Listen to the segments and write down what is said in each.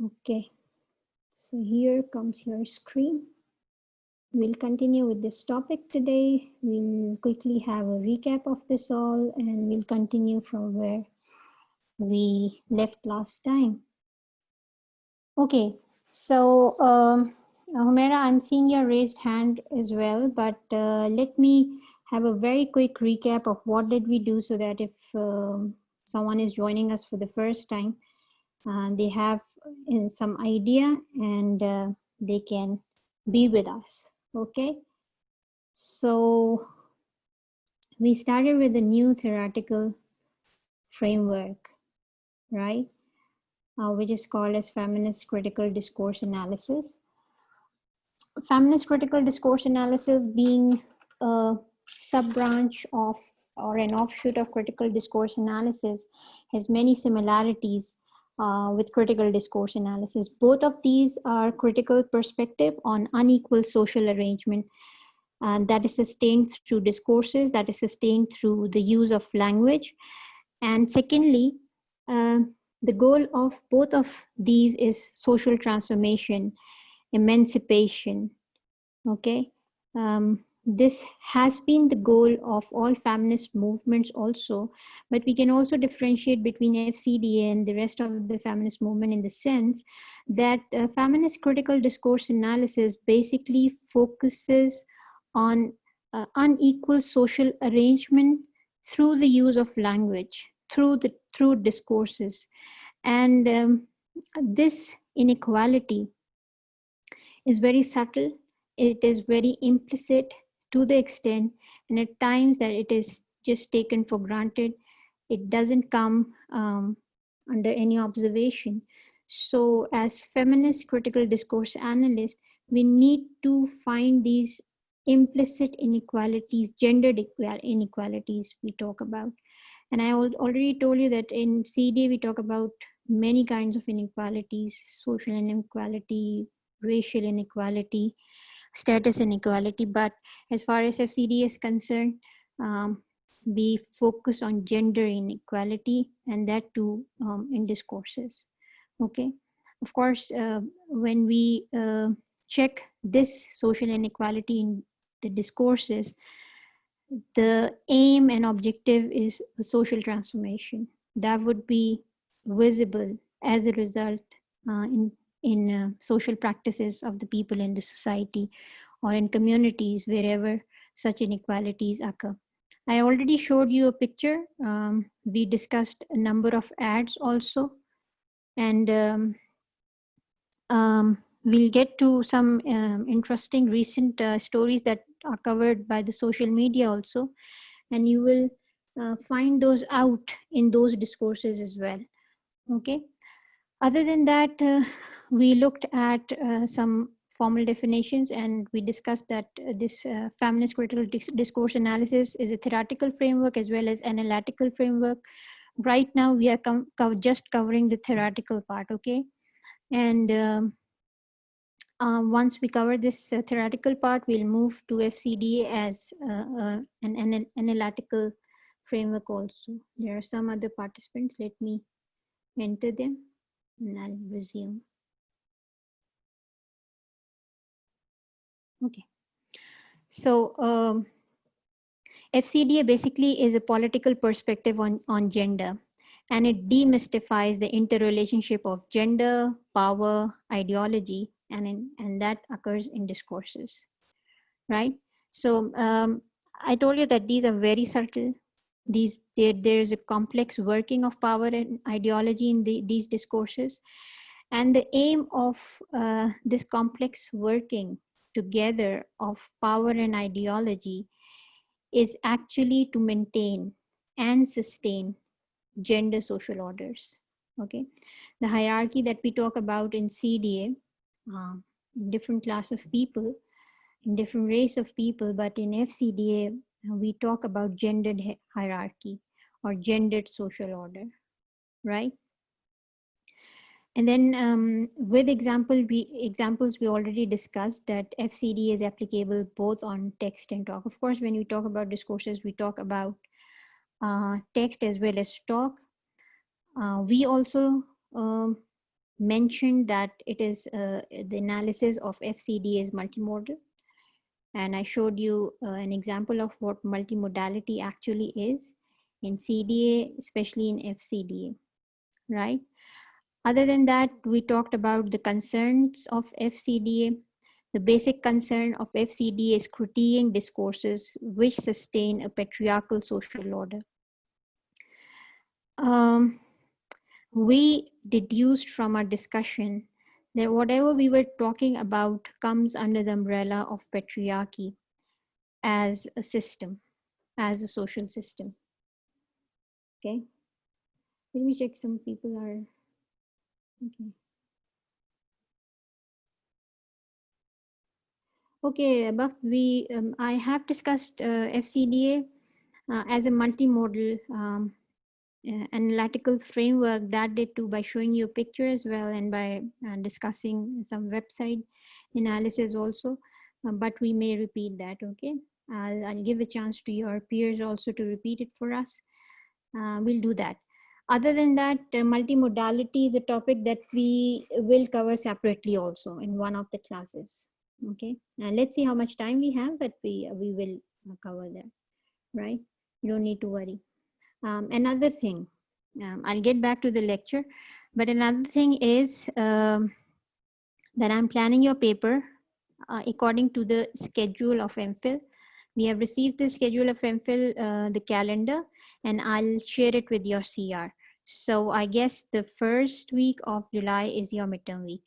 Okay, so here comes your screen. We'll continue with this topic today. We'll quickly have a recap of this all and we'll continue from where we left last time. Okay, so Humaira, I'm seeing your raised hand as well, but let me have a very quick recap of what did we do so that if someone is joining us for the first time, they have some idea and they can be with us. Okay, so we started with a new theoretical framework, right, which is called as feminist critical discourse analysis. Feminist critical discourse analysis being a sub-branch of or an offshoot of critical discourse analysis has many similarities with critical discourse analysis. Both of these are critical perspective on unequal social arrangement that is sustained through discourses, that is sustained through the use of language. And secondly, the goal of both of these is social transformation, emancipation. Okay, this has been the goal of all feminist movements also, but we can also differentiate between FCDA and the rest of the feminist movement in the sense that feminist critical discourse analysis basically focuses on unequal social arrangement through the use of language, through discourses. And this inequality is very subtle. It is very implicit to the extent, and at times that it is just taken for granted. It doesn't come under any observation. So as feminist critical discourse analysts, we need to find these implicit inequalities, gendered inequalities we talk about. And I already told you that in CD we talk about many kinds of inequalities: social inequality, racial inequality, status inequality. But as far as FCD is concerned, we focus on gender inequality, and that too in discourses. Okay, of course, when we check this social inequality in the discourses, the aim and objective is a social transformation that would be visible as a result in social practices of the people in the society or in communities wherever such inequalities occur. I already showed you a picture. We discussed a number of ads also, and we'll get to some interesting recent stories that are covered by the social media also, and you will find those out in those discourses as well. Okay. Other than that, we looked at some formal definitions, and we discussed that this feminist critical discourse analysis is a theoretical framework as well as analytical framework. Right now, we are just covering the theoretical part, okay? And once we cover this theoretical part, we'll move to FCD as an analytical framework also. There are some other participants. Let me enter them and I'll resume. Okay. So FCDA basically is a political perspective on gender, and it demystifies the interrelationship of gender, power, ideology, and that occurs in discourses, right? So I told you that these are very subtle. There is a complex working of power and ideology in these discourses, and the aim of this complex working together of power and ideology is actually to maintain and sustain gender social orders. Okay, the hierarchy that we talk about in CDA, different class of people, in different race of people, but in FCDA we talk about gendered hierarchy or gendered social order, right? And then with examples we already discussed that FCD is applicable both on text and talk. Of course, when we talk about discourses, we talk about text as well as talk. We also mentioned that it is the analysis of FCD is multimodal. And I showed you an example of what multimodality actually is in CDA, especially in FCDA, right? Other than that, we talked about the concerns of FCDA. The basic concern of FCDA is critiquing discourses which sustain a patriarchal social order. We deduced from our discussion that whatever we were talking about comes under the umbrella of patriarchy as a system, as a social system. Okay. Let me check, some people are, okay. Okay, but I have discussed FCDA as a multimodal analytical framework. That did too, by showing you a picture as well, and by discussing some website analysis also. But we may repeat that, okay? I'll give a chance to your peers also to repeat it for us. We'll do that. Other than that, multimodality is a topic that we will cover separately also in one of the classes. Okay, and let's see how much time we have, but we will cover that, right? You don't need to worry. Another thing, I'll get back to the lecture, but another thing is that I'm planning your paper according to the schedule of MPhil. We have received the schedule of MPhil, the calendar, and I'll share it with your CR. So I guess the first week of July is your midterm week.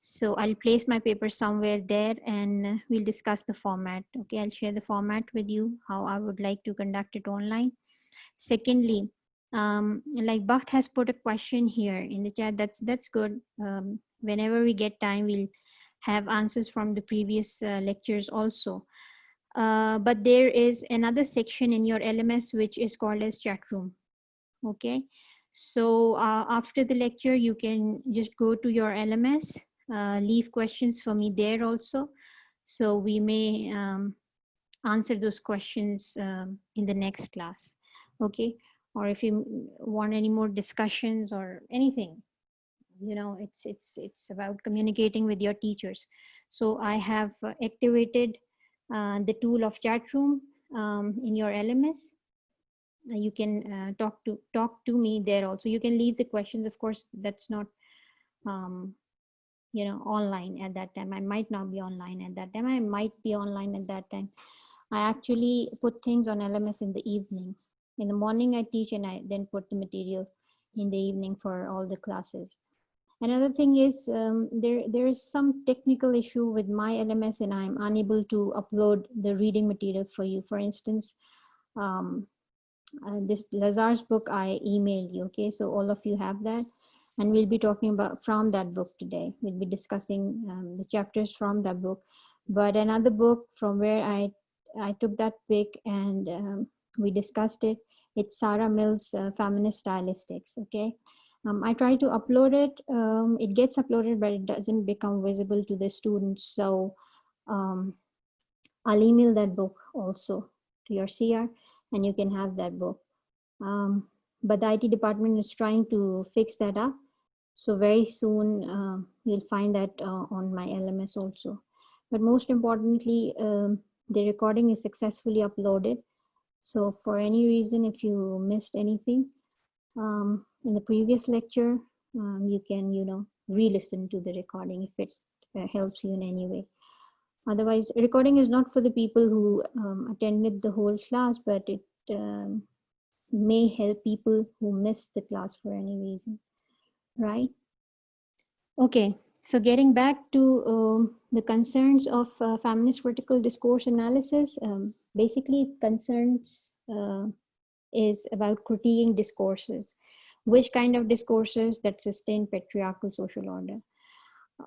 So I'll place my paper somewhere there, and we'll discuss the format. Okay, I'll share the format with you, how I would like to conduct it online. Secondly, like Bakht has put a question here in the chat. That's good. Whenever we get time, we'll have answers from the previous lectures also. But there is another section in your LMS which is called as chat room. Okay, so after the lecture, you can just go to your LMS, leave questions for me there also. So we may answer those questions in the next class. Okay, or if you want any more discussions or anything, you know, it's about communicating with your teachers. So I have activated the tool of chat room in your LMS. You can talk to me there also. You can leave the questions. Of course, that's not you know, online at that time. I might not be online at that time. I might be online at that time. I actually put things on LMS in the evening. In the morning I teach, and I then put the material in the evening for all the classes. Another thing is there is some technical issue with my LMS, and I'm unable to upload the reading material for you. For instance, this Lazar's book I emailed you, okay? So all of you have that, and we'll be talking about from that book today. We'll be discussing the chapters from that book. But another book from where I took that pick and we discussed it, it's Sarah Mill's Feminist Stylistics, okay? I try to upload it. It gets uploaded, but it doesn't become visible to the students. So I'll email that book also to your CR, and you can have that book. But the IT department is trying to fix that up. So very soon you'll find that on my LMS also. But most importantly, the recording is successfully uploaded. So for any reason, if you missed anything in the previous lecture, you can, you know, re-listen to the recording if it helps you in any way. Otherwise, recording is not for the people who attended the whole class, but it may help people who missed the class for any reason, right? Okay, so getting back to the concerns of feminist critical discourse analysis, basically concerns is about critiquing discourses. Which kind of discourses that sustain patriarchal social order?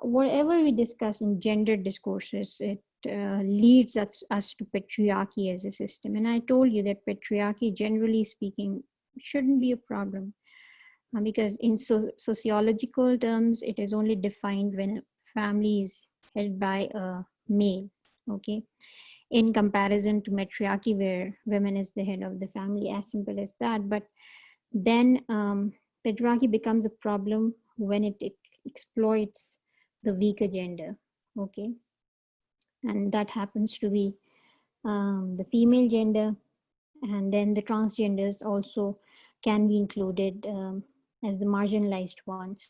Whatever we discuss in gender discourses, it leads us to patriarchy as a system. And I told you that patriarchy, generally speaking, shouldn't be a problem because in sociological terms, it is only defined when a family is held by a male, okay? In comparison to matriarchy, where women is the head of the family, as simple as that. But then patriarchy becomes a problem when it exploits the weaker gender, okay? And that happens to be the female gender, and then the transgenders also can be included as the marginalized ones,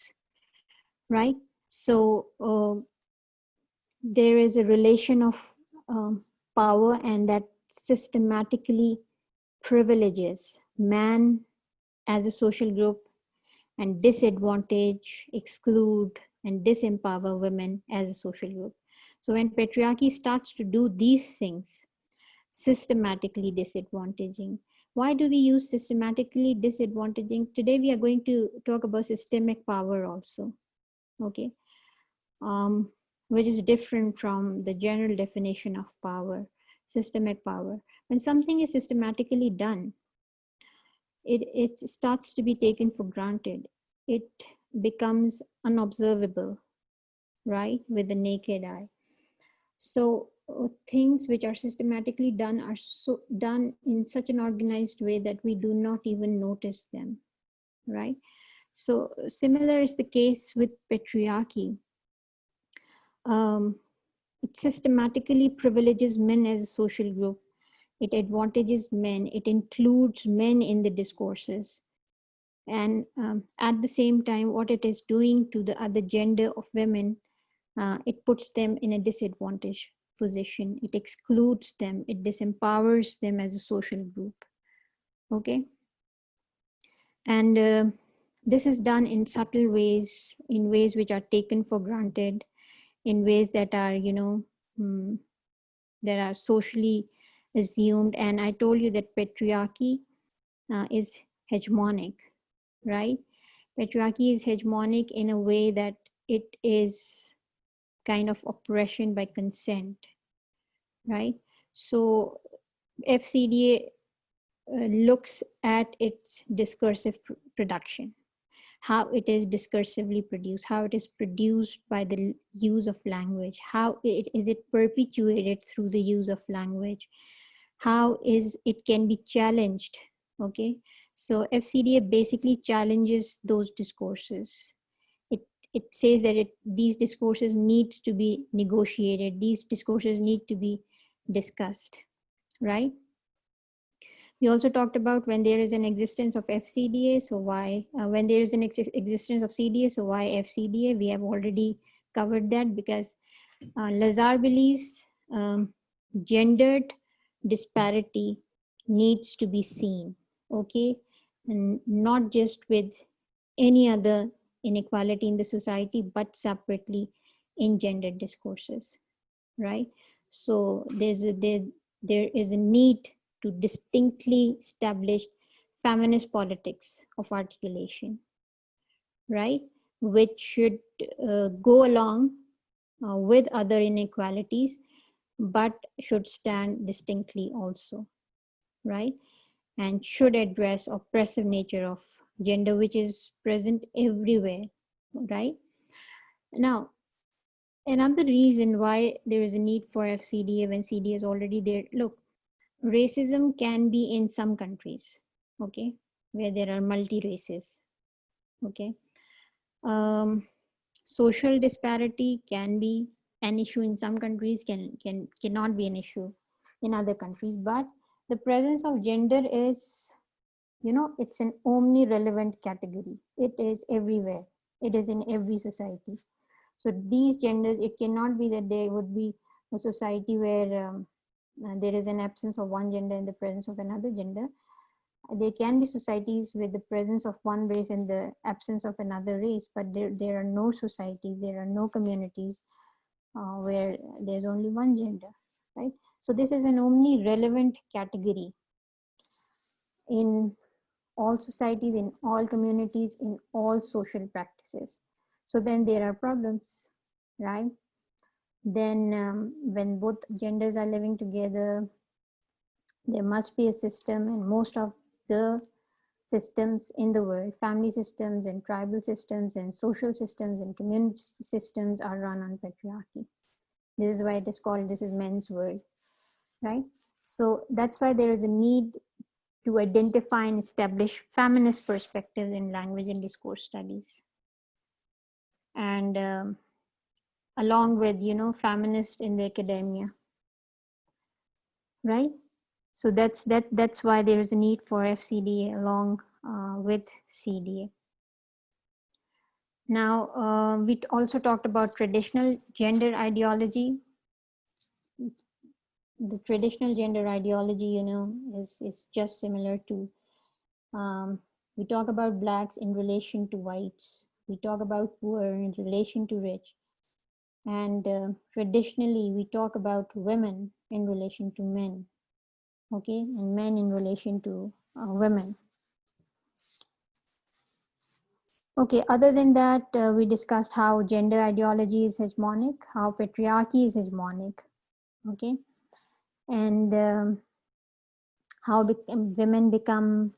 right? So there is a relation of power, and that systematically privileges man as a social group and disadvantage, exclude, and disempower women as a social group. So when patriarchy starts to do these things, systematically disadvantaging. Why do we use systematically disadvantaging? Today we are going to talk about systemic power also, okay? Which is different from the general definition of power, systemic power. When something is systematically done, it starts to be taken for granted. It becomes unobservable, right, with the naked eye. So things which are systematically done are so done in such an organized way that we do not even notice them, right? So similar is the case with patriarchy. It systematically privileges men as a social group. It advantages men. It includes men in the discourses. And at the same time, what it is doing to the other gender of women, it puts them in a disadvantaged position. It excludes them. It disempowers them as a social group. Okay. And this is done in subtle ways, in ways which are taken for granted, in ways that are, that are socially assumed. And I told you that patriarchy is hegemonic, right? Patriarchy is hegemonic in a way that it is kind of oppression by consent, right? So FCDA looks at its discursive production, how it is discursively produced, how it is produced by the use of language, how is it perpetuated through the use of language, how is it can be challenged, okay? So FCDA basically challenges those discourses. It says that these discourses need to be negotiated, these discourses need to be discussed, right? We also talked about when there is an existence of FCDA, so why, when there is an existence of CDA, so why FCDA? We have already covered that because Lazar believes gendered disparity needs to be seen, okay? And not just with any other inequality in the society, but separately in gendered discourses, right? So there is a need to distinctly establish feminist politics of articulation, right? Which should go along with other inequalities, but should stand distinctly also, right? And should address oppressive nature of gender, which is present everywhere, right? Now, another reason why there is a need for FCDA when CDA is already there, look, racism can be in some countries, okay, where there are multi-races, okay. Social disparity can be an issue in some countries, cannot be an issue in other countries, but the presence of gender is, it's an omni-relevant category. It is everywhere. It is in every society. So these genders, it cannot be that there would be a society where there is an absence of one gender and the presence of another gender. There can be societies with the presence of one race and the absence of another race, but there are no societies, there are no communities where there's only one gender, right? So this is an omni-relevant category in all societies, in all communities, in all social practices. So then there are problems, right? Then when both genders are living together, there must be a system, and most of the systems in the world, family systems and tribal systems and social systems and community systems are run on patriarchy. This is why it is called, this is men's world, right? So that's why there is a need to identify and establish feminist perspectives in language and discourse studies. and along with, feminist in the academia, right? So that's why there is a need for FCDA along with CDA. Now, we also talked about traditional gender ideology. The traditional gender ideology, is just similar to, we talk about blacks in relation to whites. We talk about poor in relation to rich. And traditionally, we talk about women in relation to men, okay, and men in relation to women. Okay, other than that, we discussed how gender ideology is hegemonic, how patriarchy is hegemonic, okay, and how women become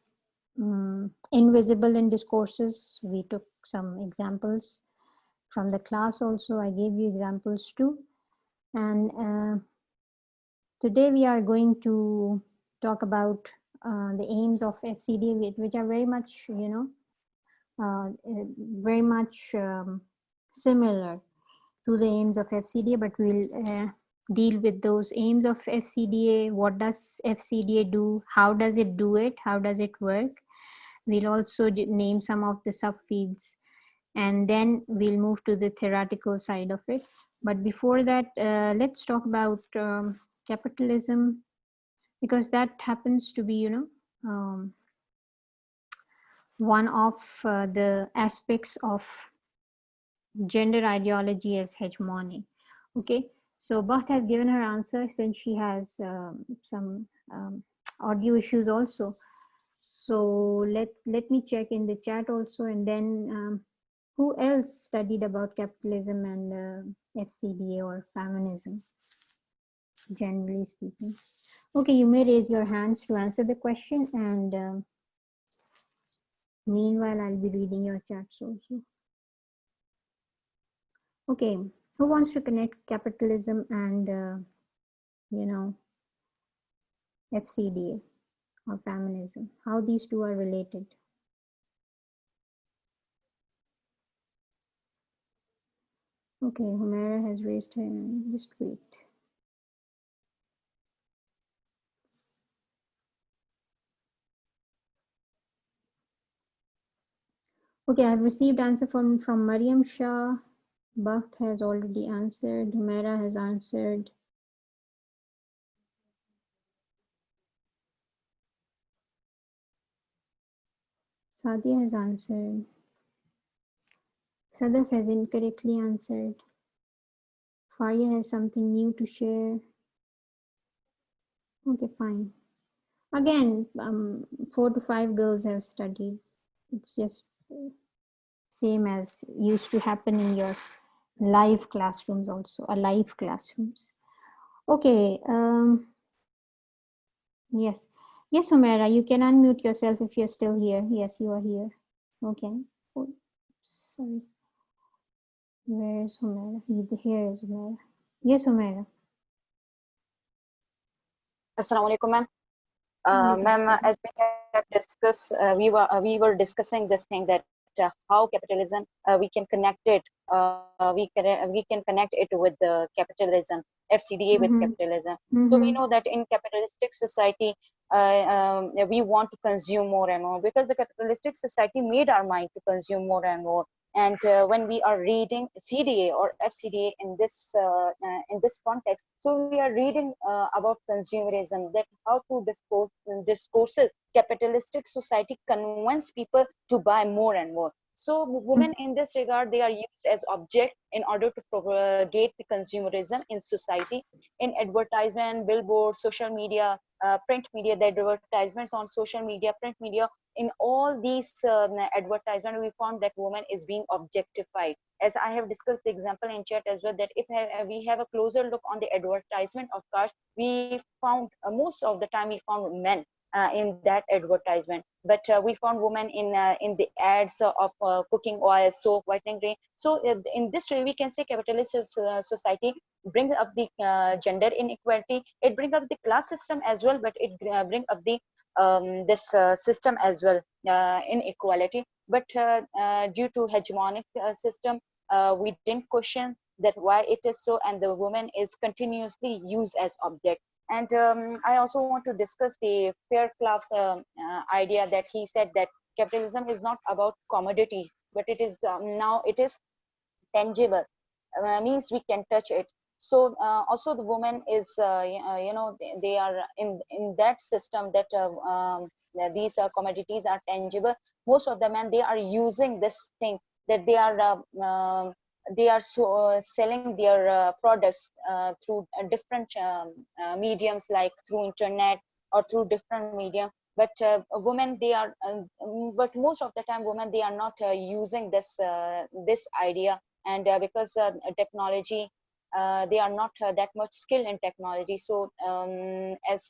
invisible in discourses. We took some examples from the class also. I gave you examples too. And today we are going to talk about the aims of FCD, which are very much, very much similar to the aims of FCDA, but we'll deal with those aims of FCDA. What does FCDA do? How does it do it? How does it work? We'll also name some of the subfields, and then we'll move to the theoretical side of it. But before that, let's talk about capitalism, because that happens to be, one of the aspects of gender ideology as hegemony. Okay, so Baht has given her answer since she has some audio issues also. So let me check in the chat also, and then who else studied about capitalism and FCDA or feminism, generally speaking? Okay, you may raise your hands to answer the question, and meanwhile, I'll be reading your chats also. Okay, who wants to connect capitalism and, FCDA or feminism? How these two are related? Okay, Humera has raised her hand. Just wait. Okay, I've received answer from Mariam Shah. Bakht has already answered. Humera has answered. Sadia has answered. Sadaf has incorrectly answered. Faria has something new to share. Okay, fine. Again, 4 to 5 girls have studied. It's just same as used to happen in your live classrooms also, live classrooms. Okay, yes. Yes, Humera, you can unmute yourself if you're still here. Yes, you are here. Okay. Oh, sorry. Where is Humera? Here is Humera. Yes, Humera. Assalamu alaikum, ma'am. Ma'am, as we have discussed, we were discussing this thing that how capitalism we can connect it. We can connect it with the capitalism, FCDA with capitalism. So we know that in capitalistic society, we want to consume more and more, because the capitalistic society made our mind to consume more and more. And when we are reading CDA or FCDA in this context, so we are reading about consumerism, that how to discourses capitalistic society convince people to buy more and more. So women in this regard, they are used as object in order to propagate the consumerism in society, in advertisement, billboards, social media, print media, the advertisements on social media, print media. In all these advertisement, we found that woman is being objectified. As I have discussed the example in chat as well, that if we have a closer look on the advertisement of cars, we found most of the time we found men in that advertisement, but we found women in the ads of cooking oil, soap, whitening cream. So in this way, we can say capitalist society brings up the gender inequality. It brings up the class system as well, but it brings up the this system as well, inequality. But due to hegemonic system, we didn't question that why it is so, and the woman is continuously used as object. And I also want to discuss the Fairclough's idea that he said that capitalism is not about commodity, but it is now it is tangible, means we can touch it. So also the woman is they are in that system that these commodities are tangible. Most of the men, they are using this thing, that they are selling their products through different mediums, like through internet or through different medium. But women, they are but most of the time women, they are not using this idea. And because technology, they are not that much skilled in technology. So as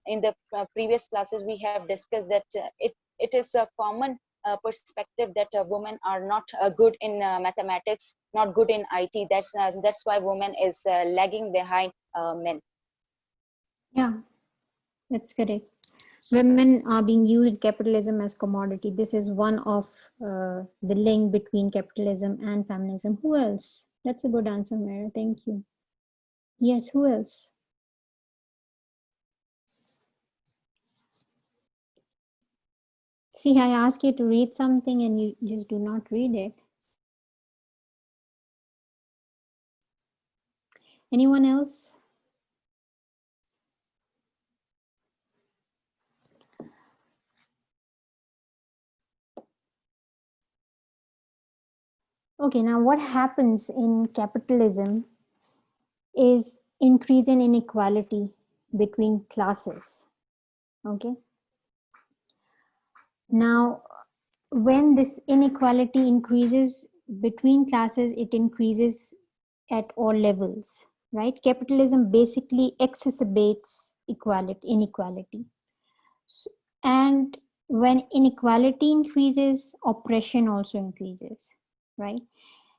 in the previous classes we have discussed that it is a common perspective that women are not good in mathematics, not good in IT. That's why women is lagging behind men. Yeah, that's correct. Women are being used capitalism as commodity. This is one of the link between capitalism and feminism. Who else? That's a good answer, Mara. Thank you. Yes, who else? See, I ask you to read something and you just do not read it. Anyone else? Okay, now what happens in capitalism is increase in inequality between classes. Okay. Now, when this inequality increases between classes, it increases at all levels, right? Capitalism basically exacerbates inequality. And when inequality increases, oppression also increases, right?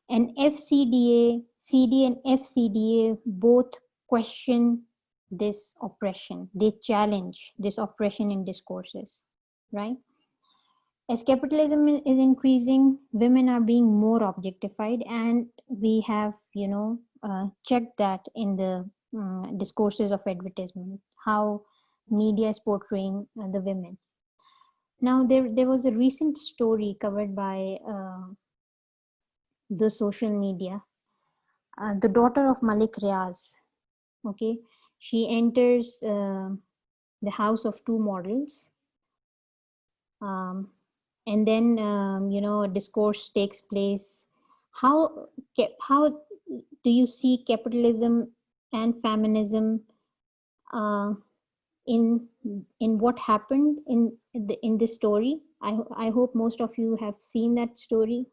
And CD and FCDA both question this oppression. They challenge this oppression in discourses, right? As capitalism is increasing, women are being more objectified, and we have, checked that in the discourses of advertisement, how media is portraying the women. Now, there was a recent story covered by the social media. The daughter of Malik Riaz, okay, she enters the house of two models. And then a discourse takes place. How do you see capitalism and feminism uh, in what happened in this story? I hope most of you have seen that story.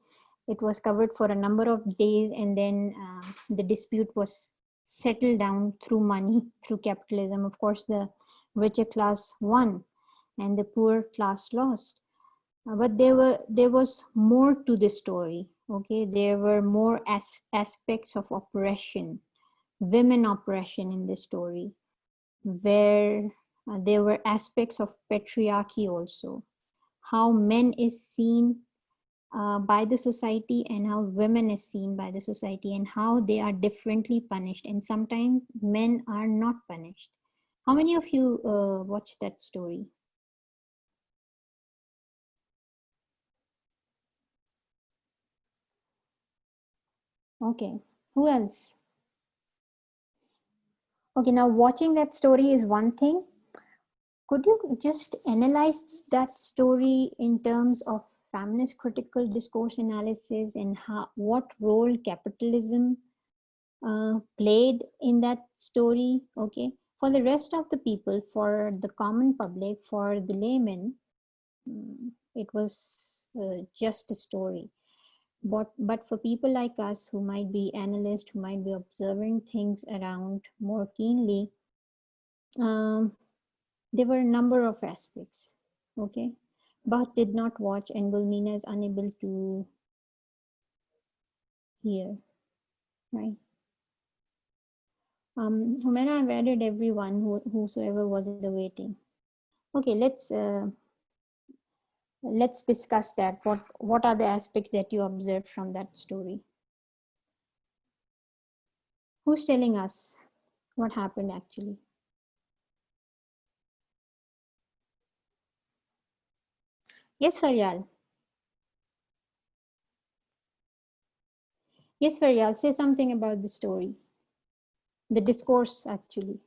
It was covered for a number of days, and then the dispute was settled down through money, through capitalism. Of course, the richer class won and the poor class lost. But there was more to the story. Okay, there were more aspects of oppression, women oppression in the story, where there were aspects of patriarchy also, how men is seen by the society and how women is seen by the society, and how they are differently punished, and sometimes men are not punished. How many of you watched that story? Okay, who else? Okay, now watching that story is one thing. Could you just analyze that story in terms of feminist critical discourse analysis, and what role capitalism played in that story? Okay, for the rest of the people, for the common public, for the laymen, it was just a story. But for people like us who might be analysts, who might be observing things around more keenly, um, there were a number of aspects. Okay, but did not watch, and Gulmina is unable to hear, right? Humaira, I've added everyone whosoever was in the waiting. Okay, let's discuss that. What are the aspects that you observed from that story? Who's telling us what happened actually? Yes, Faryal. Yes, Faryal, say something about the story. The discourse, actually.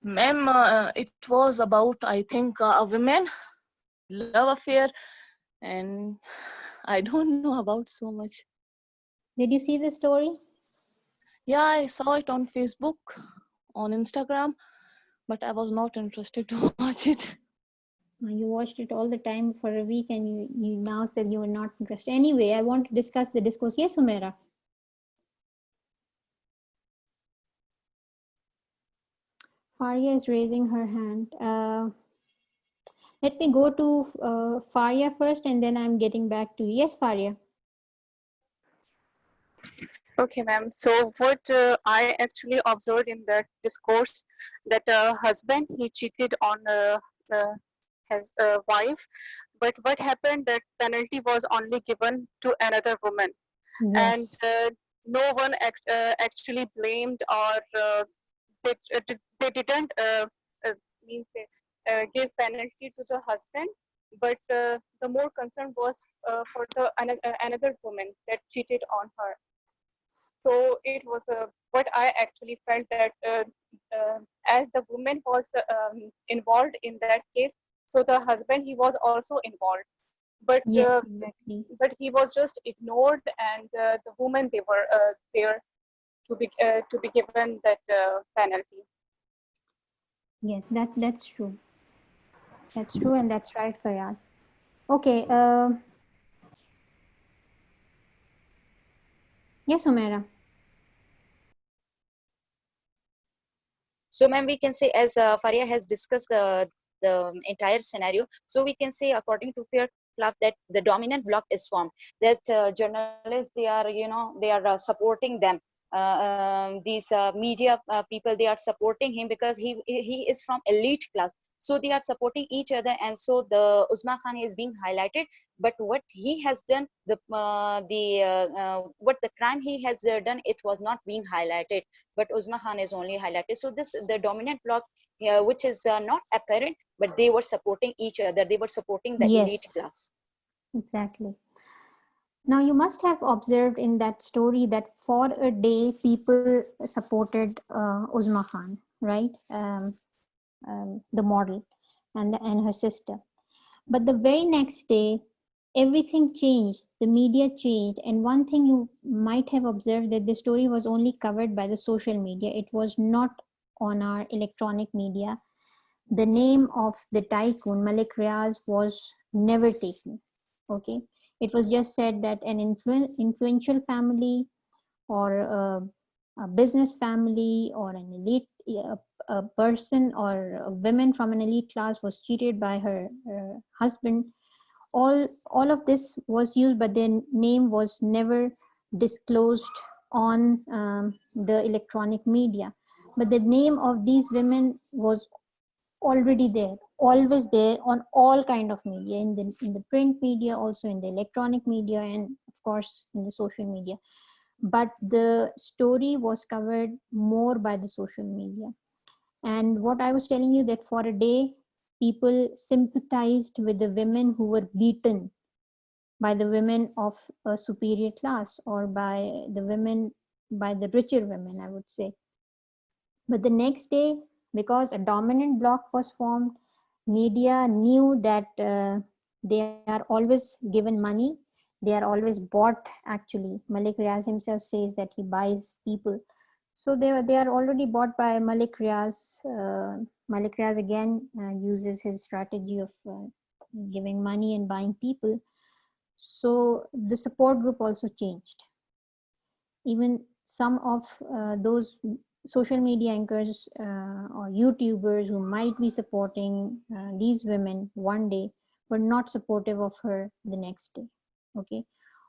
Ma'am, it was about, I think, a woman, love affair, and I don't know about so much. Did you see the story? Yeah, I saw it on Facebook, on Instagram, but I was not interested to watch it. You watched it all the time for a week and you now said you were not interested. Anyway, I want to discuss the discourse. Yes, Humaira. Faria is raising her hand. Let me go to Faria first and then I'm getting back to you. Yes, Faria. Okay, ma'am. So what I actually observed in that discourse, that husband, he cheated on his wife, but what happened, that penalty was only given to another woman, and Yes. no one actually blamed, or they didn't means they give penalty to the husband, but the more concern was for the another woman that cheated on her. So it was what I actually felt, that as the woman was involved in that case, so the husband, he was also involved, but Yes, exactly. but he was just ignored, and the woman, they were there to be given that penalty. Yes, that's true. That's true and that's right, Faryal. Okay. Yes, Humaira. So, ma'am, we can say, as Faria has discussed the entire scenario, so we can say, according to Fair Club, that the dominant bloc is formed. That journalists, they are, they are supporting them. These media people, they are supporting him because he is from elite class. So they are supporting each other, and so the Uzma Khan is being highlighted. But what he has done, what the crime he has done, it was not being highlighted, but Uzma Khan is only highlighted. So this, the dominant bloc here, which is not apparent, but they were supporting each other. They were supporting the elite Yes, class. exactly. Now, you must have observed in that story that for a day people supported Uzma Khan, right? The model and her sister. But the very next day, everything changed. The media changed. And one thing you might have observed, that the story was only covered by the social media. It was not on our electronic media. The name of the tycoon, Malik Riaz, was never taken. Okay. It was just said that an influential family or a business family or an elite a person or a woman from an elite class was cheated by her husband. All of this was used, but their name was never disclosed on the electronic media. But the name of these women was already there, always there on all kind of media, in the print media, also in the electronic media, and of course in the social media. But the story was covered more by the social media. And what I was telling you, that for a day people sympathized with the women who were beaten by the women of a superior class, or by the women, by the richer women, I would say. But the next day, because a dominant bloc was formed, media knew that they are always given money. They are always bought, actually. Malik Riaz himself says that he buys people. So they are already bought by Malik Riaz. Malik Riaz again uses his strategy of giving money and buying people. So the support group also changed. Even some of those social media anchors or YouTubers who might be supporting these women one day were not supportive of her the next day. Okay,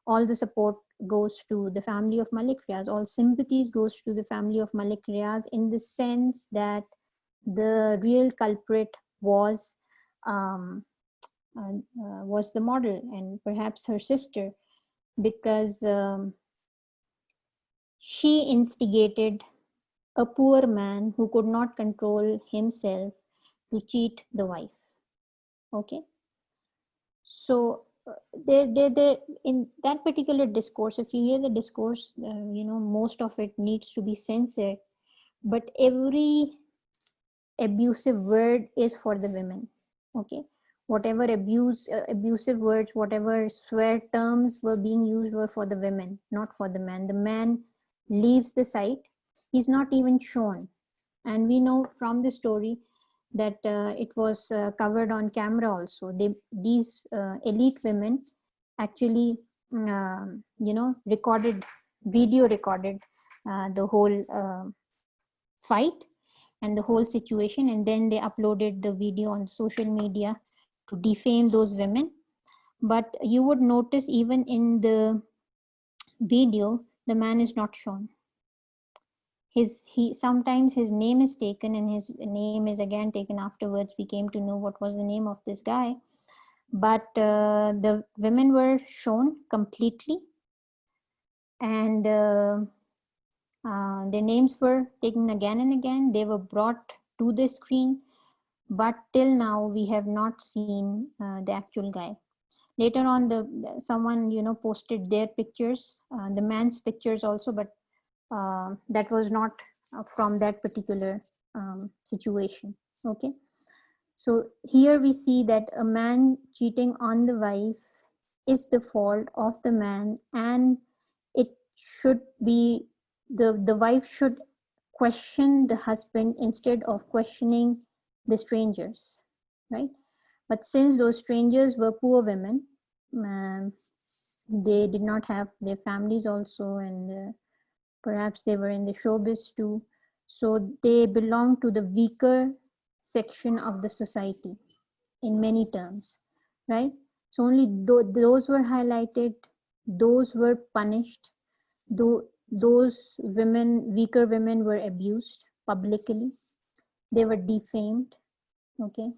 all the support goes to the family of Malik Riaz. All sympathies goes to the family of Malik Riaz, in the sense that the real culprit um, was the model and perhaps her sister. because she instigated a poor man who could not control himself to cheat the wife. Okay, so they in that particular discourse, if you hear the discourse, most of it needs to be censored, but every abusive word is for the women. Okay, whatever abusive words, whatever swear terms were being used were for the women, not for the man. The man leaves the site, he's not even shown, and we know from the story that it was covered on camera also. These elite women actually video recorded the whole fight and the whole situation, and then they uploaded the video on social media to defame those women. But you would notice even in the video the man is not shown. He sometimes his name is taken and his name is again taken afterwards. We came to know what was the name of this guy, but the women were shown completely, and their names were taken again and again. They were brought to the screen, but till now we have not seen the actual guy. Later on, someone posted their pictures, the man's pictures also, but that was not from that particular situation. Okay, so here we see that a man cheating on the wife is the fault of the man, and it should be the wife should question the husband instead of questioning the strangers, right? But since those strangers were poor women, they did not have their families also, and perhaps they were in the showbiz too, so they belong to the weaker section of the society in many terms, right? So only those were highlighted, those were punished, those women, weaker women, were abused publicly, they were defamed. Okay,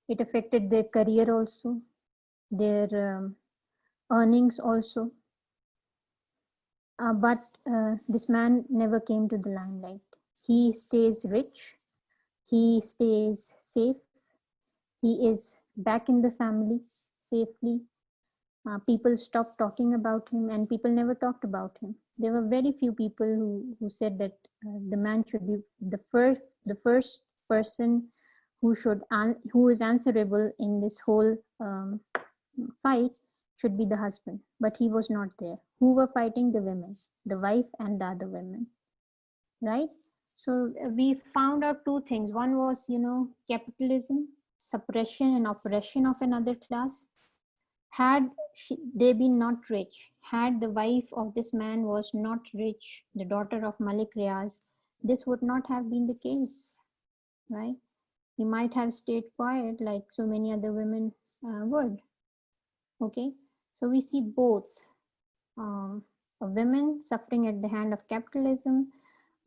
it affected their career also, their earnings also. But this man never came to the limelight. He stays rich, he stays safe, he is back in the family safely. People stopped talking about him, and people never talked about him. There were very few people who said that the man should be the first person who is answerable in this whole fight should be the husband, but he was not there. Who were fighting? The women, the wife and the other women, right? So we found out two things. One was, capitalism, suppression and oppression of another class. Had they been not rich, had the wife of this man was not rich, the daughter of Malik Riaz, this would not have been the case, right? He might have stayed quiet like so many other women would. Okay, so we see both a woman suffering at the hand of capitalism,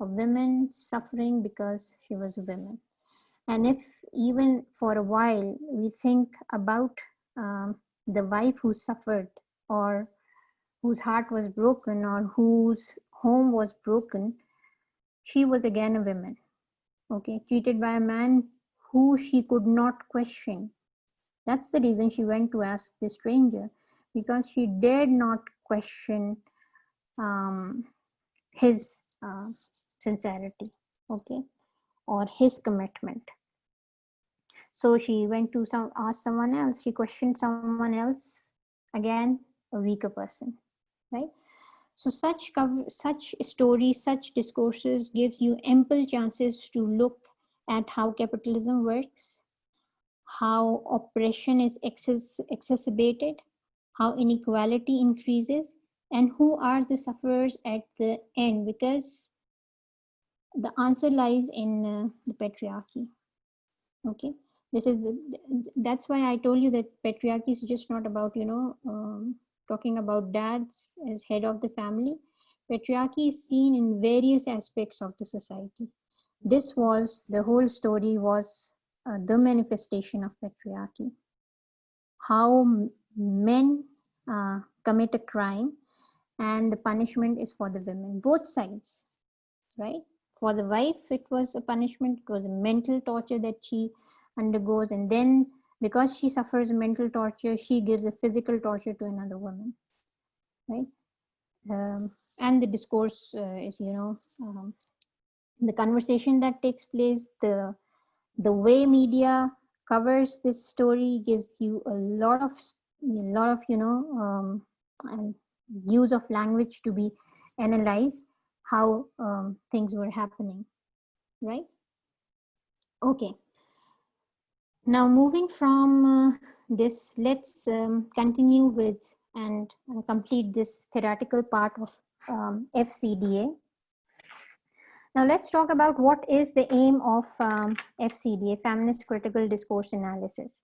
a woman suffering because she was a woman. And if even for a while we think about the wife who suffered, or whose heart was broken, or whose home was broken, she was again a woman, okay, cheated by a man who she could not question. That's the reason she went to ask the stranger, because she dared not question his sincerity, okay, or his commitment. So she went to ask someone else, she questioned someone else, again a weaker person, right? So such stories, such discourses gives you ample chances to look at how capitalism works, how oppression is exacerbated, how inequality increases, and who are the sufferers at the end, because the answer lies in the patriarchy. Okay, that's why I told you that patriarchy is just not about talking about dads as head of the family. Patriarchy is seen in various aspects of the society. This was the whole story, was the manifestation of patriarchy. How men commit a crime, and the punishment is for the women, both sides, right? For the wife, it was a punishment, it was a mental torture that she undergoes, and then because she suffers mental torture, she gives a physical torture to another woman, right? And the discourse is, the conversation that takes place, the way media covers this story gives you a lot of use of language to be analyzed how things were happening, right? Okay, now moving from this, let's continue with and complete this theoretical part of FCDA. Now let's talk about what is the aim of FCDA, Feminist Critical Discourse Analysis.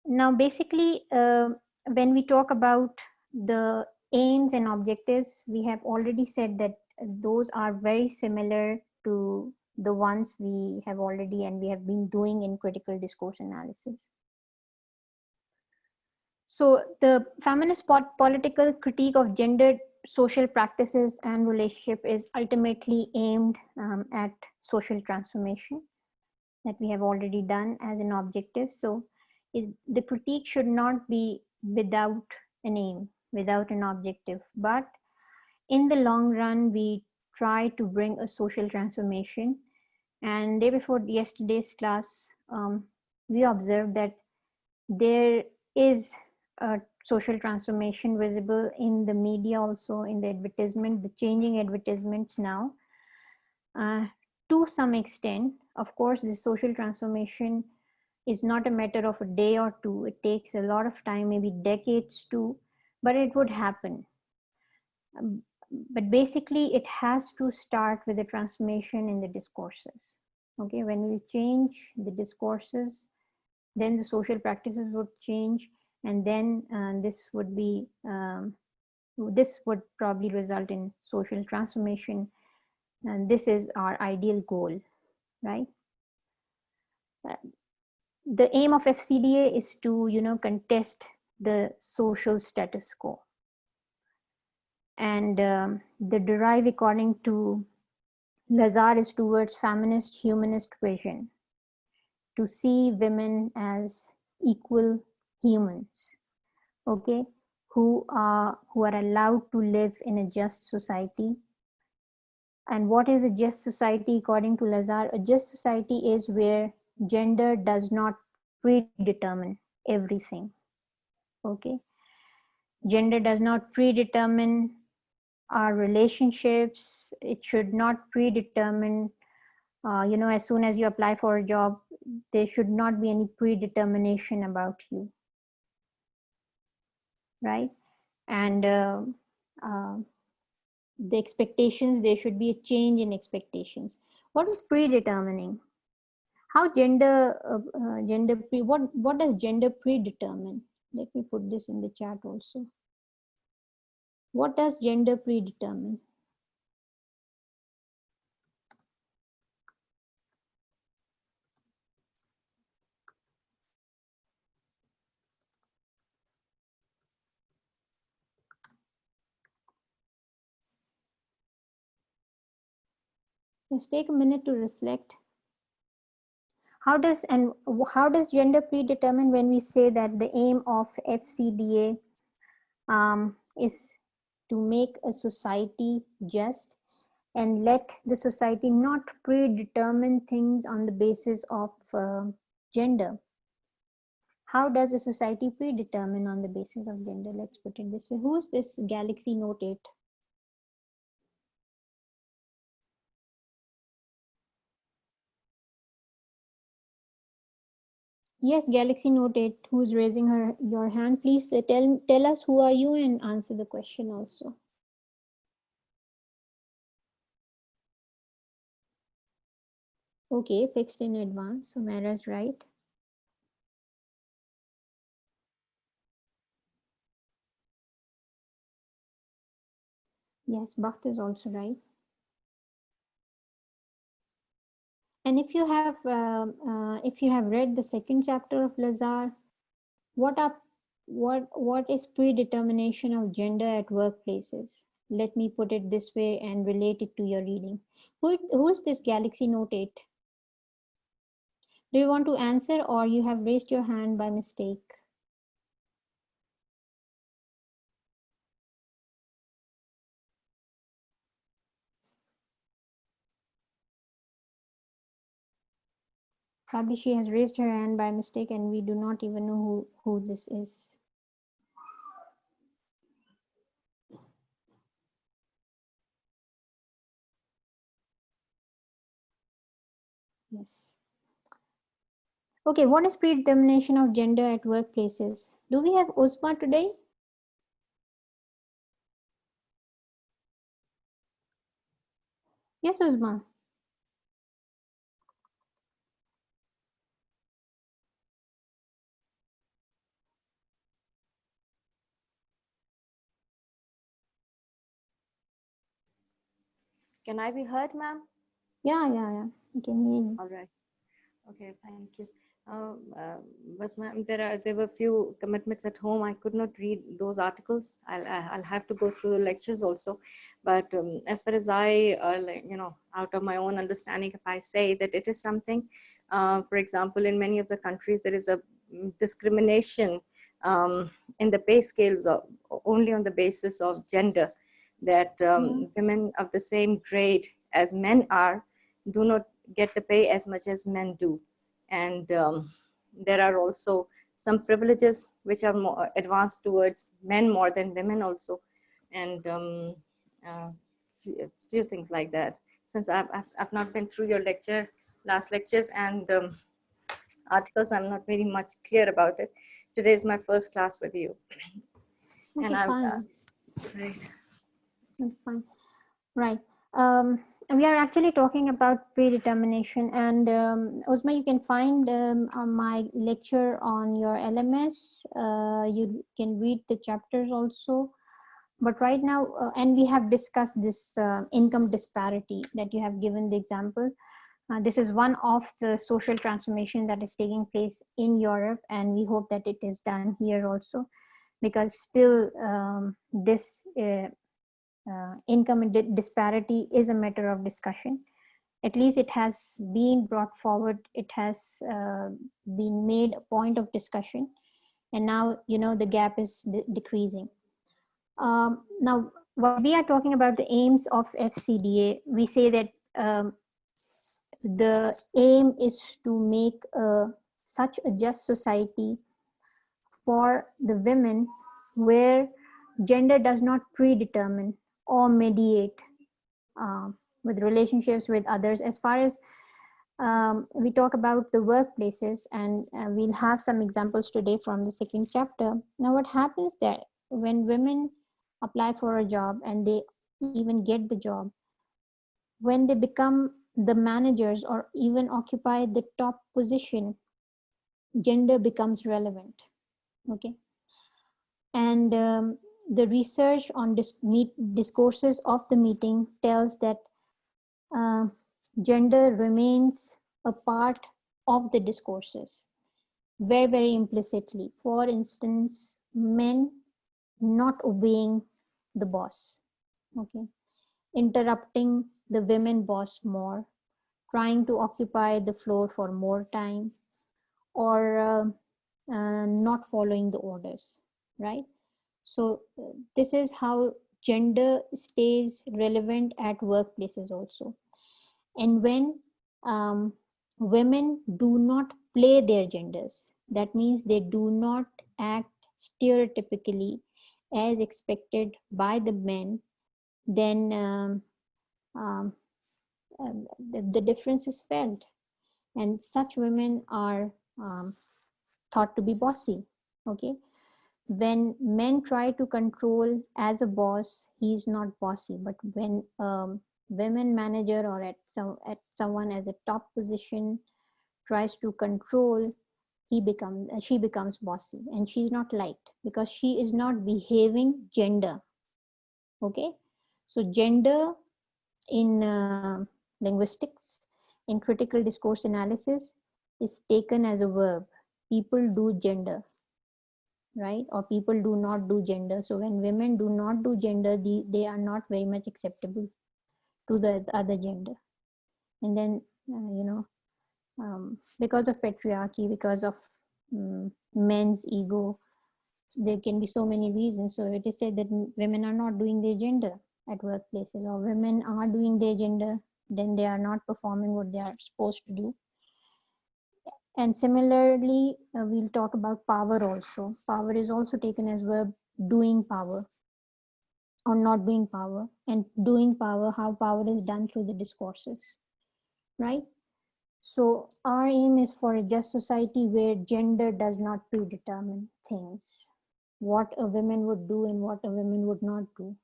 Now basically, when we talk about the aims and objectives, we have already said that those are very similar to the ones we have already and we have been doing in critical discourse analysis. So the feminist political critique of gendered social practices and relationship is ultimately aimed at social transformation that we have already done as an objective. So the critique should not be without an aim, without an objective, but in the long run, we try to bring a social transformation. And day before yesterday's class, we observed that there is a social transformation visible in the media, also in the advertisement, the changing advertisements now. To some extent, of course, the social transformation is not a matter of a day or two. It takes a lot of time, maybe decades too, but it would happen. But basically, it has to start with a transformation in the discourses. Okay, when we change the discourses, then the social practices would change, and then this would probably result in social transformation, and this is our ideal goal, right? The aim of FCDA is to contest the social status quo, and the drive, according to Lazar, is towards feminist humanist vision, to see women as equal humans, okay, who are allowed to live in a just society. And what is a just society according to Lazar? A just society is where gender does not predetermine everything, okay? Gender does not predetermine our relationships. It should not predetermine, as soon as you apply for a job, there should not be any predetermination about you, right? And the expectations, there should be a change in expectations. What is predetermining? How what does gender predetermine? Let me put this in the chat also. What does gender predetermine? Let's take a minute to reflect. How does gender predetermine when we say that the aim of FCDA is to make a society just and let the society not predetermine things on the basis of gender? How does a society predetermine on the basis of gender? Let's put it this way. Who's this Galaxy Note 8? Yes, Galaxy Note 8, who's raising your hand? Please tell us who are you and answer the question also. Okay, fixed in advance. So Mara's right. Yes, Bakht is also right. And if you have read the second chapter of Lazar, what are what is predetermination of gender at workplaces? Let me put it this way and relate it to your reading. Who's this Galaxy Note 8? Do you want to answer, or you have raised your hand by mistake? Probably she has raised her hand by mistake and we do not even know who this is. Yes. Okay, what is predetermination of gender at workplaces? Do we have Uzma today? Yes, Uzma. Can I be heard, ma'am? Yeah. I can hear you. All right. Okay, thank you. But ma'am, there were few commitments at home. I could not read those articles. I'll have to go through the lectures also. But as far as I, out of my own understanding, if I say that it is something, for example, in many of the countries, there is a discrimination in the pay scales only on the basis of gender, that women of the grade as men are do not get the pay as much as men do. And there are also some privileges which are more advanced towards men more than women also. And few things like that. Since I've not been through your last lectures and articles, I'm not very much clear about it. Today is my first class with you. Okay, And I'm fine. right. That's fine. Right. We are actually talking about predetermination, and Uzma, you can find on my lecture on your LMS. You can read the chapters also. But right now, and we have discussed this income disparity that you have given the example. This is one of the social transformation that is taking place in Europe, and we hope that it is done here also, because still this income disparity is a matter of discussion. At least it has been brought forward, it has been made a point of discussion, and now the gap is decreasing. Now when we are talking about the aims of FCDA, we say that the aim is to make such a just society for the women where gender does not predetermine or mediate with relationships with others. As far as we talk about the workplaces, and we'll have some examples today from the second chapter. Now what happens there when women apply for a job and they even get the job, when they become the managers or even occupy the top position, gender becomes relevant. Okay. And the research on discourses of the meeting tells that gender remains a part of the discourses very implicitly. For instance, men not obeying the boss, okay, interrupting the women boss more, trying to occupy the floor for more time, or not following the orders, right? So this is how gender stays relevant at workplaces also. And when women do not play their genders, that means they do not act stereotypically as expected by the men, then the difference is felt. And such women are thought to be bossy. Okay. When men try to control as a boss, he is not bossy. But when women manager or at someone as a top position tries to control, she becomes bossy, and she's not liked because she is not behaving gender. Okay, so gender in linguistics, in critical discourse analysis, is taken as a verb. People do gender. right? Or people do not do gender. So when women do not do gender, they are not very much acceptable to the other gender. And then, because of patriarchy, because of men's ego, there can be so many reasons. So it is said that women are not doing their gender at workplaces, or women are doing their gender, then they are not performing what they are supposed to do. And similarly, we'll talk about power also. Power is also taken as verb, doing power or not doing power, and doing power, how power is done through the discourses, right? So our aim is for a just society where gender does not predetermine things, what a woman would do and what a woman would not do,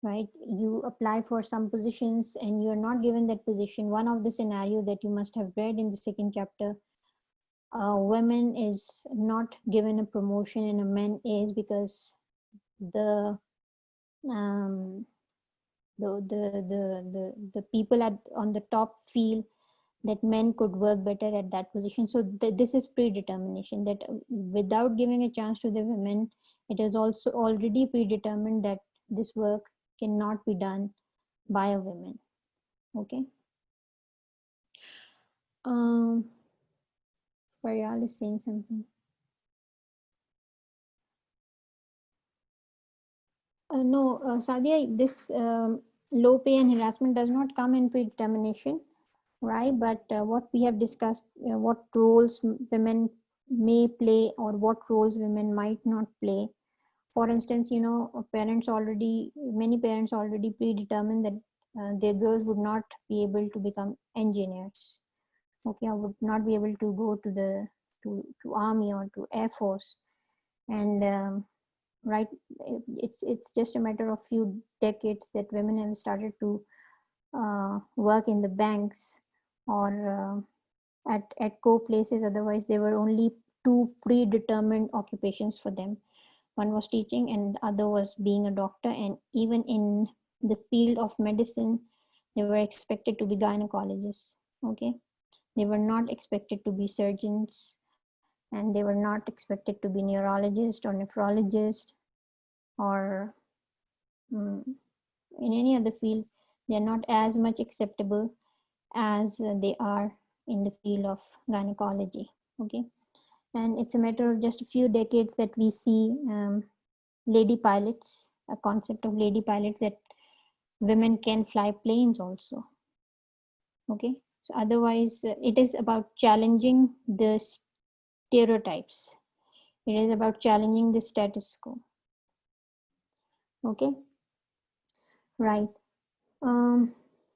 right? You apply for some positions and you're not given that position. One of the scenario that you must have read in the second chapter, a woman is not given a promotion and a man is, because the the people on the top feel that men could work better at that position. So this is predetermination, that without giving a chance to the women, it is also already predetermined that this work cannot be done by a woman. Okay. Faryal is saying something. No, Sadia, this low pay and harassment does not come in predetermination, right? But what we have discussed, what roles women may play or what roles women might not play. For instance, many parents already predetermined that their girls would not be able to become engineers. Okay, I would not be able to go to the to army or to air force, and right, it's just a matter of few decades that women have started to work in the banks or at co-places. Otherwise, there were only two predetermined occupations for them. One was teaching and the other was being a doctor. And even in the field of medicine, they were expected to be gynecologists. Okay, they were not expected to be surgeons, and they were not expected to be neurologist or nephrologist or in any other field. They are not as much acceptable as they are in the field of gynecology. Okay, and it's a matter of just a few decades that we see lady pilots, a concept of lady pilots, that women can fly planes also. Okay, so otherwise it is about challenging the stereotypes. It is about challenging the status quo. Okay, right.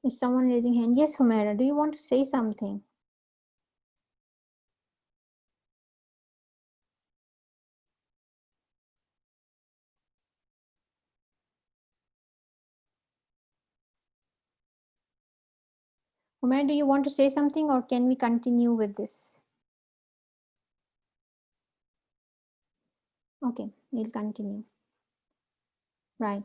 Is someone raising hand? Yes, Humaira, do you want to say something? Humaira, do you want to say something, or can we continue with this? Okay, we'll continue. Right.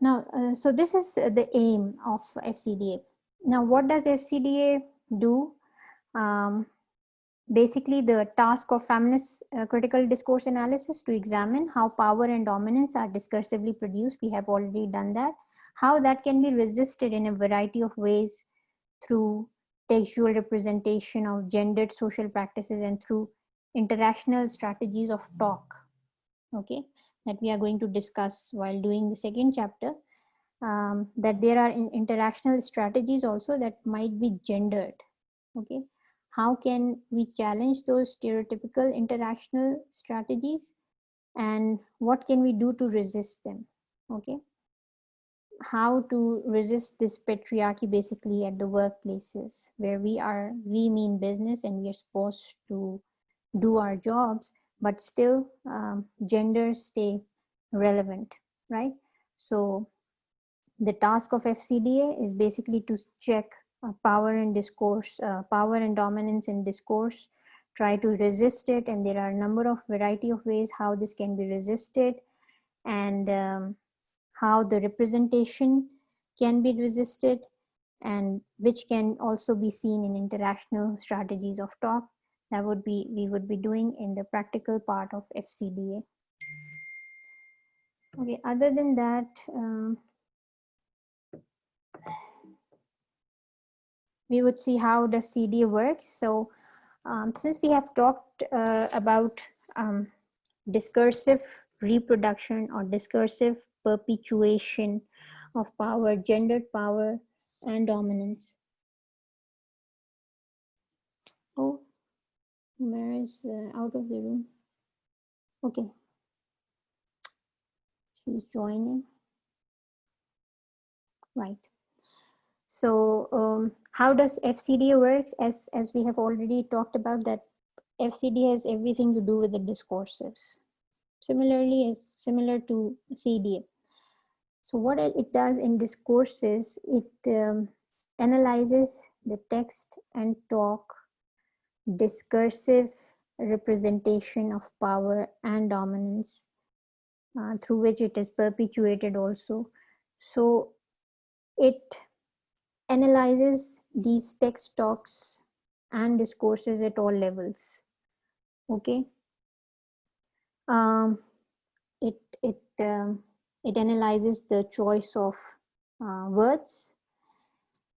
Now, so this is the aim of FCDA. Now, what does FCDA do? Basically, the task of feminist critical discourse analysis to examine how power and dominance are discursively produced. We have already done that. How that can be resisted in a variety of ways through textual representation of gendered social practices and through interactional strategies of talk. Okay, that we are going to discuss while doing the second chapter. That there are interactional strategies also that might be gendered. Okay, how can we challenge those stereotypical interactional strategies, and what can we do to resist them? Okay, how to resist this patriarchy basically at the workplaces where we mean business and we are supposed to do our jobs, but still genders stay relevant, right? So the task of FCDA is basically to check power and discourse, power and dominance in discourse, try to resist it, and there are a number of variety of ways how this can be resisted, and how the representation can be resisted, and which can also be seen in interactional strategies of talk. that we would be doing in the practical part of FCDA. Okay, other than that, we would see how the CDA works. So since we have talked about discursive reproduction or discursive perpetuation of power, gendered power and dominance. Oh, Mara is out of the room. Okay, she's joining. Right. So how does FCDA works? As we have already talked about, that FCDA has everything to do with the discourses. Similarly, is similar to CDA. So what it does in discourses, it analyzes the text and talk, discursive representation of power and dominance, through which it is perpetuated also. So it analyzes these text, talks and discourses at all levels. Okay. It analyzes the choice of words.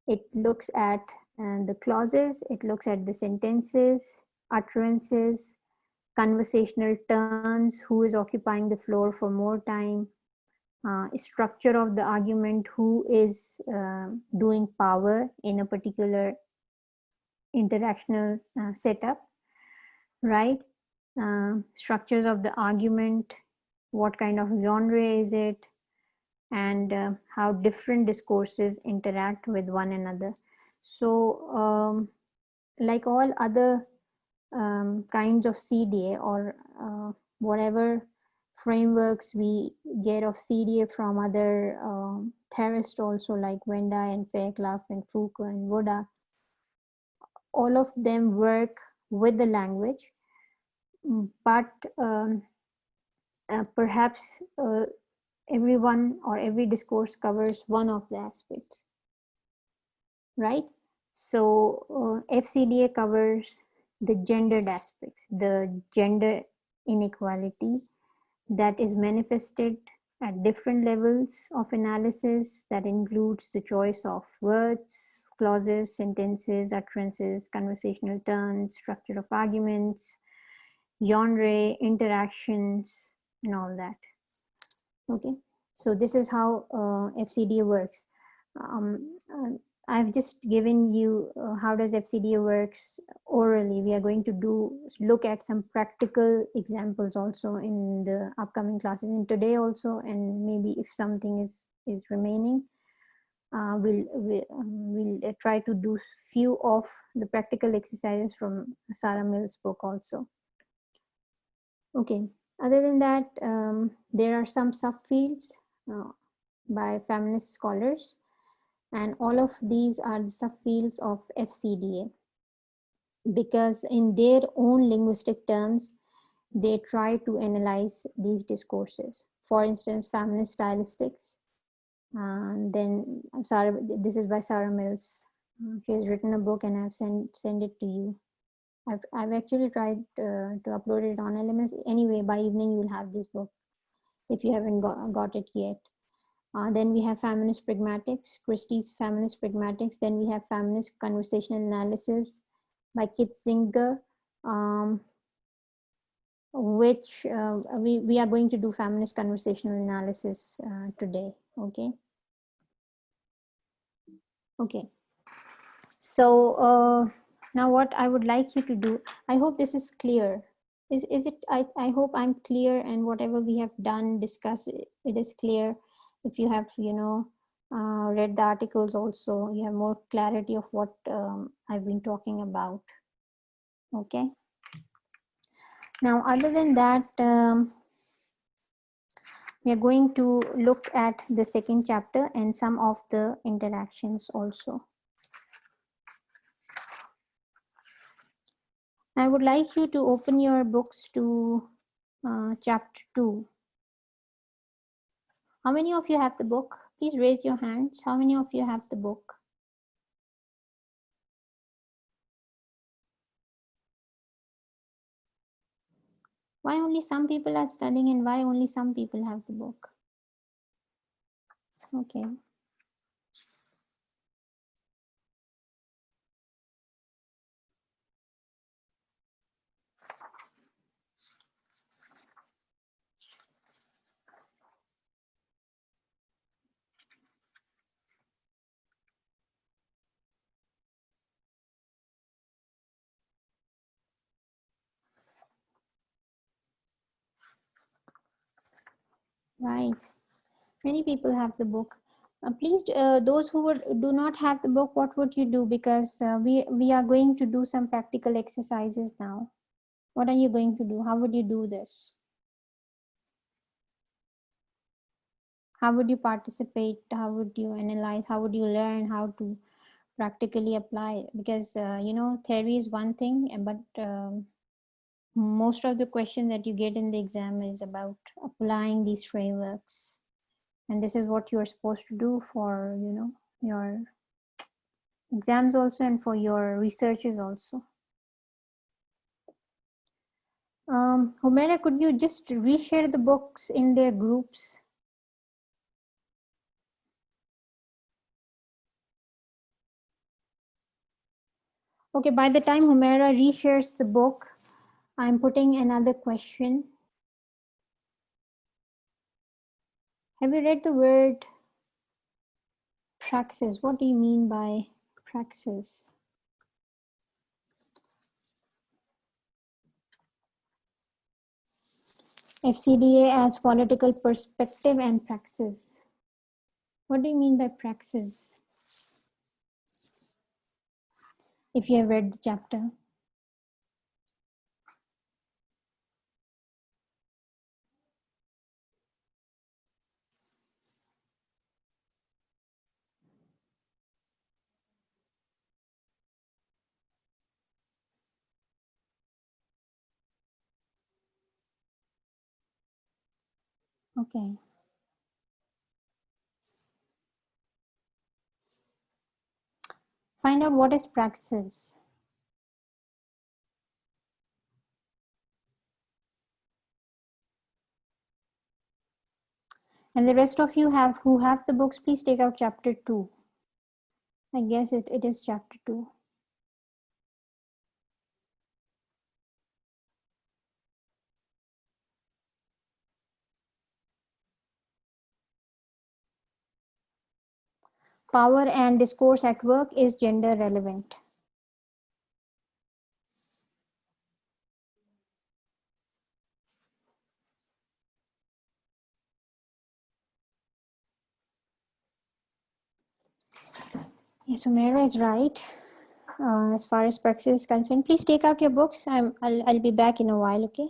It looks at the clauses. It looks at the sentences, utterances, conversational turns, who is occupying the floor for more time, structure of the argument, who is doing power in a particular interactional setup, right? Structures of the argument, what kind of genre is it, and how different discourses interact with one another. So like all other kinds of CDA or whatever frameworks we get of CDA from other theorists also, like Wenda and Fairclough and Foucault and Woda, all of them work with the language, but perhaps everyone or every discourse covers one of the aspects, right? So FCDA covers the gendered aspects, the gender inequality that is manifested at different levels of analysis, that includes the choice of words, clauses, sentences, utterances, conversational turns, structure of arguments, genre, interactions, and all that. Okay, so this is how FCDA works. I've just given you how does FCDA works orally. We are going to look at some practical examples also in the upcoming classes, and today also, and maybe if something is remaining, we'll try to do few of the practical exercises from Sarah Mill's book also. Okay, other than that, there are some subfields by feminist scholars, and all of these are the subfields of FCDA, because in their own linguistic terms, they try to analyze these discourses. For instance, feminist stylistics. Then Sarah, this is by Sarah Mills. She has written a book, and I've sent it to you. I've actually tried to upload it on Elements. Anyway, by evening you'll have this book if you haven't got it yet. Then we have feminist pragmatics, Christie's feminist pragmatics. Then we have feminist conversational analysis by Kitzinger, which we are going to do feminist conversational analysis today. Okay. Okay. So now what I would like you to do, I hope this is clear. Is it? I hope I'm clear, and whatever we have done, discussed, it is clear. If you have, read the articles also, you have more clarity of what I've been talking about. Okay. Now, other than that, we are going to look at the second chapter and some of the interactions also. I would like you to open your books to chapter 2. How many of you have the book? Please raise your hands. How many of you have the book? Why only some people are studying and why only some people have the book? Okay. Right. Many people have the book. Please, those who do not have the book, what would you do? Because we are going to do some practical exercises now. What are you going to do? How would you do this? How would you participate? How would you analyze? How would you learn how to practically apply? Because, theory is one thing, but most of the questions that you get in the exam is about applying these frameworks. And this is what you're supposed to do for, your exams also and for your researches also. Humaira, could you just reshare the books in their groups? Okay, by the time Humaira reshares the book, I'm putting another question. Have you read the word praxis? What do you mean by praxis? FCDA as political perspective and praxis. What do you mean by praxis? If you have read the chapter. Okay. Find out what is praxis. And the rest of you who have the books, please take out chapter 2. I guess it is chapter 2. Power and discourse at work is gender relevant. Yes, Humaira is right. As far as praxis is concerned, please take out your books. I'll be back in a while, okay?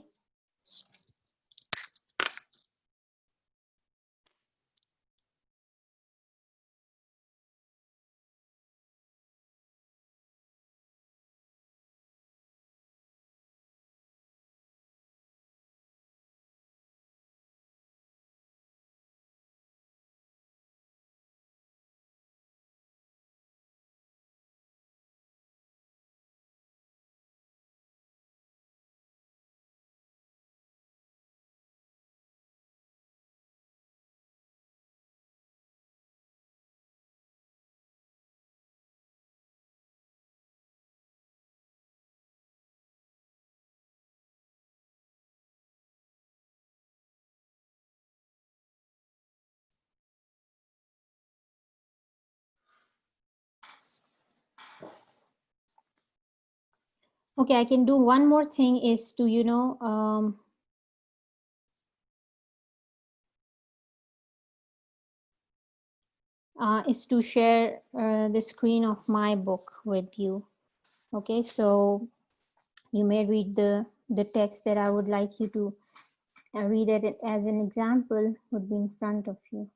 Okay, I can do one more thing is to, is to share the screen of my book with you. Okay, so you may read the text that I would like you to read it as an example would be in front of you.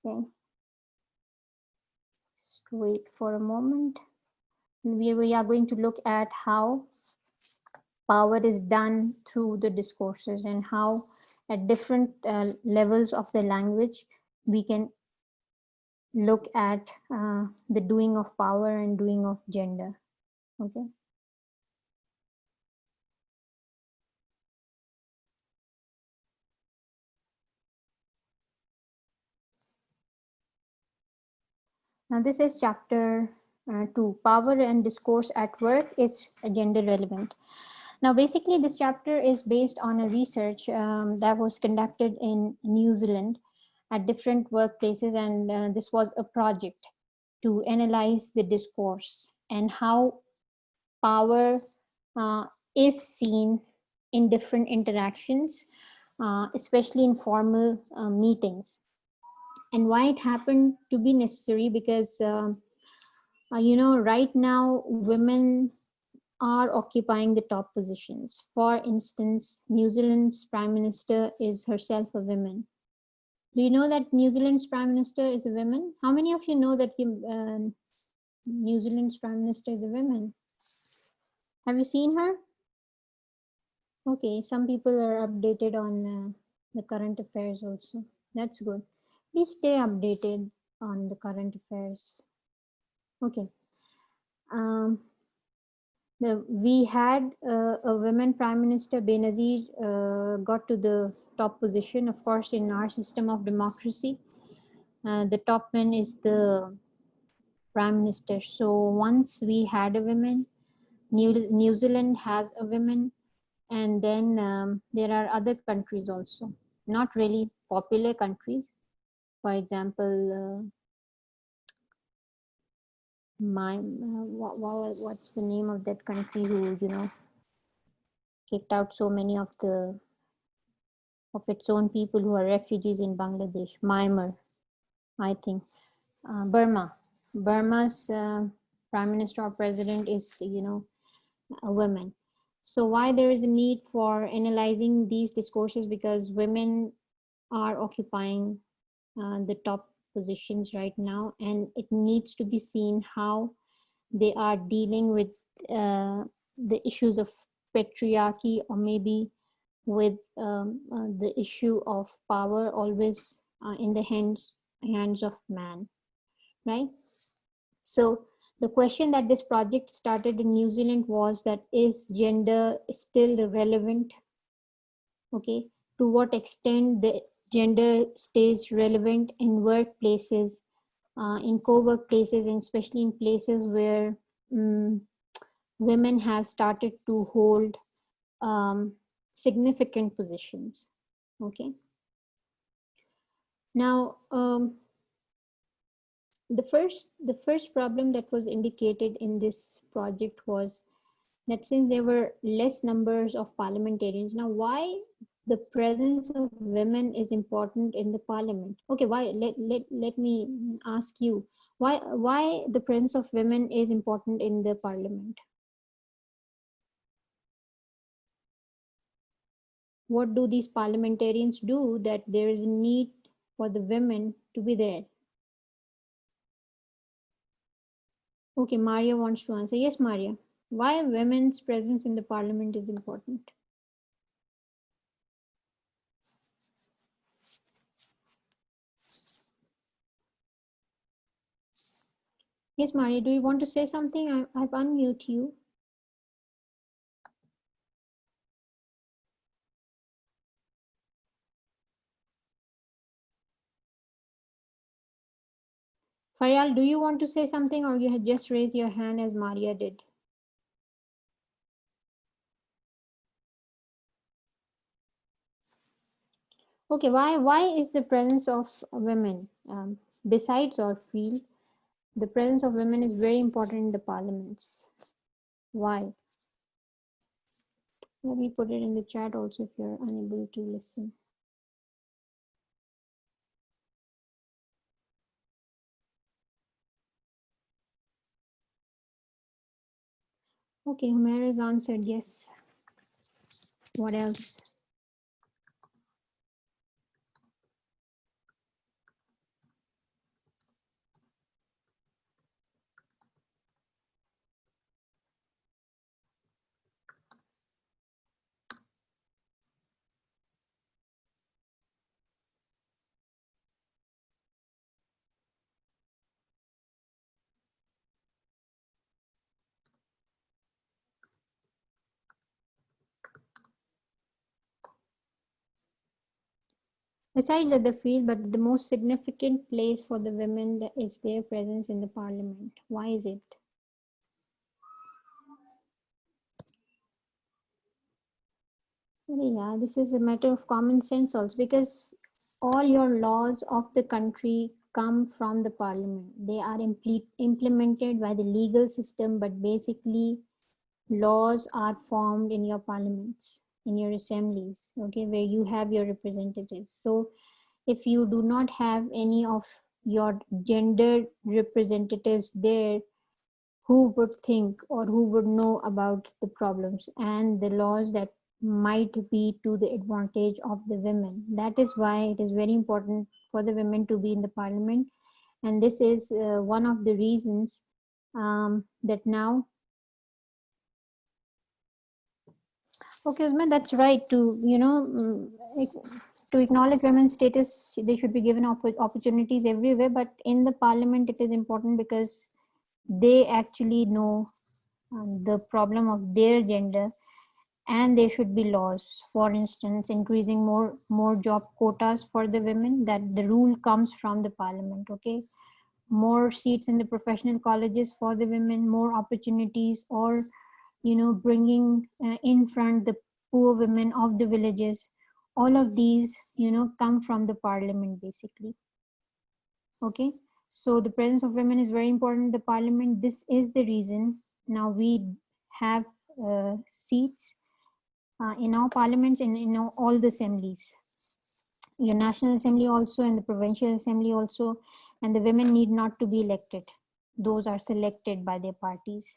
Okay, just wait for a moment. We are going to look at how power is done through the discourses and how at different levels of the language we can look at the doing of power and doing of gender. Okay. Now this is chapter 2, Power and Discourse at Work is Gender Relevant. Now basically this chapter is based on a research that was conducted in New Zealand at different workplaces, and this was a project to analyze the discourse and how power is seen in different interactions, especially in formal meetings. And why it happened to be necessary, because right now women are occupying the top positions. For instance, New Zealand's Prime Minister is herself a woman. Do you know that New Zealand's Prime Minister is a woman? How many of you know that New Zealand's Prime Minister is a woman? Have you seen her? Okay, some people are updated on the current affairs also. That's good. Please stay updated on the current affairs. Okay. We had a women Prime Minister, Benazir, got to the top position. Of course, in our system of democracy, the top man is the Prime Minister. So once we had a woman, New Zealand has a woman, and then there are other countries also, not really popular countries. For example, what's the name of that country who kicked out so many of its own people who are refugees in Bangladesh? Myanmar, I think. Burma. Burma's prime minister or president is a woman. So why there is a need for analyzing these discourses? Because women are occupying the top positions right now, and it needs to be seen how they are dealing with the issues of patriarchy, or maybe with the issue of power always in the hands of man, right? So the question that this project started in New Zealand was that, is gender still relevant? Okay, to what extent the gender stays relevant in workplaces, in co-work places, and especially in places where women have started to hold significant positions. Okay. Now, the first problem that was indicated in this project was that since there were less numbers of parliamentarians, now why the presence of women is important in the parliament? Okay, why? Let me ask you, why the presence of women is important in the parliament? What do these parliamentarians do that there is a need for the women to be there? Okay, Maria wants to answer. Yes, Maria. Why women's presence in the parliament is important? Yes, Maria, do you want to say something? I've unmute you. Faryal, do you want to say something, or you had just raised your hand as Maria did? Okay, why is the presence of women, besides our field, the presence of women is very important in the parliaments? Why? Let me put it in the chat also if you're unable to listen. Okay, Humaira has answered yes. What else? Besides other field, but the most significant place for the women is their presence in the parliament. Why is it? Yeah, this is a matter of common sense also, because all your laws of the country come from the parliament. They are implemented by the legal system, but basically laws are formed in your parliaments, in your assemblies, okay, where you have your representatives. So if you do not have any of your gender representatives there, who would think or who would know about the problems and the laws that might be to the advantage of the women? That is why it is very important for the women to be in the parliament. And this is one of the reasons that now, okay, Usman, that's right. To, to acknowledge women's status, they should be given opportunities everywhere, but in the parliament it is important because they actually know the problem of their gender, and there should be laws, for instance, increasing more job quotas for the women. That the rule comes from the parliament, okay? More seats in the professional colleges for the women, more opportunities, or bringing in front the poor women of the villages. All of these come from the parliament basically, okay? So the presence of women is very important in the parliament. This is the reason now we have seats in our parliaments and in all the assemblies, your national assembly also and the provincial assembly also. And the women need not to be elected, those are selected by their parties,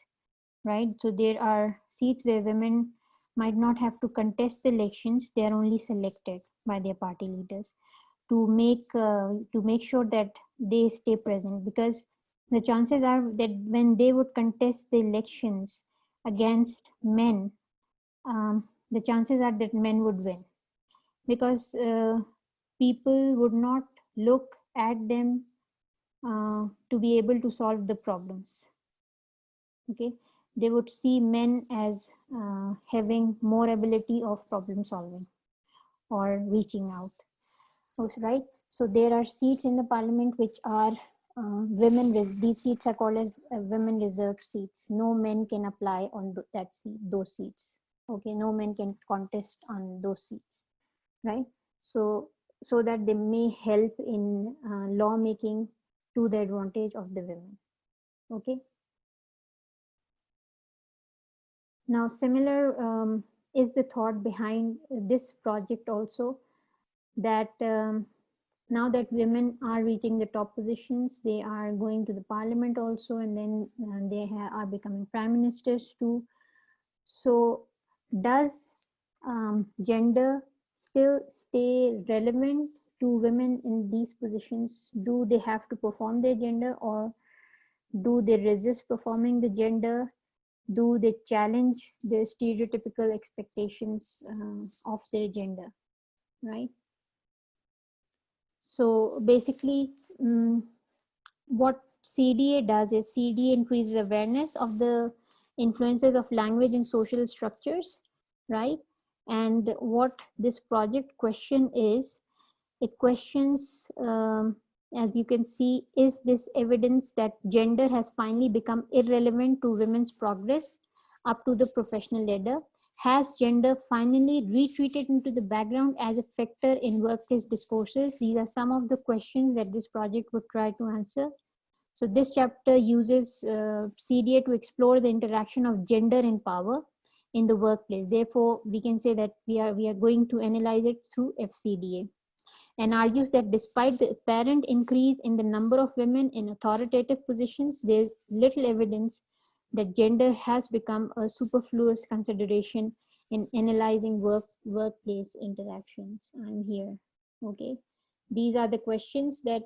right? So there are seats where women might not have to contest the elections, they are only selected by their party leaders to make sure that they stay present, because the chances are that when they would contest the elections against men, the chances are that men would win, because people would not look at them to be able to solve the problems, okay? They would see men as having more ability of problem solving or reaching out, right? So there are seats in the parliament which are these seats are called as women reserved seats. No men can apply on those seats, okay? No men can contest on those seats, right? So that they may help in law making to the advantage of the women, okay? Now similar is the thought behind this project also, that now that women are reaching the top positions, they are going to the parliament also, and then they are becoming prime ministers too. So does gender still stay relevant to women in these positions? Do they have to perform their gender, or do they resist performing the gender? Do they challenge the stereotypical expectations of their gender, right? So basically, what CDA does is CDA increases awareness of the influences of language in social structures, right? And what this project question is, it questions, as you can see, is this evidence that gender has finally become irrelevant to women's progress up to the professional ladder? Has gender finally retreated into the background as a factor in workplace discourses? These are some of the questions that this project would try to answer. So this chapter uses CDA to explore the interaction of gender and power in the workplace. Therefore, we can say that we are going to analyze it through Fcda, and argues that despite the apparent increase in the number of women in authoritative positions, there is little evidence that gender has become a superfluous consideration in analyzing workplace interactions. I'm here, okay? These are the questions that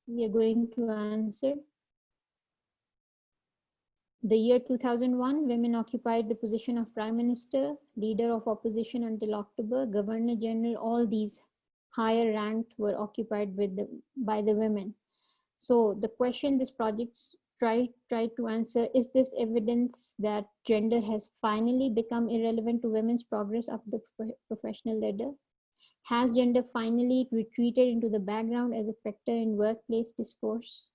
we are going to answer. The year 2001, women occupied the position of Prime Minister, Leader of Opposition until October, Governor General. All these higher ranked were occupied by the women. So the question this project tried to answer, is this evidence that gender has finally become irrelevant to women's progress up the professional ladder? Has gender finally retreated into the background as a factor in workplace discourse?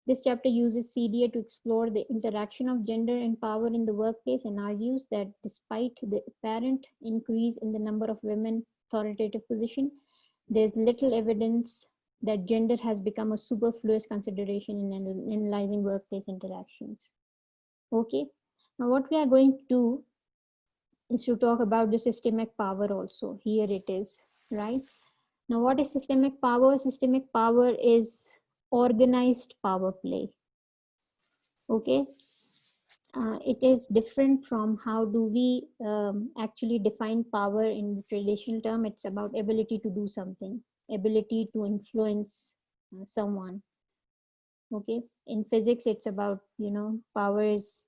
This chapter uses CDA to explore the interaction of gender and power in the workplace and argues that despite the apparent increase in the number of women in authoritative positions, there's little evidence that gender has become a superfluous consideration in analyzing workplace interactions. Okay, now what we are going to do is to talk about the systemic power also. Here it is, right? Now, what is systemic power? Systemic power is organized power play. Okay, it is different from how do we actually define power in the traditional term. It's about ability to do something, ability to influence someone. Okay, in physics, it's about, you know, power is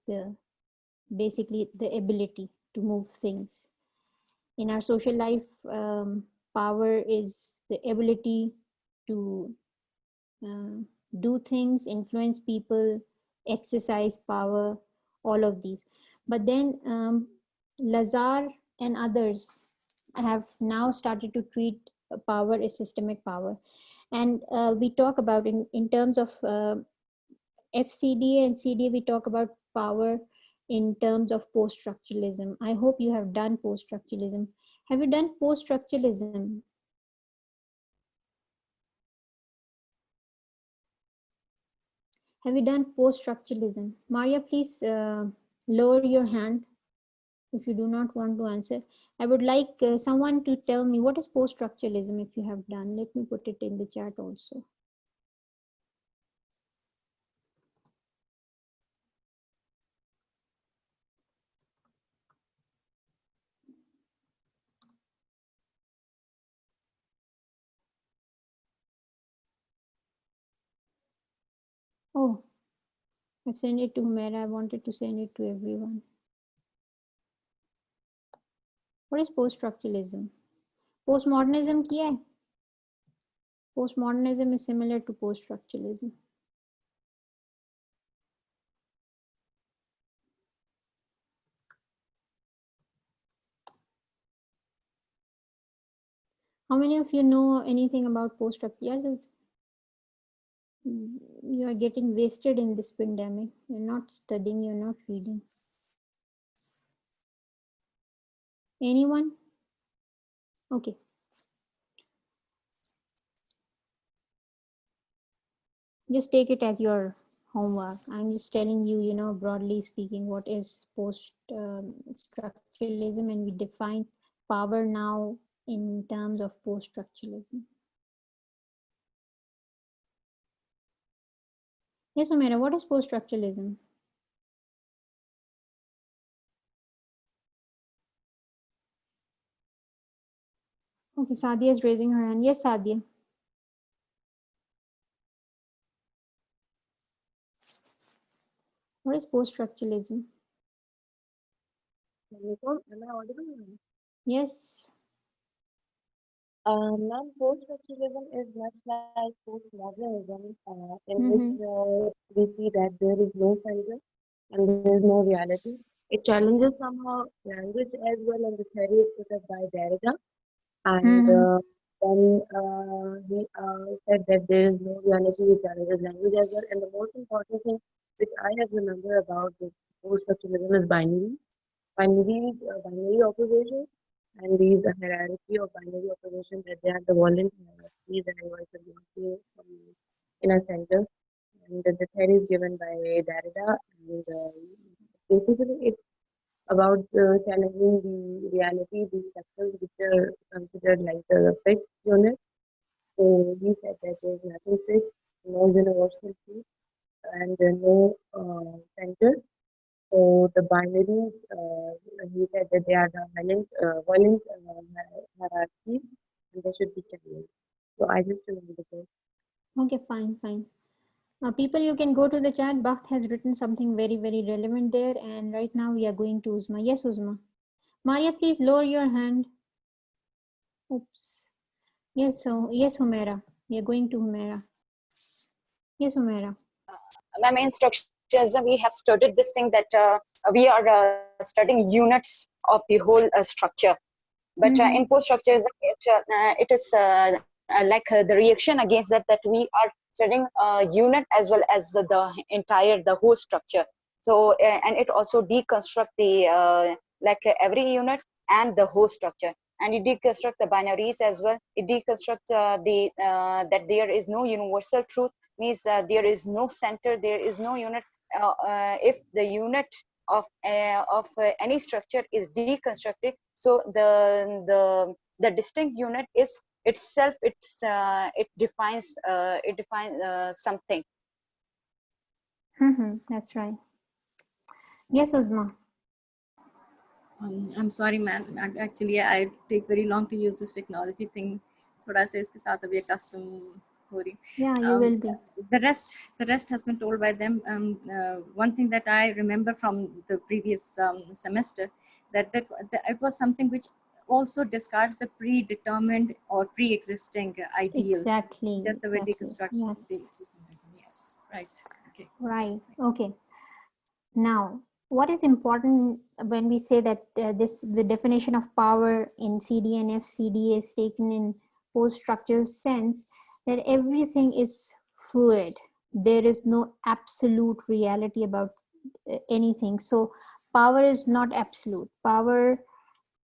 basically the ability to move things. In our social life, power is the ability to do things, influence people, exercise power, all of these. But then Lazar and others have now started to treat power as systemic power. And we talk about in terms of FCD and CD, we talk about power in terms of post-structuralism. I hope you have done post-structuralism. Have you done post-structuralism? Have you done post-structuralism? Maria, please lower your hand if you do not want to answer. I would like someone to tell me what is post-structuralism if you have done. Let me put it in the chat also. Oh, I've sent it to Humaira. I wanted to send it to everyone. What is post-structuralism? Postmodernism किया है? Postmodernism is similar to post-structuralism. How many of you know anything about post-structuralism? You are getting wasted in this pandemic. You're not studying, you're not reading. Anyone? Okay. Just take it as your homework. I'm just telling you, you know, broadly speaking, what is post-structuralism, and we define power now in terms of post-structuralism. Yes, Umaira, what is post-structuralism? Okay, Sadia is raising her hand. Yes, Sadia. What is post-structuralism? Am I audible? Yes. Ma'am, post-structuralism is much like postmodernism, in which we see that there is no center and there is no reality. It challenges somehow language as well, and the theory is put up by Derrida. And then he said that there is no reality, which challenges language as well. And the most important thing which I have remembered about this post-structuralism is binary. Binary opposition, and these the hierarchy of binary opposition, that they are the violent hierarchies and inverted hierarchy in a center. And the theory is given by Derrida, and basically it's about challenging the reality, the structures which are considered like the fixed units. So he said that there is nothing fixed, no universal truth, and no center. So the binaries, he said that they are the violent hierarchies, and they should be challenged. So I just remember this. Okay, fine. People, you can go to the chat. Bakht has written something very, very relevant there. And right now we are going to Uzma. Yes, Uzma. Maria, please lower your hand. Oops. Yes, yes, Humaira. We are going to Humaira. Yes, Humaira. Ma'am, in structuralism, we have studied this thing that we are studying units of the whole structure. But in post-structuralism, it is like the reaction against that we are studying unit as well as the whole structure. So and it also deconstruct the every unit and the whole structure, and it deconstruct the binaries as well. It deconstruct that there is no universal truth, means there is no center, there is no unit. If the unit of any structure is deconstructed, so the distinct unit is itself, it defines something. That's right. Yes, Uzma. I'm sorry, man. Actually, I take very long to use this technology thing. थोड़ा सा इसके साथ अभी custom हो रही. Yeah, you will be. The rest has been told by them. One thing that I remember from the previous semester, that it was something which also discards the predetermined or pre-existing ideals. Exactly. Just the way Exactly. deconstruction. Yes. Yes. Right. Okay. Right. Okay. Now, what is important when we say that the definition of power in CD and FCD is taken in post-structural sense, that everything is fluid. There is no absolute reality about anything. So power is not absolute. Power,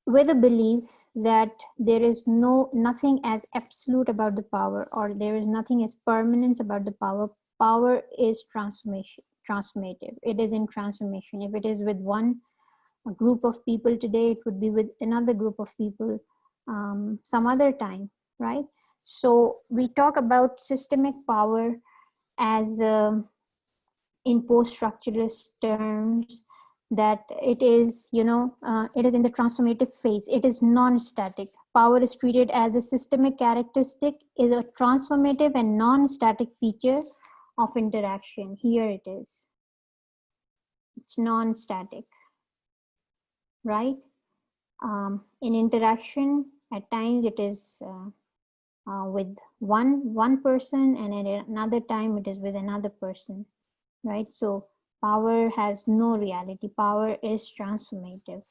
with a belief that there is nothing as absolute about the power, or there is nothing as permanent about the power. Power is transformative. It is in transformation. If it is with a group of people today, it would be with another group of people some other time, right? So we talk about systemic power as in post-structuralist terms, that it is, it is in the transformative phase. It is non-static. Power is treated as a systemic characteristic, is a transformative and non-static feature of interaction. Here it is. It's non-static, right? In interaction, at times it is with one person, and at another time it is with another person, right? So power has no reality. Power is transformative.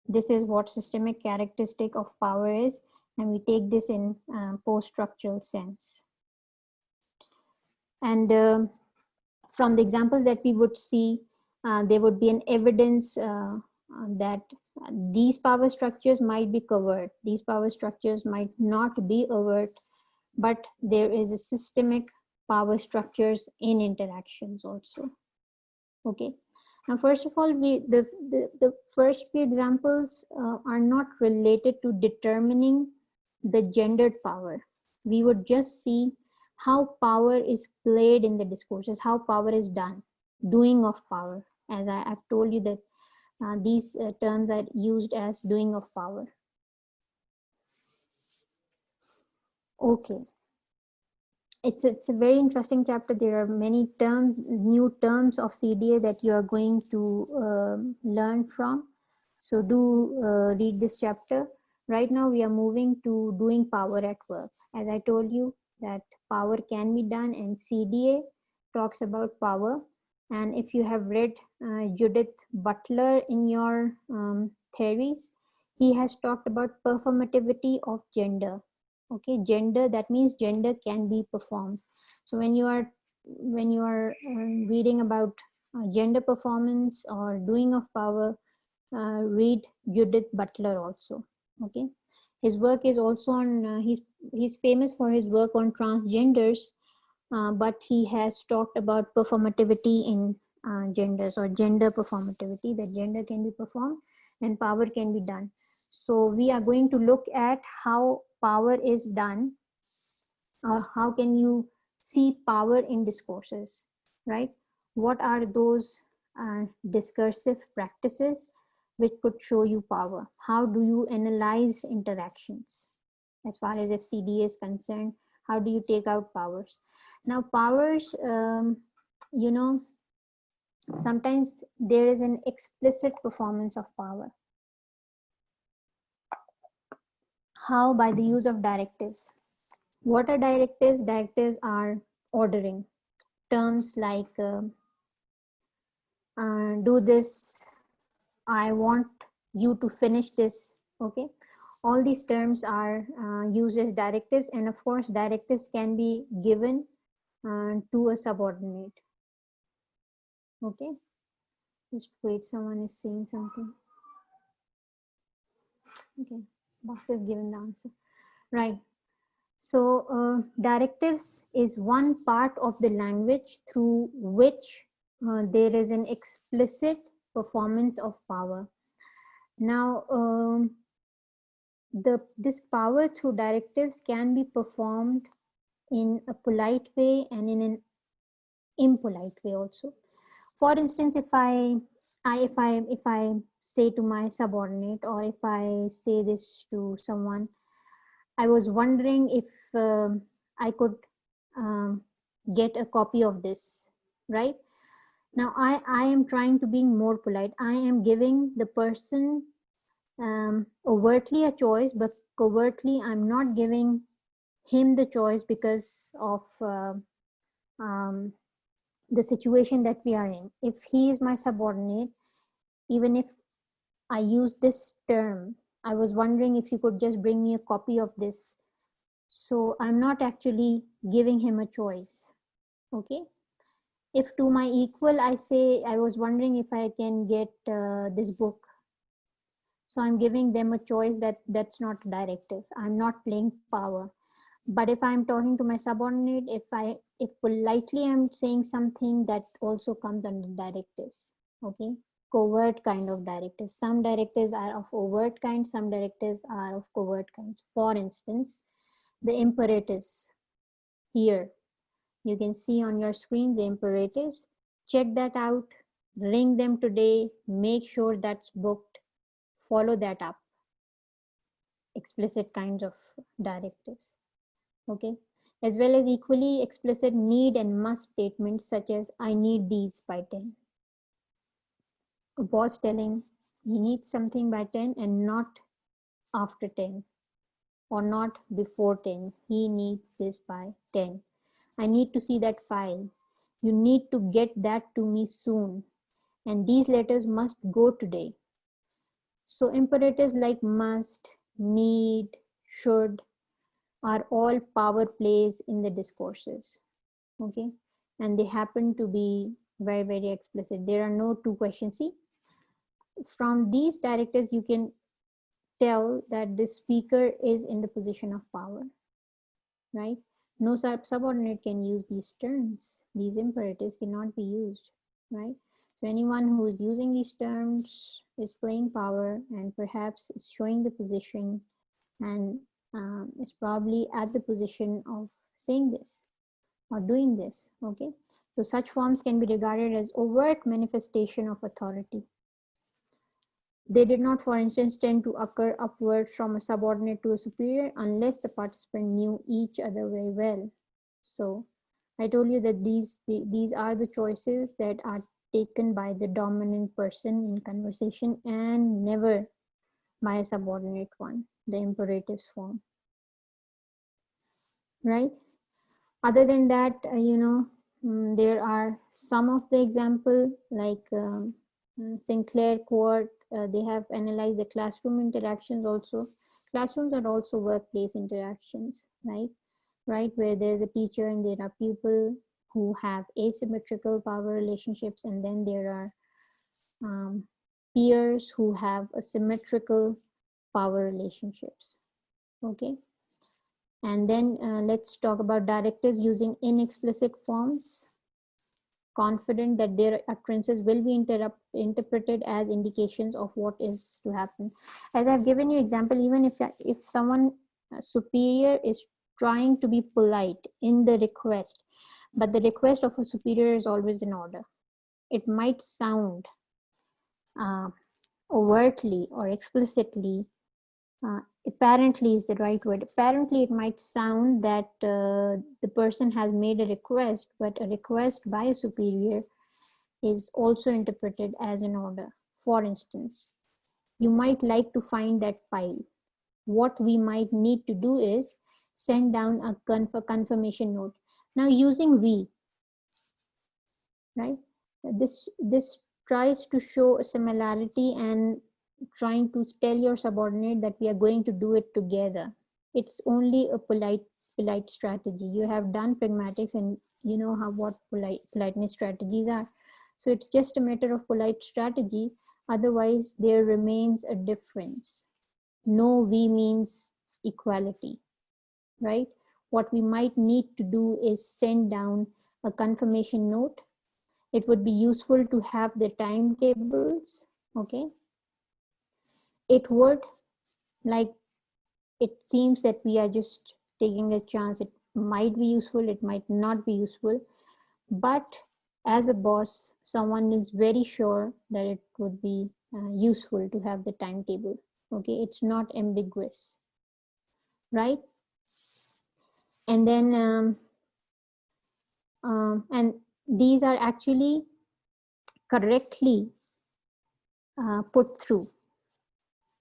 This is what systemic characteristic of power is, and we take this in post-structural sense. And from the examples that we would see, there would be an evidence that these power structures might be covered. These power structures might not be overt, but there is a systemic power structures in interactions also. Okay. Now, first of all, the first few examples are not related to determining the gendered power. We would just see how power is played in the discourses, how power is done, doing of power. As I've told you that these terms are used as doing of power. Okay. It's a very interesting chapter. There are many new terms of CDA that you are going to learn from. So do read this chapter. Right now we are moving to doing power at work. As I told you that power can be done, and CDA talks about power. And if you have read Judith Butler in your theories, he has talked about performativity of gender. Okay, gender, that means gender can be performed. So when you are reading about gender performance or doing of power, read Judith Butler also. Okay, his work is also on he's famous for his work on transgenders, but he has talked about performativity in genders, or gender performativity, that gender can be performed and power can be done. So we are going to look at how power is done, or how can you see power in discourses, right? What are those discursive practices which could show you power? How do you analyze interactions? As far as FCD is concerned, how do you take out powers? Now powers, sometimes there is an explicit performance of power. How? By the use of directives. What are directives? Directives are ordering. Terms like do this, I want you to finish this, okay? All these terms are used as directives, and of course directives can be given to a subordinate. Okay, just wait, someone is saying something. Okay, boss has given the answer, right? So directives is one part of the language through which there is an explicit performance of power. Now this power through directives can be performed in a polite way and in an impolite way also. For instance, if I say to my subordinate, or if I say this to someone, I was wondering if I could get a copy of this, right? Now I am trying to be more polite. I am giving the person overtly a choice, but covertly I'm not giving him the choice because of the situation that we are in. If he is my subordinate, even if I use this term, I was wondering if you could just bring me a copy of this. So I'm not actually giving him a choice. Okay. If to my equal, I say, I was wondering if I can get this book. So I'm giving them a choice. That's not a directive. I'm not playing power. But if I'm talking to my subordinate, if politely I'm saying something, that also comes under directives. Okay, covert kind of directives. Some directives are of overt kind, some directives are of covert kind. For instance, the imperatives. Here you can see on your screen the imperatives. Check that out, ring them today, make sure that's booked, follow that up. Explicit kinds of directives. Okay, as well as equally explicit need and must statements, such as I need these by 10. A boss telling he needs something by 10 and not after 10, or not before 10. He needs this by 10. I need to see that file. You need to get that to me soon, and these letters must go today. So imperatives like must, need, should are all power plays in the discourses. Okay, and they happen to be very, very explicit. There are no two questions. See, from these directives you can tell that the speaker is in the position of power, right? No subordinate can use these terms. These imperatives cannot be used, right? So anyone who is using these terms is playing power, and perhaps is showing the position, and is probably at the position of saying this or doing this. Okay, so such forms can be regarded as overt manifestation of authority. They did not, for instance, tend to occur upwards from a subordinate to a superior unless the participant knew each other very well. So I told you that these are the choices that are taken by the dominant person in conversation, and never by a subordinate one, the imperatives form, right? Other than that, there are some of the example, like Sinclair Court, they have analyzed the classroom interactions also. Classrooms are also workplace interactions, right? Where there's a teacher and there are people who have asymmetrical power relationships, and then there are peers who have asymmetrical power relationships. Okay. And then let's talk about directives using inexplicit forms, confident that their utterances will be interpreted as indications of what is to happen. As I've given you example, even if someone superior is trying to be polite in the request, but the request of a superior is always in order, it might sound overtly or explicitly, apparently is the right word. Apparently, it might sound that the person has made a request, but a request by a superior is also interpreted as an order. For instance, you might like to find that file. What we might need to do is send down a confirmation note. Now, using we, right? This tries to show a similarity and trying to tell your subordinate that we are going to do it together. It's only a polite strategy. You have done pragmatics and you know what politeness strategies are. So it's just a matter of polite strategy. Otherwise, there remains a difference. No, we means equality, right? What we might need to do is send down a confirmation note. It would be useful to have the timetables, okay? It would, like, it seems that we are just taking a chance. It might be useful, it might not be useful, but as a boss, someone is very sure that it would be useful to have the timetable, okay? It's not ambiguous, right? And then and these are actually correctly put through,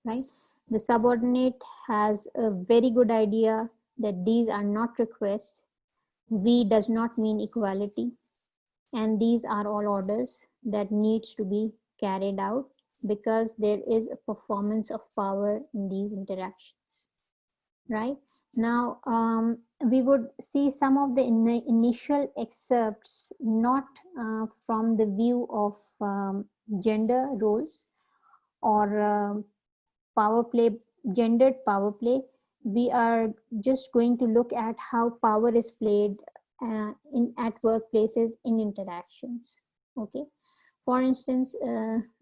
right? The subordinate has a very good idea that these are not requests. We does not mean equality, and these are all orders that needs to be carried out because there is a performance of power in these interactions, right? Now, we would see some of the initial excerpts, not from the view of gender roles or power play, gendered power play. We are just going to look at how power is played at workplaces in interactions. Okay, for instance,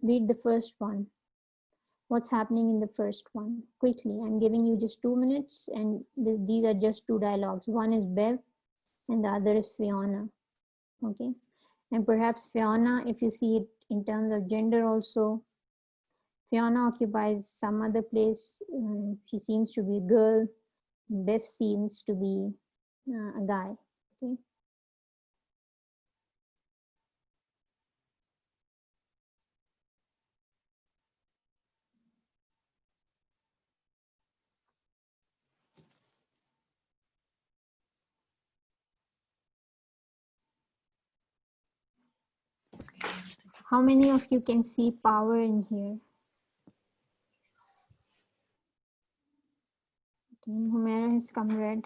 read the first one. What's happening in the first one? Quickly, I'm giving you just 2 minutes, and these are just two dialogues. One is Bev, and the other is Fiona. Okay, and perhaps Fiona, if you see it in terms of gender also, Fiona occupies some other place. She seems to be a girl. Bev seems to be a guy. Okay. How many of you can see power in here? Humera has come red.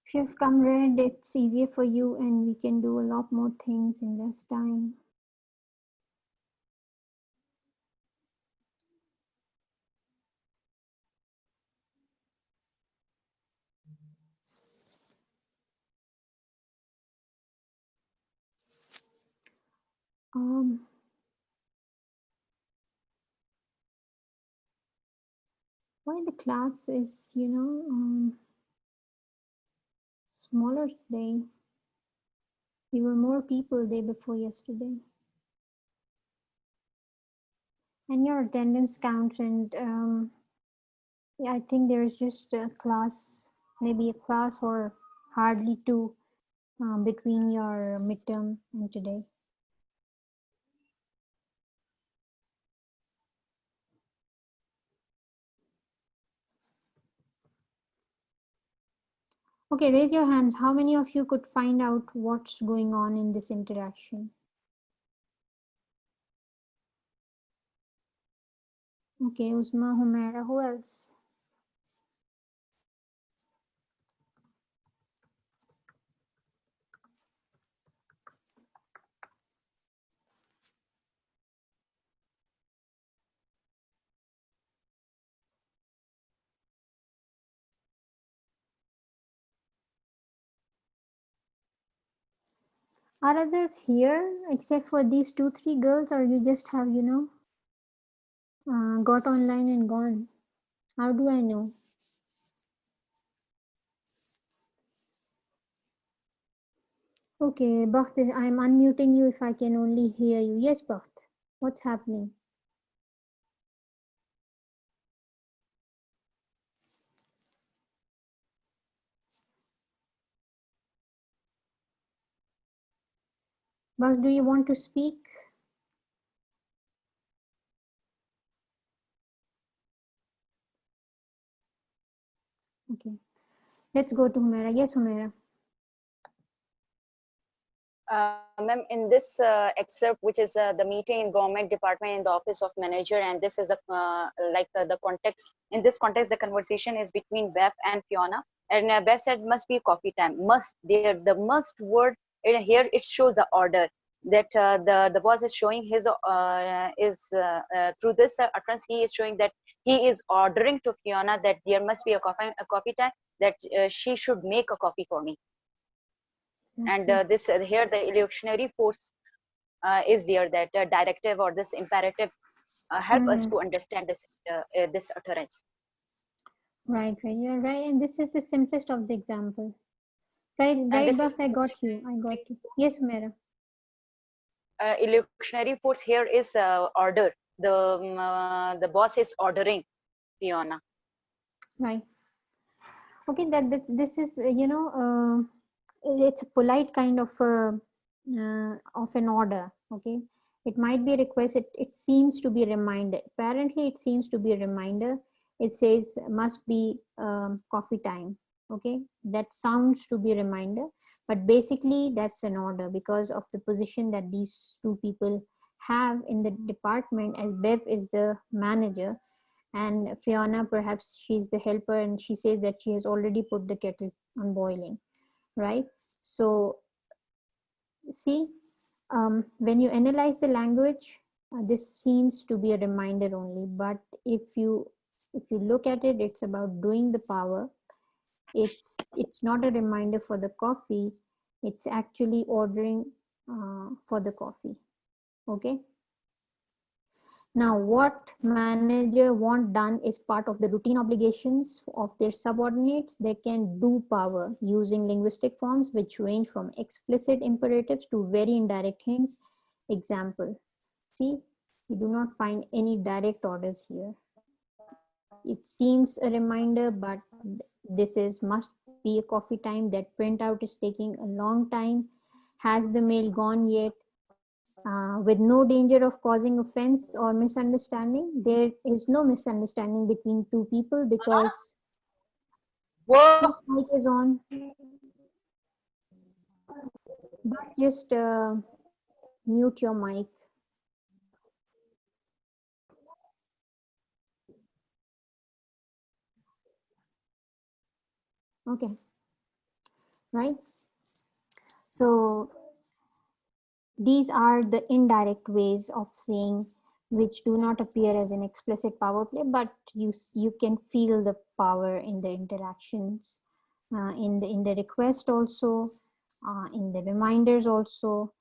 If you've come red, it's easier for you and we can do a lot more things in less time. Why the class is, smaller today. We were more people day before yesterday. And your attendance counts, and yeah, I think there is just a class, maybe a class or hardly two between your midterm and today. Okay, raise your hands. How many of you could find out what's going on in this interaction? Okay, Uzma, Humaira, who else? Are others here except for these 2-3 girls, or you just have, got online and gone? How do I know? Okay, Bakht, I'm unmuting you if I can only hear you. Yes, Bakht, what's happening? Bakht, do you want to speak? Okay, let's go to Humaira. Yes, Humaira. Ma'am, in this excerpt, which is the meeting in government department in the office of manager, and this is the the context. In this context, the conversation is between Beth and Fiona, and Beth said must be coffee time. Must there the must word here it shows the order that the boss is showing his through this utterance he is showing that he is ordering to Fiona that there must be a coffee time, that she should make a coffee for me. And this here the illusionary force is there, that directive or this imperative help us to understand this this utterance. Right, you're right, and this is the simplest of the example. Right, Buff, I got you. Yes, Mera. Illusionary force here is order. The boss is ordering Fiona. Right. Okay, this is it's a polite kind of an order. Okay, it might be a request. It seems to be a reminder. Apparently, it seems to be a reminder. It says must be coffee time. Okay, that sounds to be a reminder, but basically that's an order because of the position that these two people have in the department, as Bev is the manager and Fiona, perhaps she's the helper, and she says that she has already put the kettle on boiling, right? So see, when you analyze the language, this seems to be a reminder only, but if you look at it, it's about doing the power. It's not a reminder for the coffee, it's actually ordering for the coffee. Okay, now what manager want done is part of the routine obligations of their subordinates. They can do power using linguistic forms which range from explicit imperatives to very indirect hints. Example, see, you do not find any direct orders here. It seems a reminder, but this is must be a coffee time. That printout is taking a long time. Has the mail gone yet? With no danger of causing offense or misunderstanding. There is no misunderstanding between two people because the mic is on. But just mute your mic. Okay, right? So these are the indirect ways of saying which do not appear as an explicit power play, but you can feel the power in the interactions, in the request also, in the reminders also.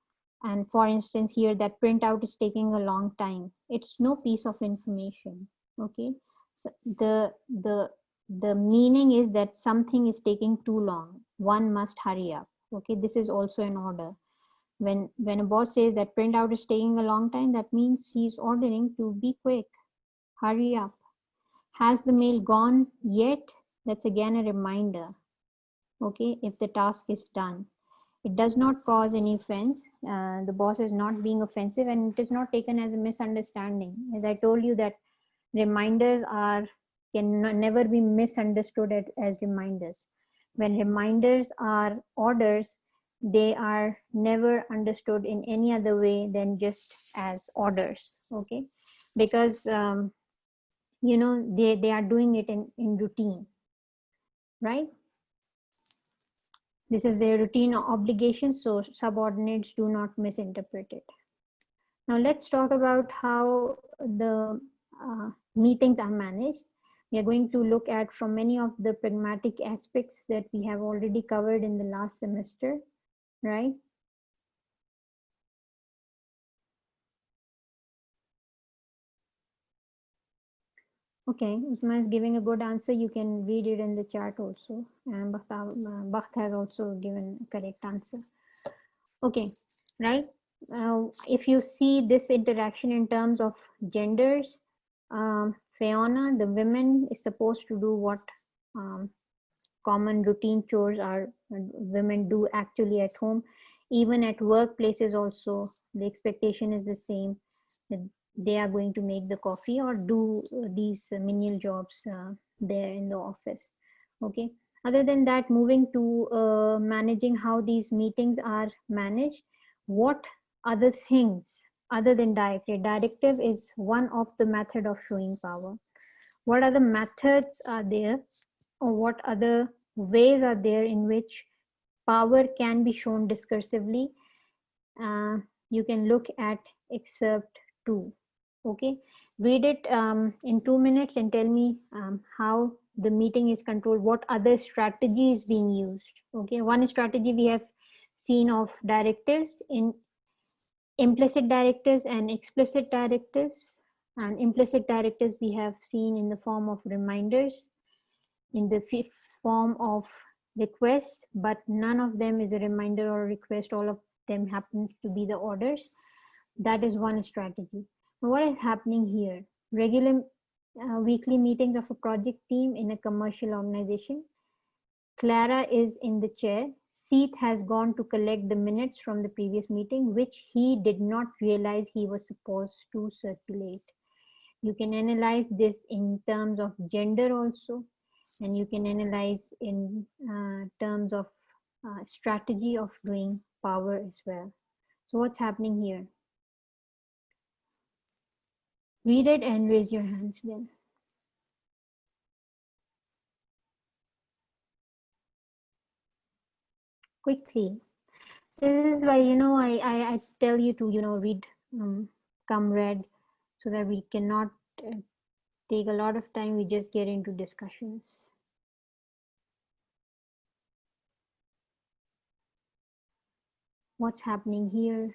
And for instance, here that printout is taking a long time. It's no piece of information. Okay, so the meaning is that something is taking too long. One must hurry up. Okay, this is also an order. When a boss says that printout is taking a long time, that means he's ordering to be quick, hurry up. Has the mail gone yet? That's again a reminder. Okay, if the task is done, it does not cause any offense. The boss is not being offensive, and it is not taken as a misunderstanding. As I told you, that reminders can never be misunderstood as reminders. When reminders are orders, they are never understood in any other way than just as orders. Okay, because they are doing it in routine, right? This is their routine obligation, so subordinates do not misinterpret it. Now let's talk about how the meetings are managed. We are going to look at from many of the pragmatic aspects that we have already covered in the last semester, right? Okay, Usma is giving a good answer. You can read it in the chat also. And Bakht has also given a correct answer. Okay, right? If you see this interaction in terms of genders, Fiona, the women, is supposed to do what common routine chores are women do actually at home. Even at workplaces also, the expectation is the same, that they are going to make the coffee or do these menial jobs there in the office. Okay, other than that, moving to managing how these meetings are managed, what other things other than directive. Directive is one of the method of showing power. What other methods are there, or what other ways are there in which power can be shown discursively? You can look at excerpt 2. Okay, read it in 2 minutes and tell me how the meeting is controlled, what other strategy is being used. Okay, one strategy we have seen of directives, in implicit directives and explicit directives. And implicit directives we have seen in the form of reminders, in the form of request, but none of them is a reminder or a request. All of them happens to be the orders. That is one strategy. What is happening here? Regular weekly meetings of a project team in a commercial organization. Clara is in the chair. Seth has gone to collect the minutes from the previous meeting, which he did not realize he was supposed to circulate. You can analyze this in terms of gender also, and you can analyze in terms of strategy of doing power as well. So what's happening here? Read it and raise your hands then. Quickly. This is why, I tell you to, read, come read, so that we cannot take a lot of time. We just get into discussions. What's happening here?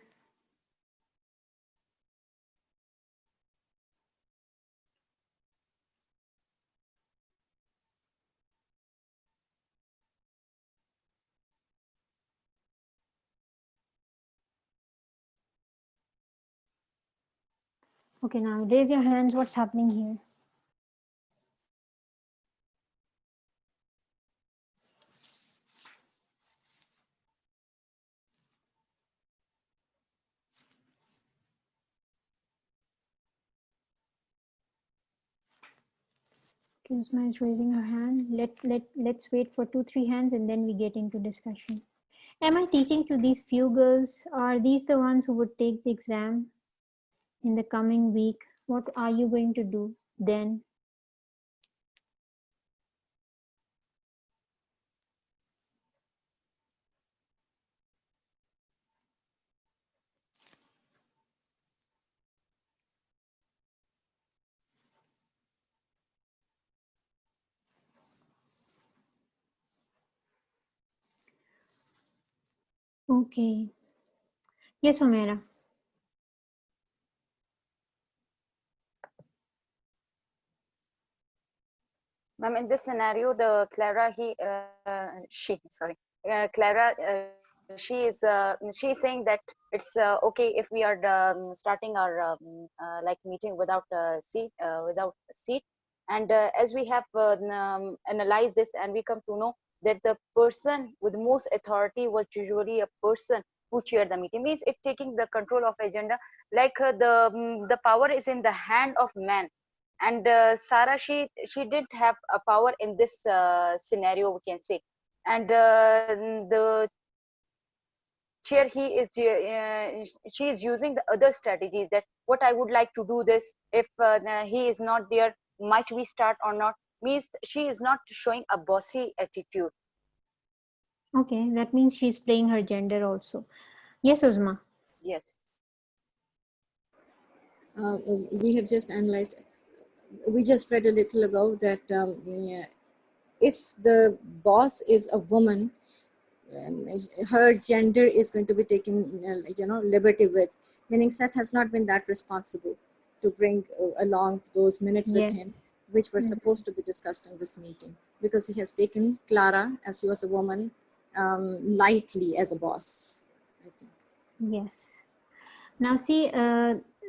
Okay, now raise your hands. What's happening here? Kuzma is raising her hand. Let's wait for 2-3 hands and then we get into discussion. Am I teaching to these few girls? Are these the ones who would take the exam in the coming week? What are you going to do then? Okay. Yes, Omera. Ma'am, in this scenario, the Clara, she is saying that it's okay if we are starting our like meeting without seat, and as we have analyzed this, and we come to know that the person with most authority was usually a person who chaired the meeting. Means it taking the control of agenda, like the power is in the hand of man. And Sarah, she didn't have a power in this scenario, we can say. And the chair, she is using the other strategies, that what I would like to do this, if he is not there, might we start or not? Means she is not showing a bossy attitude. Okay, that means she's playing her gender also. Yes, Uzma. Yes. We have just analyzed, we just read a little ago that if the boss is a woman, her gender is going to be taken, liberty with, meaning Seth has not been that responsible to bring along those minutes with him, which were supposed to be discussed in this meeting, because he has taken Clara, as she was a woman, lightly as a boss, I think. Yes. Now see,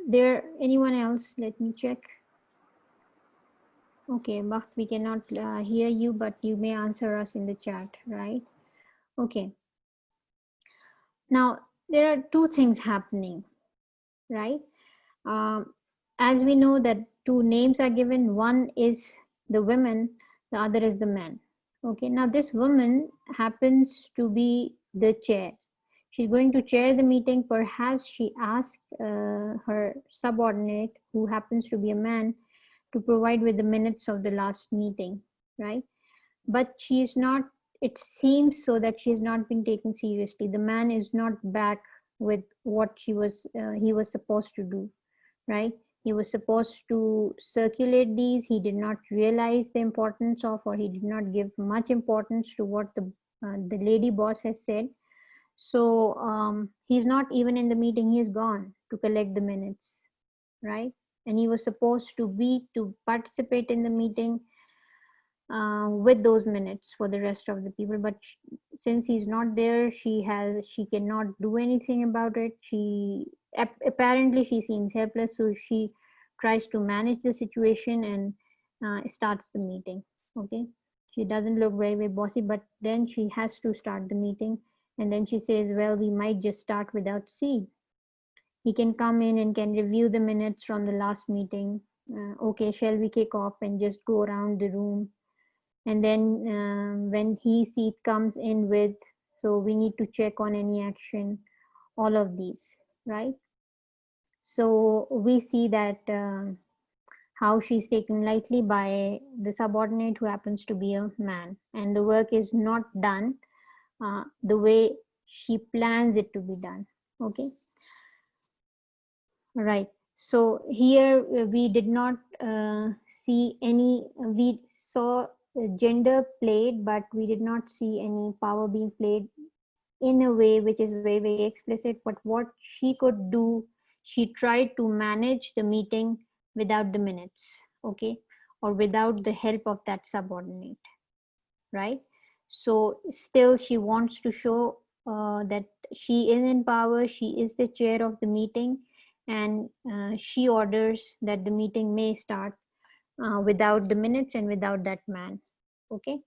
there anyone else? Let me check. Okay, Bakht, we cannot hear you, but you may answer us in the chat, right? Okay. Now, there are two things happening, right? As we know that two names are given, one is the woman, the other is the man. Okay, now this woman happens to be the chair. she's going to chair the meeting. Perhaps she asked her subordinate, who happens to be a man, to provide with the minutes of the last meeting, right? But she is not, it seems so that she has not been taken seriously. The man is not back with what he was supposed to do, right? He was supposed to circulate these. He did not realize the importance of, or he did not give much importance to what the lady boss has said. So he's not even in the meeting. He's gone to collect the minutes, right? And he was supposed to participate in the meeting with those minutes for the rest of the people. But since he's not there, she cannot do anything about it. Apparently she seems helpless, so she tries to manage the situation and starts the meeting. Okay, she doesn't look very bossy, but then she has to start the meeting, and then she says, well, we might just start without Seed. He can come in and can review the minutes from the last meeting. Okay, shall we kick off and just go around the room? And then when Seed comes in with, so we need to check on any action, all of these, right? So we see that how she's taken lightly by the subordinate, who happens to be a man, and the work is not done the way she plans it to be done. Okay, right. So here we did not see any, we saw gender played, but we did not see any power being played in a way which is very, very explicit. But what she could do, she tried to manage the meeting without the minutes, okay, or without the help of that subordinate, right? So still she wants to show that she is in power, she is the chair of the meeting, and she orders that the meeting may start without the minutes and without that man. Okay,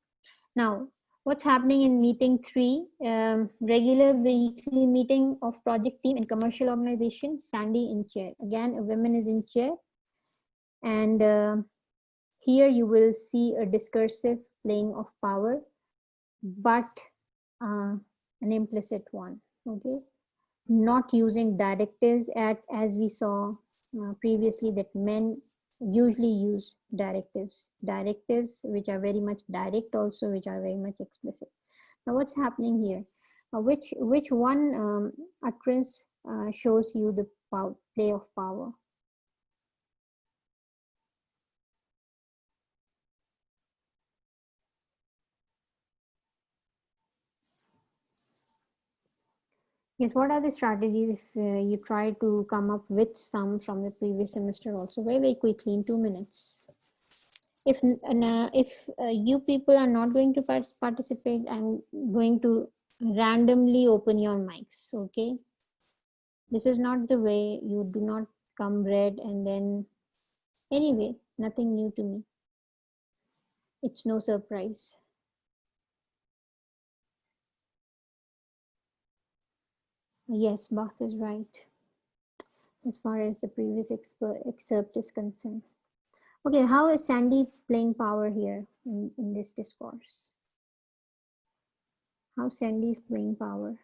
now what's happening in meeting 3, regular weekly meeting of project team in commercial organization. Sandy in chair. Again, a woman is in chair, and here you will see a discursive playing of power, but an implicit one. Okay, not using directives as we saw previously, that men usually use directives which are very much direct, also which are very much explicit. Now what's happening here? Which one utterance shows you the play of power? Yes, what are the strategies if you try to come up with some from the previous semester also, very, very quickly in 2 minutes? If you people are not going to participate, I'm going to randomly open your mics, okay? This is not the way. You do not come red and then, anyway, nothing new to me. It's no surprise. Yes, Bhatt is right as far as the previous excerpt is concerned. Okay, how is Sandy playing power here in this discourse? How Sandy is playing power?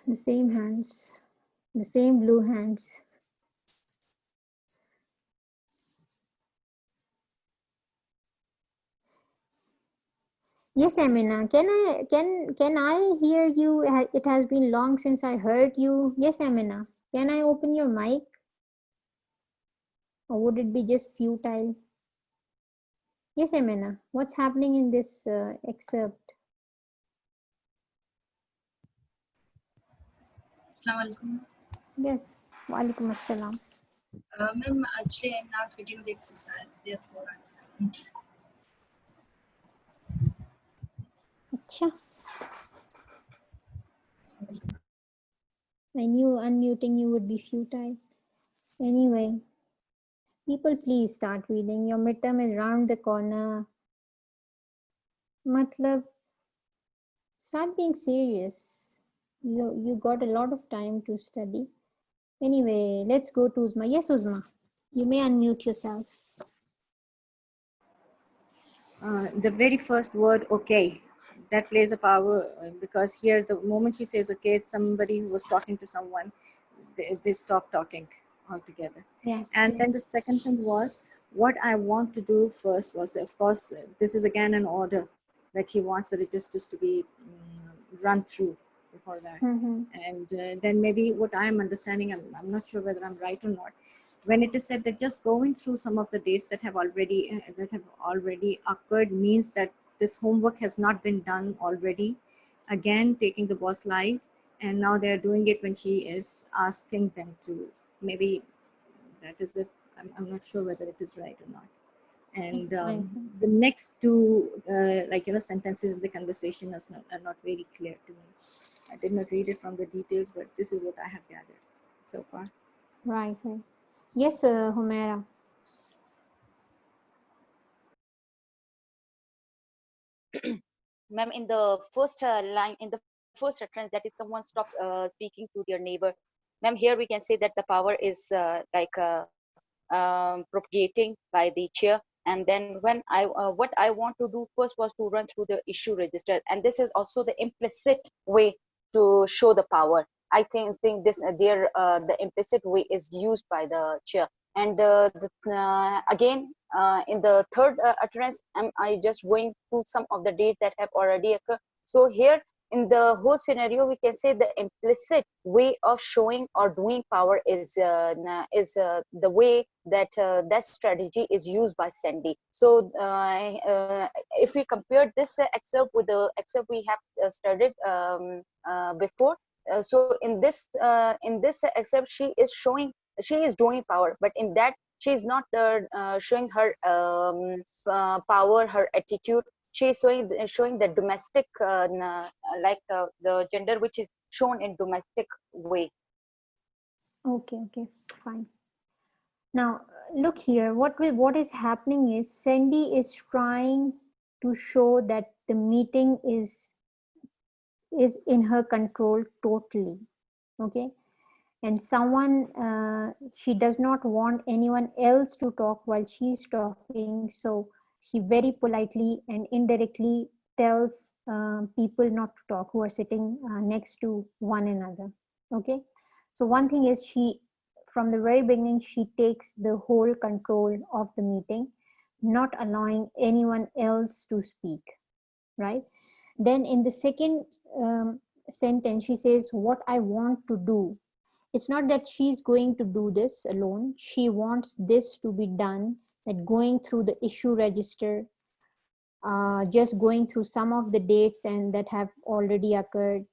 The same hands, the same blue hands. Yes, Amina, can I hear you? It has been long since I heard you. Yes, Amina, can I open your mic? Or would it be just futile? Yes, Amina, what's happening in this excerpt? Assalamu alaikum. Yes, wa alaikum assalam. Ma'am, actually I'm not getting the exercise, therefore I'm silent. Achha. I knew unmuting you would be futile. Anyway, people, please start reading. Your midterm is round the corner. Matlab, start being serious. You got a lot of time to study. Anyway, let's go to Uzma. Yes, Uzma, you may unmute yourself. the very first word, okay, that plays a power because here the moment she says okay, somebody who was talking to someone, they stop talking altogether. Yes. And then the Yes. second thing was, what I want to do first was, of course, this is again an order that he wants the registers to be run through before that. And then maybe what I'm understanding, I'm not sure whether I'm right or not, when it is said that just going through some of the dates that have already occurred means that this homework has not been done already, again taking the boss light, and now they're doing it when she is asking them to. Maybe that is it. I'm not sure whether it is right or not. And the next two sentences in the conversation are not very clear to me. I did not read it from the details, but this is what I have gathered so far. Right. Yes, Humaira. Ma'am, in the first line, in the first utterance, that is someone stopped speaking to their neighbor. Ma'am, here we can say that the power is propagating by the chair. And then when what I want to do first was to run through the issue register. And this is also the implicit way to show the power. I think this the implicit way is used by the chair. And again, in the third utterance, I just going through some of the dates that have already occurred. So here in the whole scenario, we can say the implicit way of showing or doing power is the way that that strategy is used by Sandy. So if we compare this excerpt with the excerpt we have studied before, so in this excerpt, she is doing power, but in that she is not showing her power, her attitude. She is showing the domestic, the gender which is shown in domestic way. Okay, fine. Now look here, what is happening is Sandy is trying to show that the meeting is in her control totally. Okay, and someone she does not want anyone else to talk while she's talking, so she very politely and indirectly tells people not to talk who are sitting next to one another. Okay, so one thing is, she from the very beginning she takes the whole control of the meeting, not allowing anyone else to speak, right? Then in the second sentence she says, what I want to do. It's not that she's going to do this alone. She wants this to be done, that going through the issue register, just going through some of the dates and that have already occurred.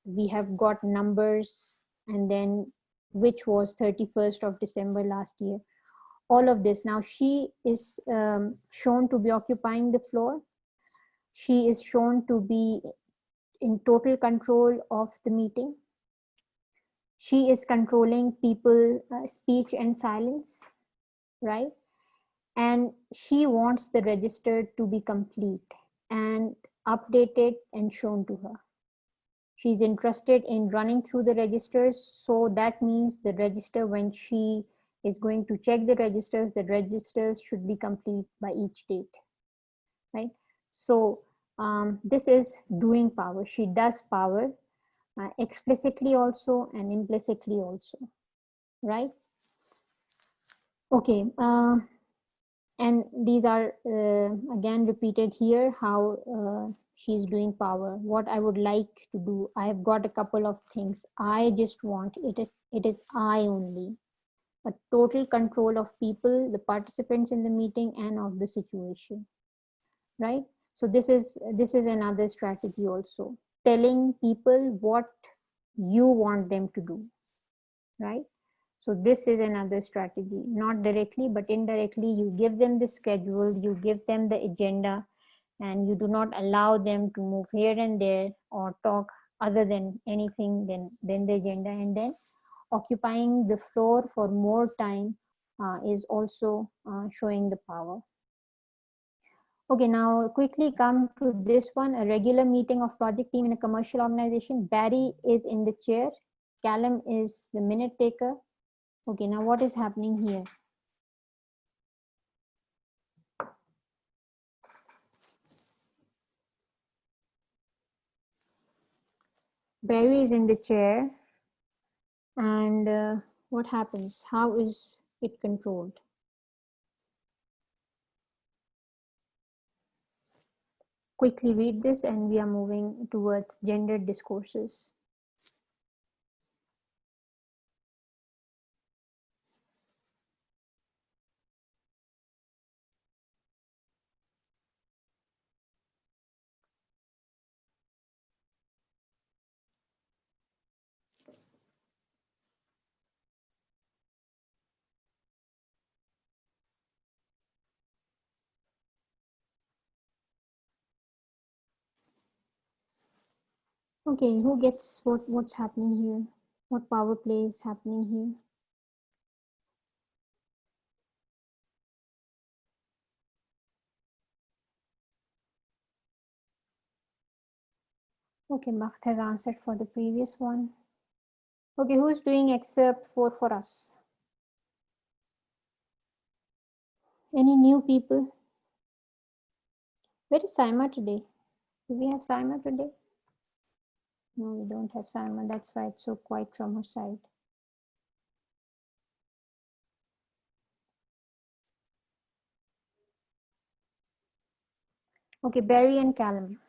We have got numbers, and then which was 31st of December last year. All of this. Now she is shown to be occupying the floor. She is shown to be in total control of the meeting. She is controlling people, speech and silence, right? And she wants the register to be complete and updated and shown to her. She's interested in running through the registers. So that means the register, when she is going to check the registers should be complete by each date, right? So this is doing power. She does power explicitly also and implicitly also, right? Okay, and these are again repeated here, how she's doing power. What I would like to do, I have got a couple of things. I just want, it is I only, a total control of people, the participants in the meeting, and of the situation, right? So this is another strategy also, telling people what you want them to do, right? So this is another strategy, not directly but indirectly. You give them the schedule, you give them the agenda, and you do not allow them to move here and there or talk other than anything than the agenda. And then occupying the floor for more time is also showing the power. Okay, now quickly come to this one, a regular meeting of project team in a commercial organization. Barry is in the chair, Callum is the minute taker. Okay, now what is happening here? Barry is in the chair, and what happens? How is it controlled? Quickly read this, and we are moving towards gendered discourses. Okay, who gets what's happening here? What power play is happening here? Okay, Bakht has answered for the previous one. Okay, who's doing excerpt 4 for us? Any new people? Where is Saima today? Do we have Saima today? No, we don't have Saima. That's why it's so quiet from her side. Okay, Barry and Callum.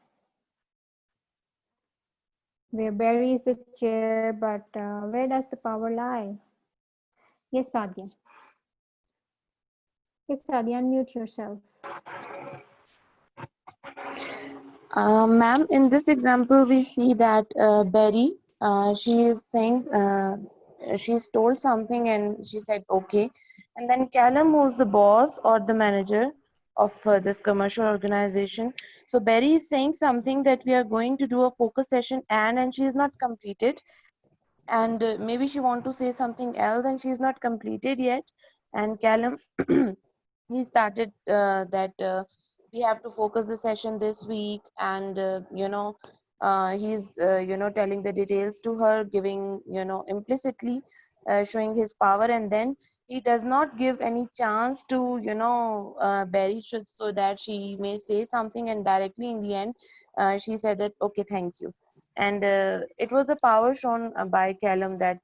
Where Barry is the chair, but where does the power lie? Yes, Sadia. Yes, Sadia, unmute yourself. Ma'am, in this example, we see that Berry, she is saying, she's told something and she said, okay. And then Callum, who's the boss or the manager of this commercial organization. So Berry is saying something that we are going to do a focus session and she is not completed. And maybe she want to say something else and she's not completed yet. And Callum, he started that we have to focus the session this week, and he's telling the details to her, giving implicitly showing his power, and then he does not give any chance to Barry so that she may say something, and directly in the end she said that okay, thank you. And it was a power shown by Callum that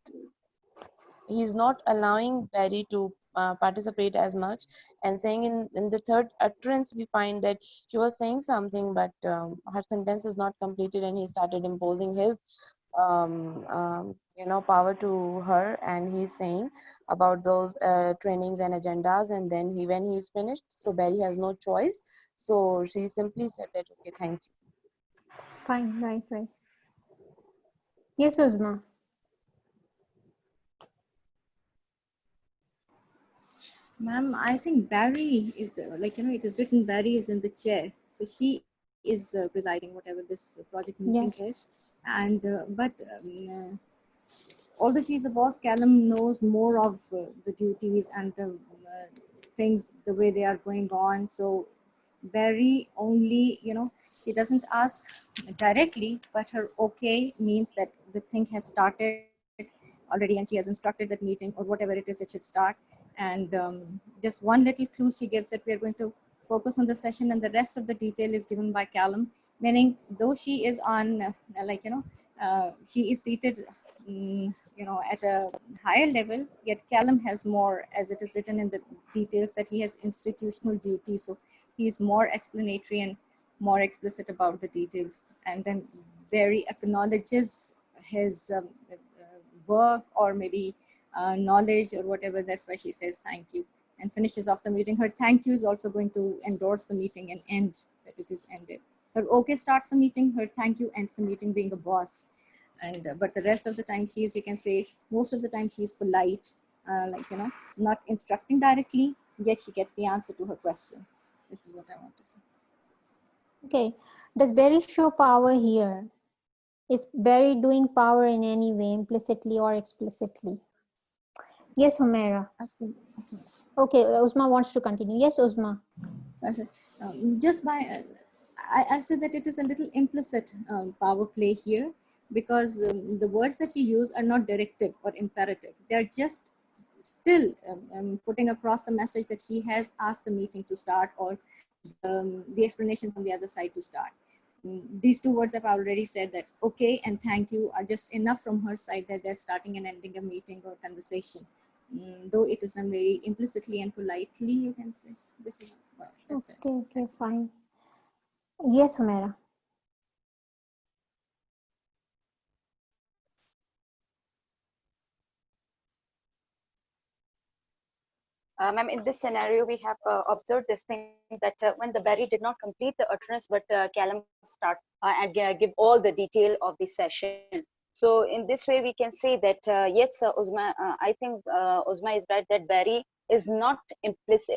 he's not allowing Barry to participate as much, and saying in the third utterance we find that she was saying something, but her sentence is not completed, and he started imposing his power to her, and he's saying about those trainings and agendas, and then when he's finished, so Barry has no choice, so she simply said that okay, thank you. Fine, right. Yes, Uzma. Ma'am, I think Barry is it is written Barry is in the chair, so she is presiding whatever this project meeting is, Yes. and although she's a boss, Callum knows more of the duties and the things, the way they are going on. So Barry only, she doesn't ask directly, but her okay means that the thing has started already, and she has instructed that meeting or whatever it is, it should start. And just one little clue she gives that we are going to focus on the session, and the rest of the detail is given by Callum, meaning though she is on she is seated at a higher level, yet Callum has more, as it is written in the details, that he has institutional duties, so he is more explanatory and more explicit about the details. And then Barry acknowledges his work, or maybe knowledge or whatever. That's why she says thank you and finishes off the meeting. Her thank you is also going to endorse the meeting and end that it is ended. Her okay starts the meeting, her thank you ends the meeting, being a boss. And but the rest of the time she is, you can say most of the time she's polite, not instructing directly, yet she gets the answer to her question. This is what I want to say. Okay, does Barry show power here? Is Barry doing power in any way, implicitly or explicitly? Yes, Humaira. Okay, Uzma wants to continue. Yes, Uzma. Just by I said that it is a little implicit power play here, because the words that you use are not directive or imperative. They're just still putting across the message that she has asked the meeting to start, or the explanation from the other side to start. these two words I've already said, that okay and thank you are just enough from her side, that they're starting and ending a meeting or conversation. Though it is done very implicitly and politely, you can say. This is that's it. Okay, fine. Yes, Humaira. Ma'am, in this scenario, we have observed this thing that when the Barry did not complete the utterance, but Callum start and give all the detail of the session. So in this way, we can say that yes, Uzma, I think Uzma is right that Barry is not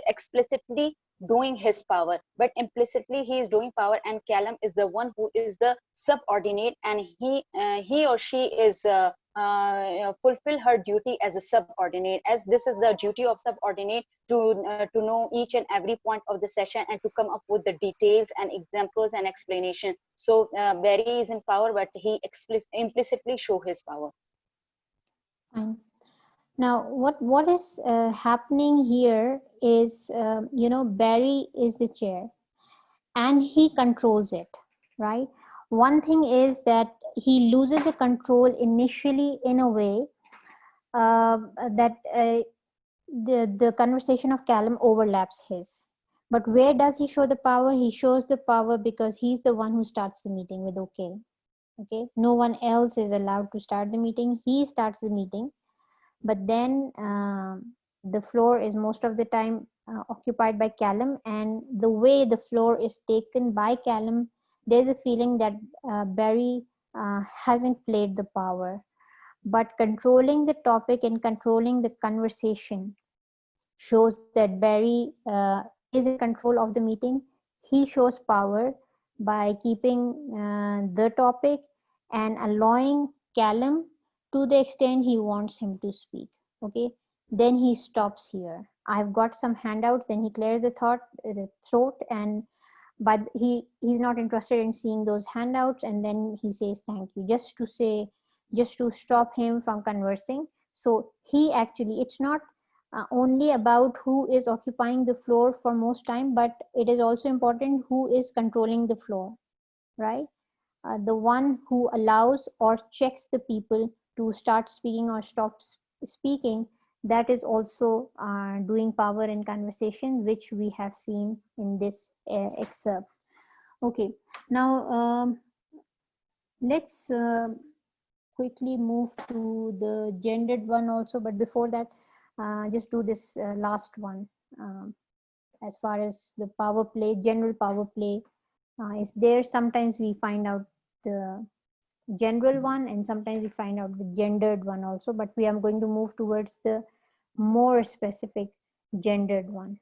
explicitly doing his power, but implicitly he is doing power, and Callum is the one who is the subordinate, and he or she is fulfill her duty as a subordinate, as this is the duty of subordinate to know each and every point of the session and to come up with the details and examples and explanation. So Barry is in power, but he implicitly show his power. Fine. Now, what is happening here is, Barry is the chair and he controls it, right? One thing is that he loses the control initially in a way that the conversation of Callum overlaps his. But where does he show the power? He shows the power because he's the one who starts the meeting with okay. Okay, no one else is allowed to start the meeting. He starts the meeting, but then the floor is most of the time occupied by Callum, and the way the floor is taken by Callum, there's a feeling that Barry hasn't played the power. But controlling the topic and controlling the conversation shows that Barry is in control of the meeting. He shows power by keeping the topic and allowing Callum to the extent he wants him to speak. Okay, then he stops here. I've got some handouts. Then he clears the throat, and but he's not interested in seeing those handouts. And then he says thank you, just to stop him from conversing. So he actually, it's not only about who is occupying the floor for most time, but it is also important who is controlling the floor, right? The one who allows or checks the people to start speaking or stop speaking, that is also doing power in conversation, which we have seen in this excerpt. Okay, now let's quickly move to the gendered one also, but before that, just do this last one. As far as the power play, general power play is there, sometimes we find out the general one and sometimes we find out the gendered one also, but we are going to move towards the more specific gendered one.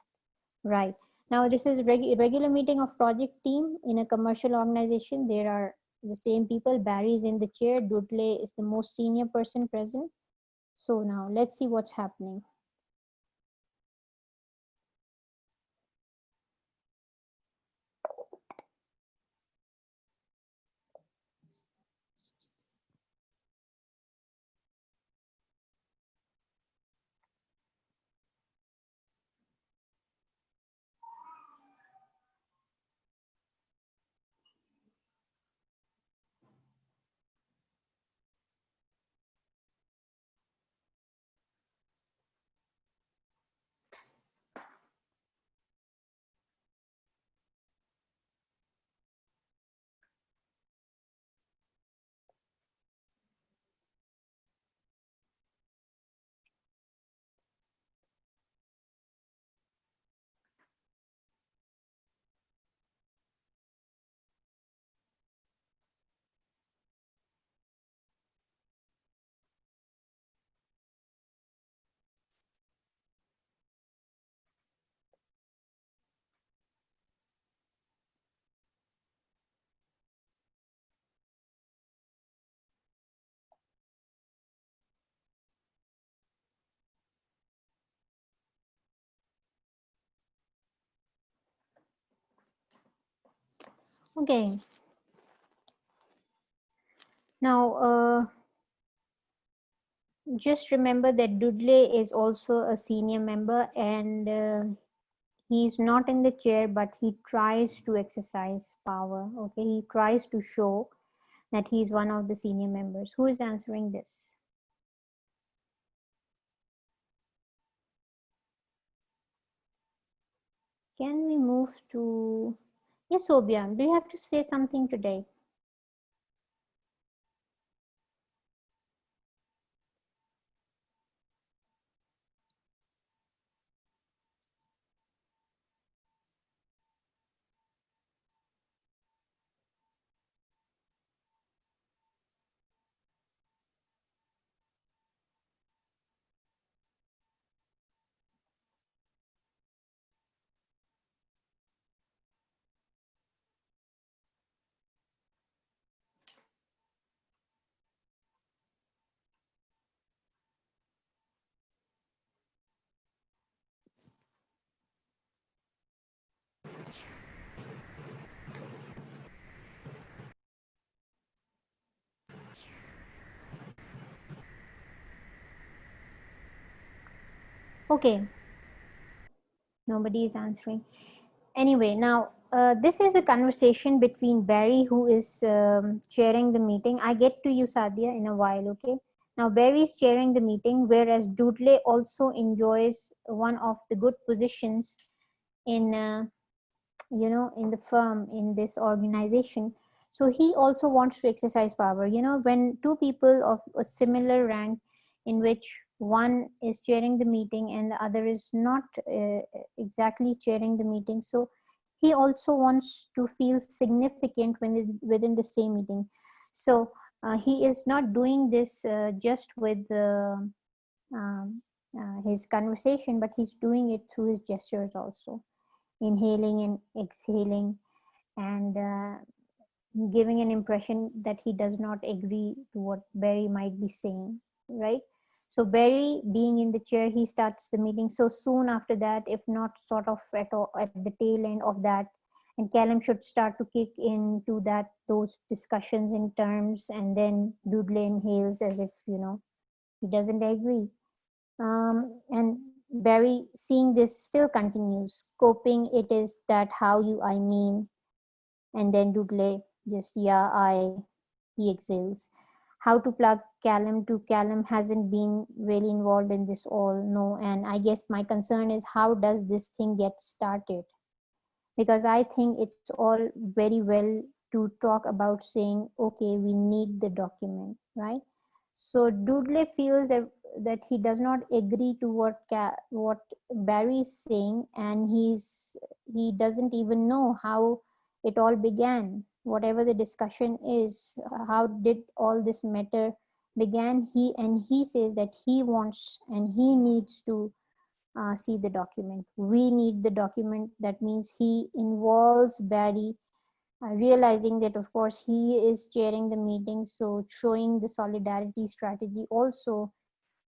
Right. Now this is regular meeting of project team in a commercial organization. There are the same people. Barry is in the chair. Dudley is the most senior person present. So now let's see what's happening. Okay. Now, just remember that Dudley is also a senior member, and he's not in the chair, but he tries to exercise power. Okay, he tries to show that he's one of the senior members. Who is answering this? Can we move to, yes, Obia, do you have to say something today? Okay, nobody is answering. Anyway, now this is a conversation between Barry, who is chairing the meeting. I get to you, Sadia, in a while, okay? Now, Barry is chairing the meeting, whereas Dudley also enjoys one of the good positions in, in the firm, in this organization. So he also wants to exercise power. When two people of a similar rank, in which one is chairing the meeting and the other is not exactly chairing the meeting, so he also wants to feel significant within the same meeting. So he is not doing this just with his conversation, but he's doing it through his gestures also, inhaling and exhaling, and giving an impression that he does not agree to what Barry might be saying, right? So Barry, being in the chair, he starts the meeting. So soon after that, if not sort of at the tail end of that, and Callum should start to kick into those discussions in terms, and then Dudley inhales as if he doesn't agree. And Barry, seeing this, still continues. Coping, it is that how you, I mean. And then Dudley just, yeah, he exhales. How to plug Callum to Callum hasn't been really involved in this all, no. And I guess my concern is, how does this thing get started? Because I think it's all very well to talk about saying, okay, we need the document, right? So Dudley feels that he does not agree to what Barry is saying, and he doesn't even know how it all began. Whatever the discussion is, how did all this matter began? He says that he wants and he needs to see the document. We need the document. That means he involves Barry, realizing that of course he is chairing the meeting, so showing the solidarity strategy also.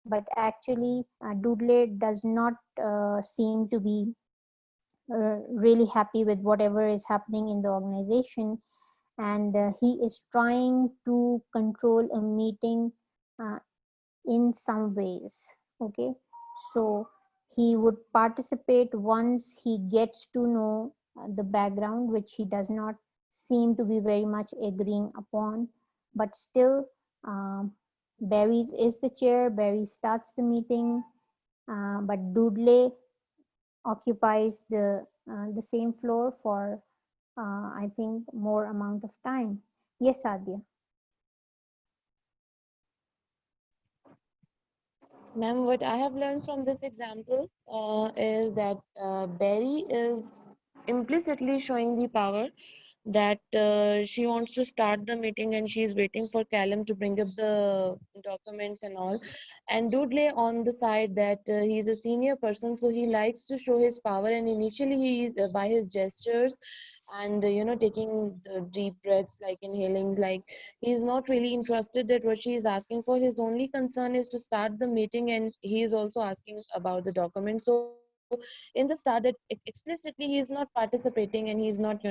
But actually Dudley does not seem to be really happy with whatever is happening in the organization, and he is trying to control a meeting uh, in some ways. Okay, so he would participate once he gets to know the background, which he does not seem to be very much agreeing upon. But still, Barry is the chair. Barry starts the meeting, but Dudley occupies the same floor for I think more amount of time. Yes, Adya. Ma'am, what I have learned from this example is that Barry is implicitly showing the power that she wants to start the meeting and she's waiting for Callum to bring up the documents and all. And Dudley on the side that he's a senior person, so he likes to show his power, and initially he's by his gestures and taking the deep breaths, like inhalings, like he's not really interested at what she is asking for. His only concern is to start the meeting, and he is also asking about the document. So in the start, that explicitly he is not participating and he's not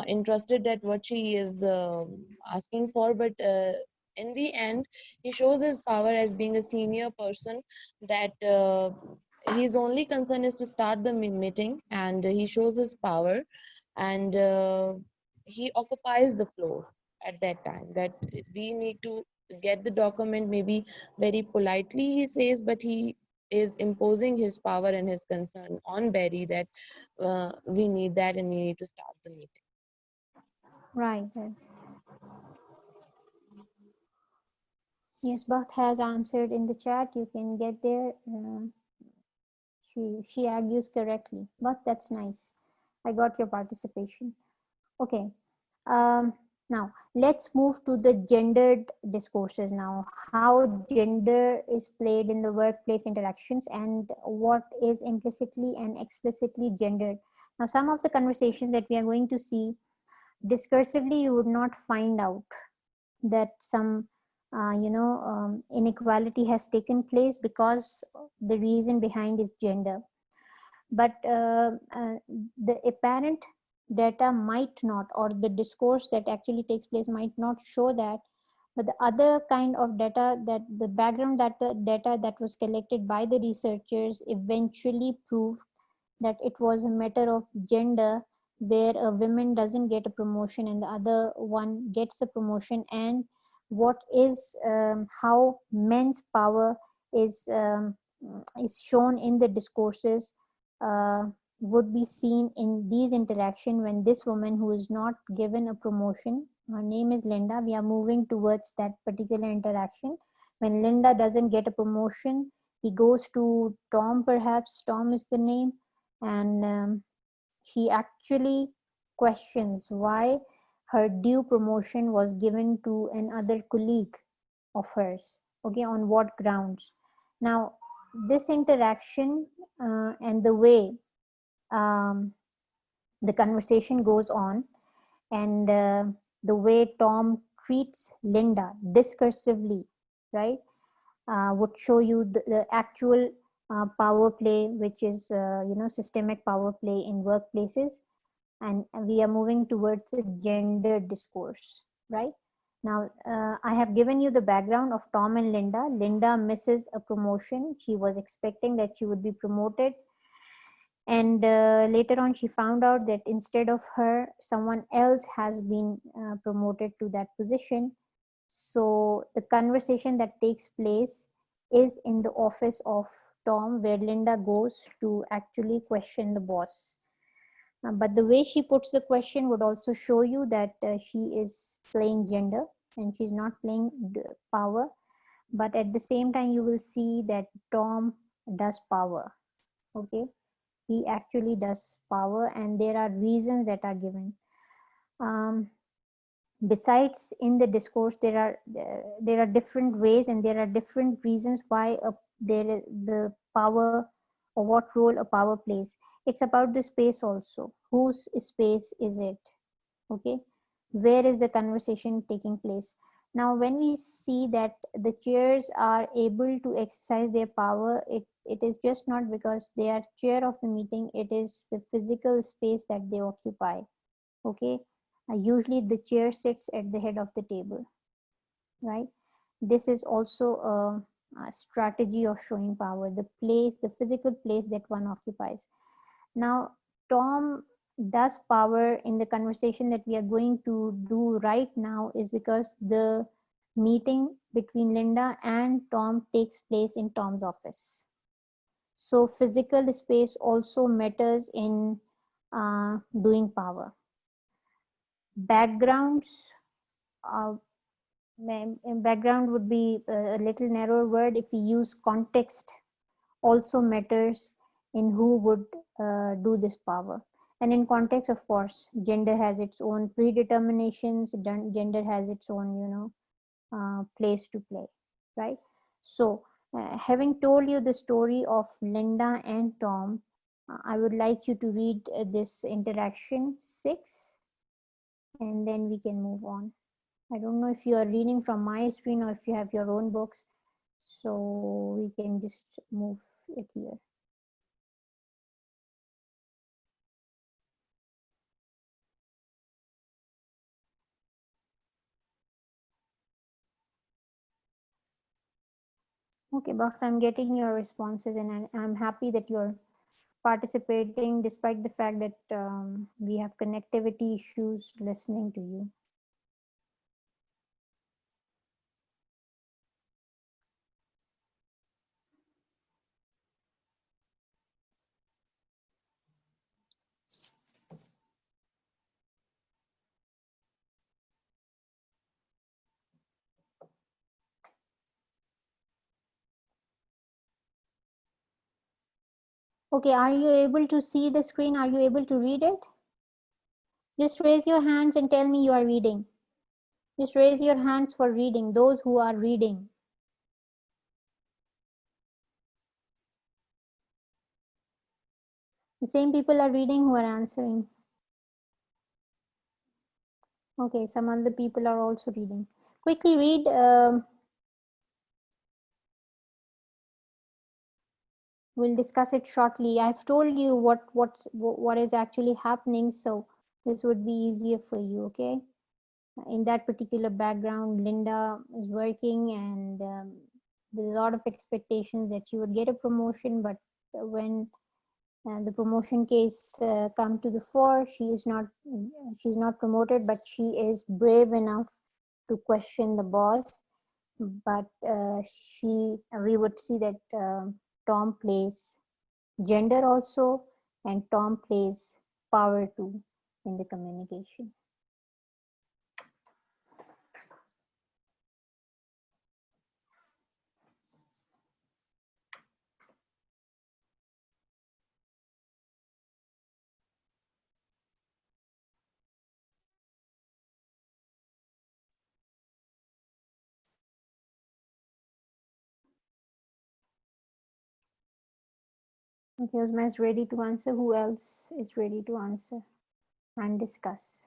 interested at what she is asking for. But in the end, he shows his power as being a senior person, that his only concern is to start the meeting, and he shows his power, and he occupies the floor at that time, that we need to get the document. Maybe very politely he says, but he is imposing his power and his concern on Barry, that we need that and we need to start the meeting. Right. Yes, Bhatt has answered in the chat. You can get there. She argues correctly, but that's nice. I got your participation. Okay. Now let's move to the gendered discourses now. How gender is played in the workplace interactions and what is implicitly and explicitly gendered. Now, some of the conversations that we are going to see discursively, you would not find out that some inequality has taken place because the reason behind is gender. But the apparent data might not, or the discourse that actually takes place might not show that, but the other kind of data, that the background data that was collected by the researchers eventually proved that it was a matter of gender, where a woman doesn't get a promotion and the other one gets a promotion, and what is how men's power is shown in the discourses would be seen in these interaction when this woman who is not given a promotion, her name is Linda, we are moving towards that particular interaction. When Linda doesn't get a promotion, he goes to Tom, perhaps Tom is the name, and she actually questions why her due promotion was given to another colleague of hers, okay, on what grounds. Now this interaction and the way the conversation goes on, and the way Tom treats Linda discursively, right, would show you the actual power play, which is systemic power play in workplaces, and we are moving towards the gender discourse, right? Now, I have given you the background of Tom and Linda. Linda misses a promotion. She was expecting that she would be promoted, and later on she found out that instead of her, someone else has been promoted to that position. So the conversation that takes place is in the office of Tom, where Linda goes to actually question the boss. But the way she puts the question would also show you that she is playing gender and she's not playing power. But at the same time, you will see that Tom does power. Okay, he actually does power, and there are reasons that are given. Besides, in the discourse, there are different ways and there are different reasons why the power, or what role a power plays. It's about the space also. Whose space is it? Okay, where is the conversation taking place? Now, when we see that the chairs are able to exercise their power, it is just not because they are chair of the meeting, it is the physical space that they occupy. Okay, usually the chair sits at the head of the table, right? This is also a strategy of showing power, the place, the physical place that one occupies. Now, Tom does power in the conversation that we are going to do right now is because the meeting between Linda and Tom takes place in Tom's office. So physical space also matters in doing power. Backgrounds, background would be a little narrower word. If we use context, also matters in who would do this power. And in context, of course, gender has its own predeterminations, gender has its own, place to play, right? So having told you the story of Linda and Tom, I would like you to read this interaction 6, and then we can move on. I don't know if you are reading from my screen or if you have your own books, so we can just move it here. Okay, Bakht, I'm getting your responses, and I'm happy that you're participating despite the fact that we have connectivity issues listening to you. Okay, are you able to see the screen? Are you able to read it? Just raise your hands and tell me you are reading. Just raise your hands for reading, those who are reading. The same people are reading who are answering. Okay, some other people are also reading. Quickly read. We'll discuss it shortly. I've told you what is actually happening, so this would be easier for you. Okay. In that particular background, Linda is working, and with a lot of expectations that she would get a promotion, but when the promotion case come to the fore, she's not promoted, but she is brave enough to question the boss. But we would see that Tom plays gender also, and Tom plays power too in the communication. Okay, Uzma is ready to answer. Who else is ready to answer and discuss?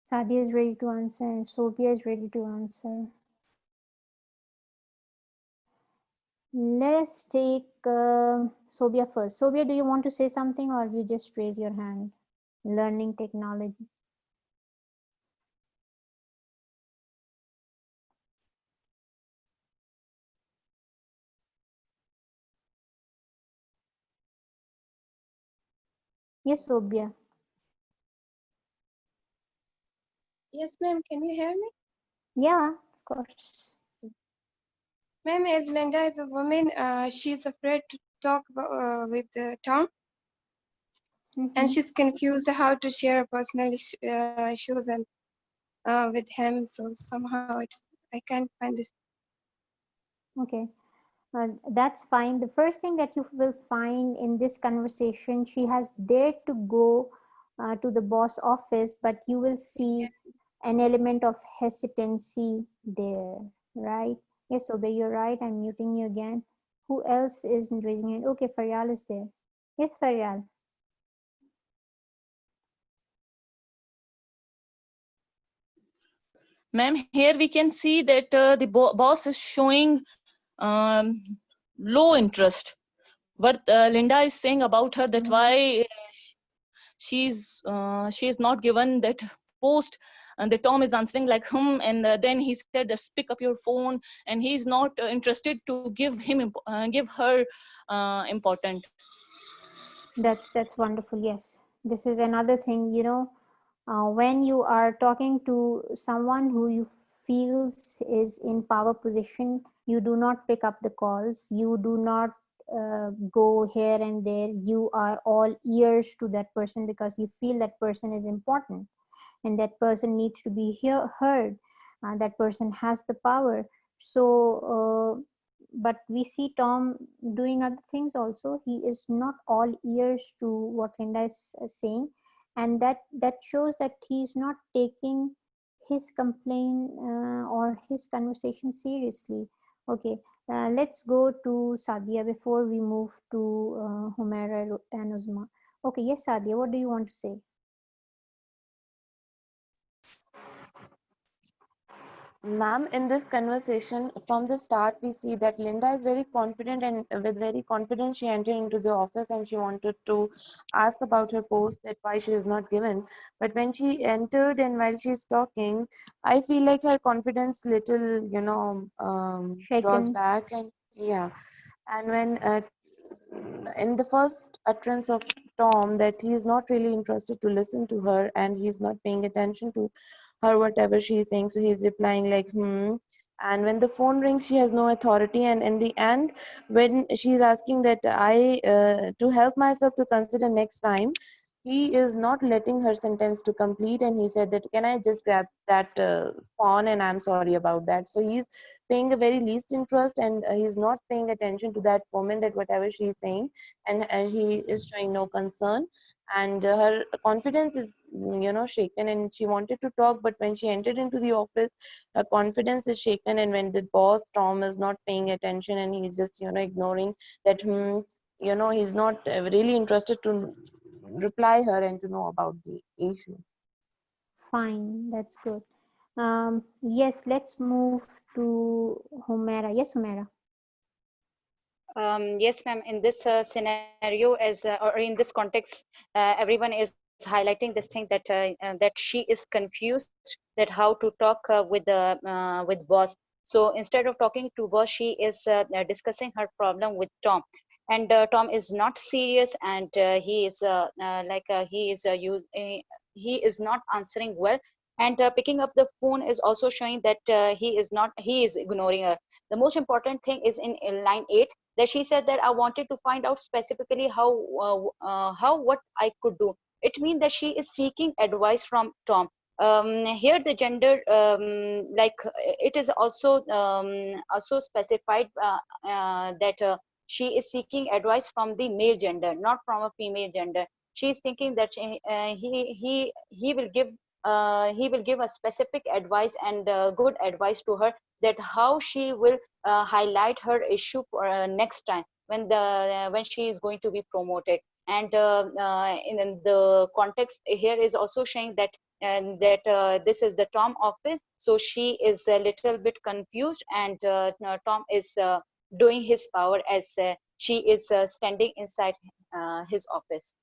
Sadia is ready to answer, and Sophia is ready to answer. Let us take Sophia first. Sophia, do you want to say something, or you just raise your hand? Learning technology. Yes, Sophia. Yes, ma'am. Can you hear me? Yeah, of course. Ma'am, as Linda is a woman, she's afraid to talk with Tom, and she's confused how to share personal issues and with him. So somehow I can't find this. Okay. That's fine. The first thing that you will find in this conversation, she has dared to go to the boss office, but you will see an element of hesitancy there, right? Yes, Obe, you're right. I'm muting you again. Who else is raising it? Okay, Faryal is there. Yes, Faryal. Ma'am, here we can see that the boss is showing low interest. What Linda is saying about her, that why she's not given that post, and the Tom is answering like and then he said, just pick up your phone, and he's not interested to give her important. That's wonderful. Yes, this is another thing, when you are talking to someone who you feels is in power position, you do not pick up the calls, you do not go here and there, you are all ears to that person because you feel that person is important and that person needs to be heard, that person has the power. So but we see Tom doing other things also. He is not all ears to what Linda is saying, and that shows that he's not taking his complaint or his conversation seriously. Okay, let's go to Sadia before we move to Humaira and Uzma. Okay, yes, Sadia, what do you want to say? Ma'am, in this conversation, from the start, we see that Linda is very confident, and with very confidence, she entered into the office and she wanted to ask about her post, that why she is not given. But when she entered and while she's talking, I feel like her confidence little, draws Shaken. back, and yeah. And when in the first utterance of Tom, that he's not really interested to listen to her and he's not paying attention to her whatever she's saying, so he's replying like and when the phone rings, she has no authority, and in the end, when she's asking that I to help myself to consider next time, he is not letting her sentence to complete, and he said that can I just grab that phone, and I'm sorry about that. So he's paying a very least interest, and he's not paying attention to that woman, that whatever she's saying, and he is showing no concern, and her confidence is shaken, and she wanted to talk, but when she entered into the office, her confidence is shaken, and when the boss Tom is not paying attention and he's just ignoring that he's not really interested to reply her and to know about the issue. Fine, that's good. Yes, let's move to Humera. Yes, Humera. Yes, ma'am. In this scenario, or in this context, everyone is highlighting this thing that she is confused that how to talk with boss. So instead of talking to boss, she is discussing her problem with Tom, and Tom is not serious, and he is he is not answering well, and picking up the phone is also showing that he is ignoring her. The most important thing is in line 8, that she said that I wanted to find out specifically how what I could do. It means that she is seeking advice from Tom. Here the gender, it is also specified that she is seeking advice from the male gender, not from a female gender. She is thinking that he will give a specific advice and good advice to her, that how she will highlight her issue for next time when she is going to be promoted. And in the context here is also showing that this is the Tom office, so she is a little bit confused, and Tom is doing his power as she is standing inside his office.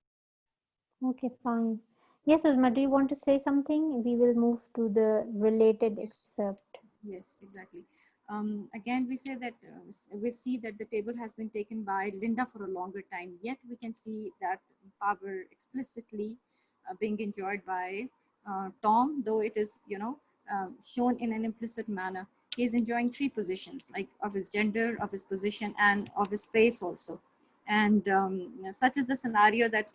Okay, fine. Yes, Uzma, do you want to say something? We will move to the related excerpt. Yes, exactly. Again, we say that we see that the table has been taken by Linda for a longer time, yet we can see that power explicitly being enjoyed by Tom, though it is, shown in an implicit manner. He is enjoying three positions, like of his gender, of his position, and of his space also. And such is the scenario that,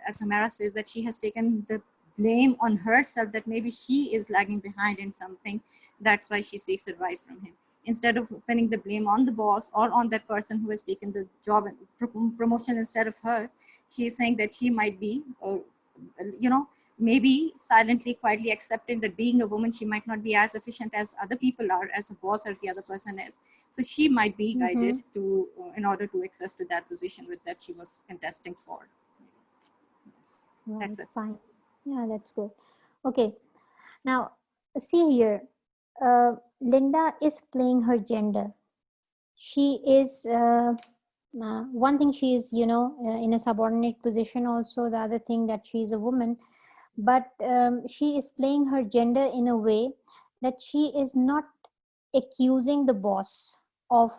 as Hamara says, that she has taken the blame on herself, that maybe she is lagging behind in something. That's why she seeks advice from him. Instead of pinning the blame on the boss or on that person who has taken the job and promotion instead of her, she is saying that she might be, maybe silently, quietly accepting that being a woman, she might not be as efficient as other people are, as a boss or the other person is. So she might be guided to, in order to access to that position with that she was contesting for. Yes. Right, That's it. fine. Yeah, that's good. Okay, now see here. Linda is playing her gender. She is one thing, she is in a subordinate position also. The other thing, that she is a woman, but she is playing her gender in a way that she is not accusing the boss of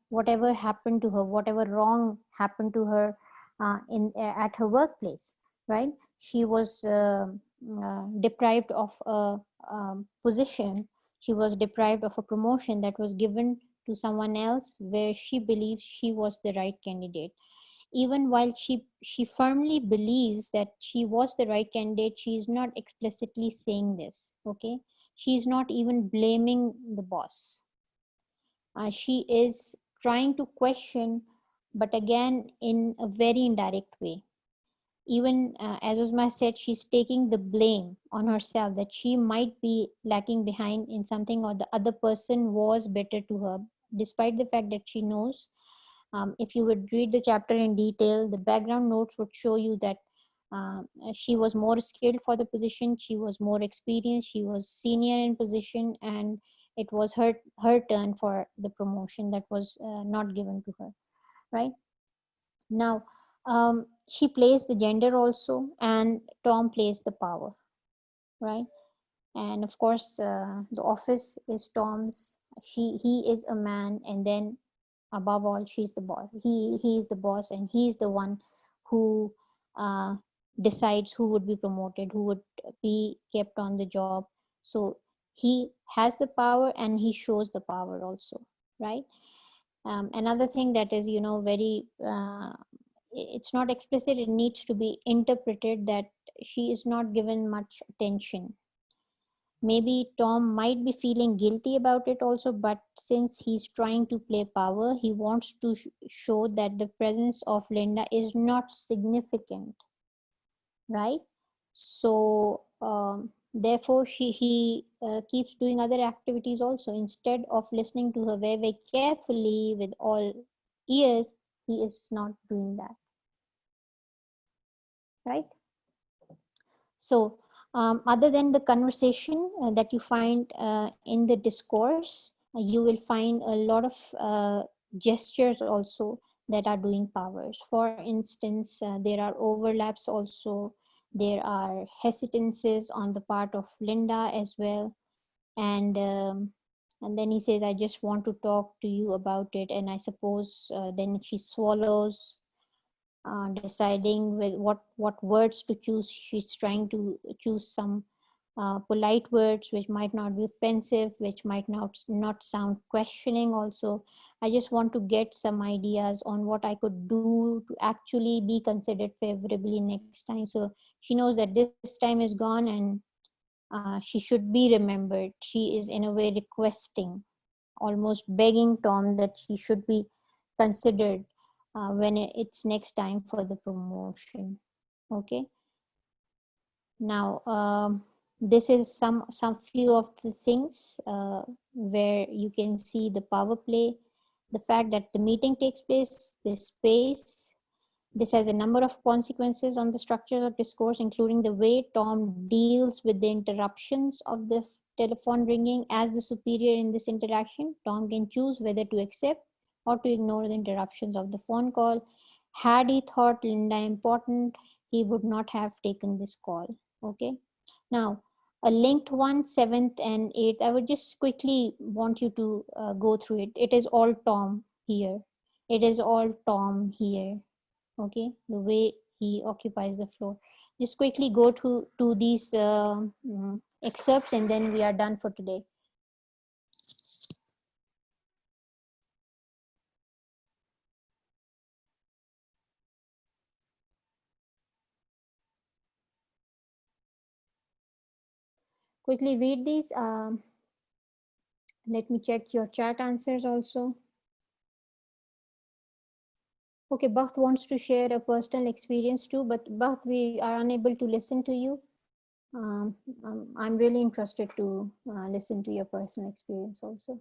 whatever happened to her, whatever wrong happened to her at her workplace, right? She was deprived of a position. She was deprived of a promotion that was given to someone else, where she believes she was the right candidate. Even while she firmly believes that she was the right candidate, she is not explicitly saying this. Okay, she is not even blaming the boss. She is trying to question, but again in a very indirect way. Even as Uzma said, she's taking the blame on herself, that she might be lacking behind in something, or the other person was better to her, despite the fact that she knows. If you would read the chapter in detail, the background notes would show you that She was more skilled for the position. She was more experienced. She was senior in position, and it was her turn for the promotion that was not given to her. Right now, she plays the gender also, and Tom plays the power. Right, and of course, the office is Tom's. He is a man, and then above all, she's the boss. He is the boss, and he's the one who decides who would be promoted, who would be kept on the job. So he has the power, and he shows the power also. Right. Another thing that is, very it's not explicit, it needs to be interpreted, that she is not given much attention. Maybe Tom might be feeling guilty about it also, but since he's trying to play power, he wants to show that the presence of Linda is not significant, right? So therefore he keeps doing other activities also. Instead of listening to her very, very carefully with all ears, he is not doing that, right? So other than the conversation that you find in the discourse, you will find a lot of gestures also that are doing powers. For instance, there are overlaps also. There are hesitances on the part of Linda as well. And then he says, I just want to talk to you about it. And I suppose then she swallows, deciding with what words to choose. She's trying to choose some polite words which might not be offensive, which might not sound questioning also. I just want to get some ideas on what I could do to actually be considered favorably next time. So she knows that this time is gone, and she should be remembered. She is in a way requesting, almost begging Tom that she should be considered when it's next time for the promotion. Okay. Now, this is some few of the things where you can see the power play, the fact that the meeting takes place, the space. This has a number of consequences on the structure of discourse, including the way Tom deals with the interruptions of the telephone ringing. As the superior in this interaction, Tom can choose whether to accept or to ignore the interruptions of the phone call. Had he thought Linda important, he would not have taken this call. Okay. Now, a linked one, 7th and 8th, I would just quickly want you to go through it. It is all Tom here. It is all Tom here. Okay, the way he occupies the floor. Just quickly go to these excerpts, and then we are done for today. Quickly read these. Let me check your chat answers also. Okay, Bakht wants to share a personal experience too, but Bakht, we are unable to listen to you. I'm really interested to listen to your personal experience also.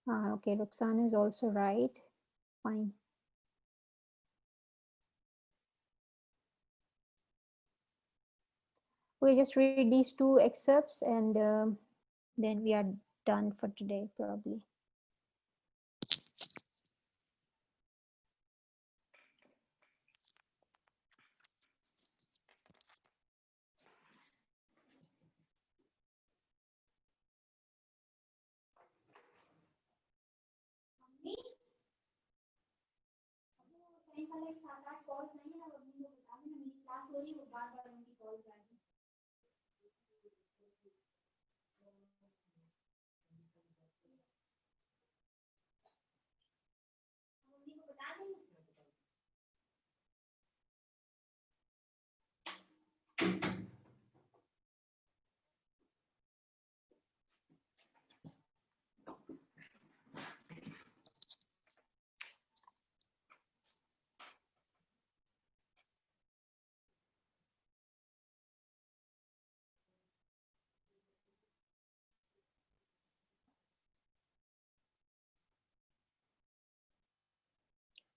Okay, Roxana is also right. Fine. We just read these two excerpts, and then we are done for today, probably.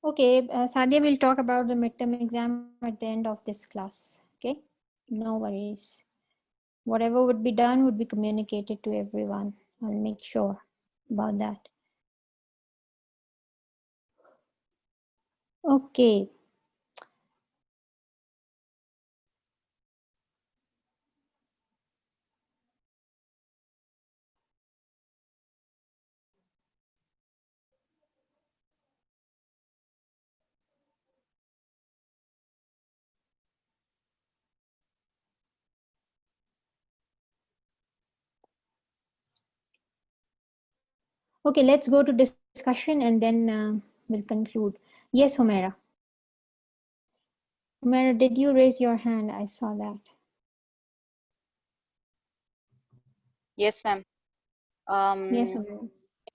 Okay, Sadia will talk about the midterm exam at the end of this class. Okay, no worries. Whatever would be done would be communicated to everyone. I'll make sure about that. Okay. Okay, let's go to discussion and then we'll conclude. Yes, Humaira. Humaira, did you raise your hand? I saw that. Yes, ma'am. Yes, Humaira.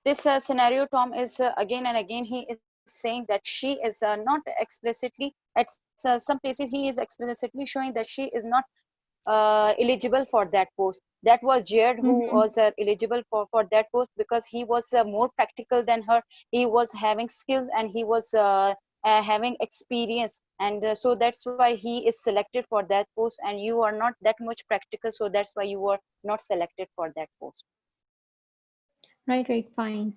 This scenario, Tom is again and again he is saying that she is not explicitly at some places he is explicitly showing that she is not eligible for that post. That was Jared who was eligible for that post because he was more practical than her. He was having skills and he was having experience, and so that's why he is selected for that post, and you are not that much practical, so that's why you were not selected for that post. Right, fine.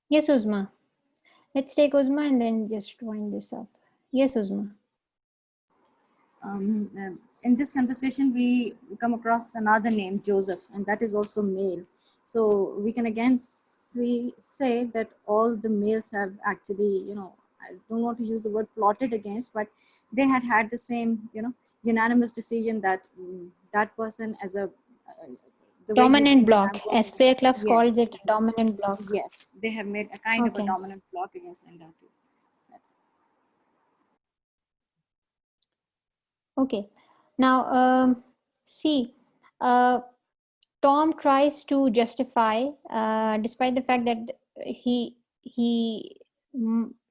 Yes, Uzma. Let's take Uzma and then just wind this up. Yes, Uzma. In this conversation, we come across another name, Joseph, and that is also male. So we can again say that all the males have actually, I don't want to use the word plotted against, but they had the same, unanimous decision that that person as a the way he's Dominant saying that block, I'm as working. Fair Clubs Yes, calls it, dominant block. yes, they have made a kind of a Okay. dominant block against Linda too. That's Okay. Now, see, uh, Tom tries to justify, despite the fact that he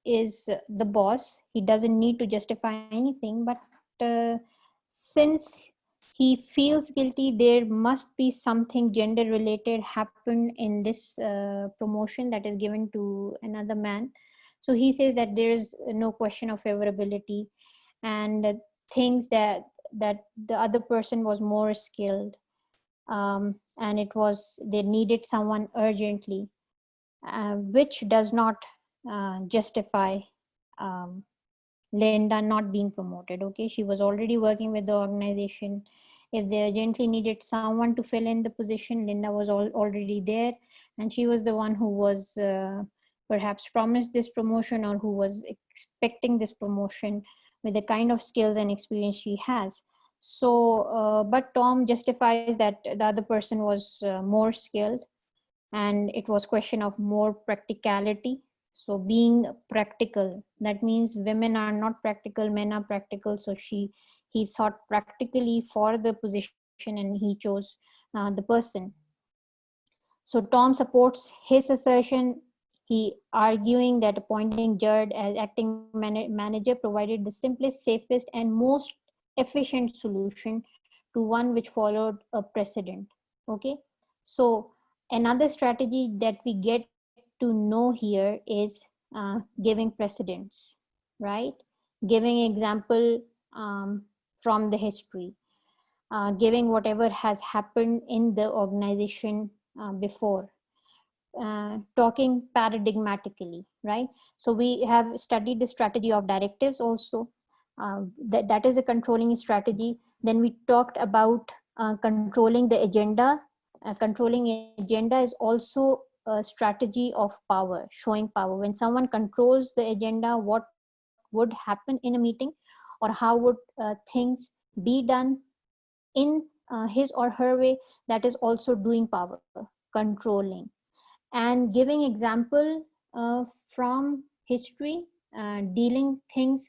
is the boss. He doesn't need to justify anything, but uh, since he feels guilty, there must be something gender related happen in this promotion that is given to another man. So he says that there is no question of favorability, and things that the other person was more skilled, and it was they needed someone urgently, which does not justify um, Linda not being promoted. Okay, she was already working with the organization. If they urgently needed someone to fill in the position, Linda was already there, and she was the one who was perhaps promised this promotion or who was expecting this promotion with the kind of skills and experience she has. So, but Tom justifies that the other person was more skilled, and it was question of more practicality. So being practical, that means women are not practical, men are practical. So he thought practically for the position and he chose the person. So Tom supports his assertion. He arguing that appointing Judd as acting manager provided the simplest, safest, and most efficient solution to one which followed a precedent. Okay, so another strategy that we get to know here is giving precedents, right? Giving example from the history, giving whatever has happened in the organization before, talking paradigmatically, right? So we have studied the strategy of directives also. That is a controlling strategy. Then we talked about controlling the agenda. Controlling agenda is also a strategy of power, showing power. When someone controls the agenda, what would happen in a meeting, or how would things be done in his or her way, that is also doing power, controlling. And giving example from history, dealing things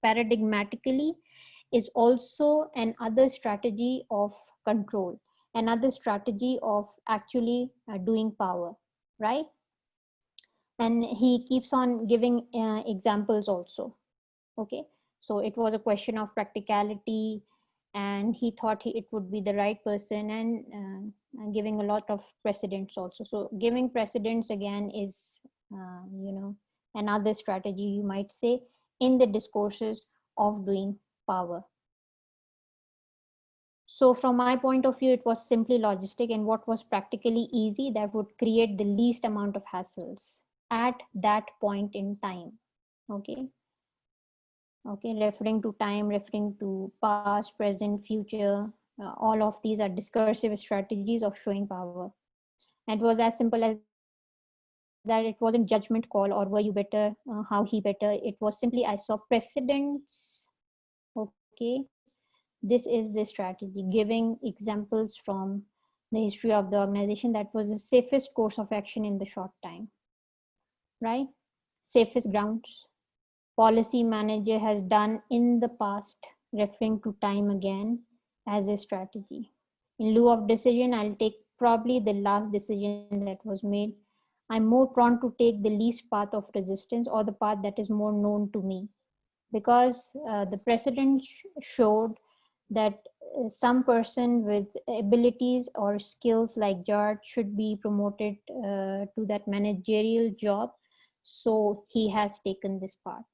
paradigmatically is also another strategy of control, another strategy of actually doing power, right? And he keeps on giving examples also. Okay, so it was a question of practicality, and he thought it would be the right person, and giving a lot of precedents also. So giving precedents again is another strategy, you might say, in the discourses of doing power. So from my point of view, it was simply logistic, and what was practically easy that would create the least amount of hassles at that point in time. Okay, referring to time, referring to past, present, future, all of these are discursive strategies of showing power. And it was as simple as that. It wasn't judgment call or were you better, how he better. It was simply, I saw precedents. Okay, this is the strategy, giving examples from the history of the organization. That was the safest course of action in the short time, right? Safest grounds. Policy manager has done in the past, referring to time again as a strategy. In lieu of decision, I'll take probably the last decision that was made. I'm more prone to take the least path of resistance, or the path that is more known to me, because the precedent showed that some person with abilities or skills like Jard should be promoted to that managerial job. So he has taken this path,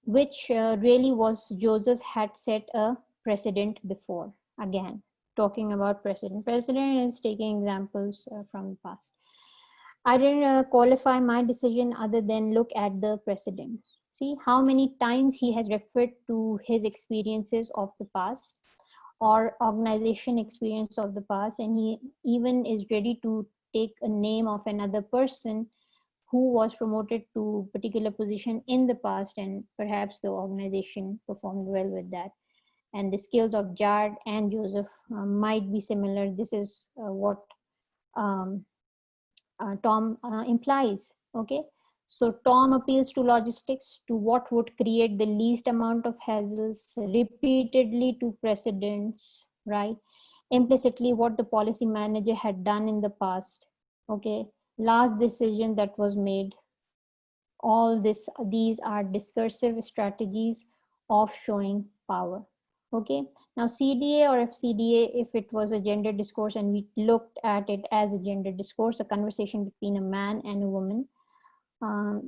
which really was, Joseph had set a precedent before. Again, talking about precedent is taking examples from the past. I didn't qualify my decision other than look at the precedent. See how many times he has referred to his experiences of the past or organization experience of the past, and he even is ready to take a name of another person who was promoted to particular position in the past, and perhaps the organization performed well with that. And the skills of Jard and Joseph might be similar. This is what Tom implies. Okay, so Tom appeals to logistics, to what would create the least amount of hassles, repeatedly to precedents, right? Implicitly, what the policy manager had done in the past. Okay, last decision that was made. All these are discursive strategies of showing power. Okay, now CDA or FCDA, if it was a gender discourse and we looked at it as a gender discourse, a conversation between a man and a woman.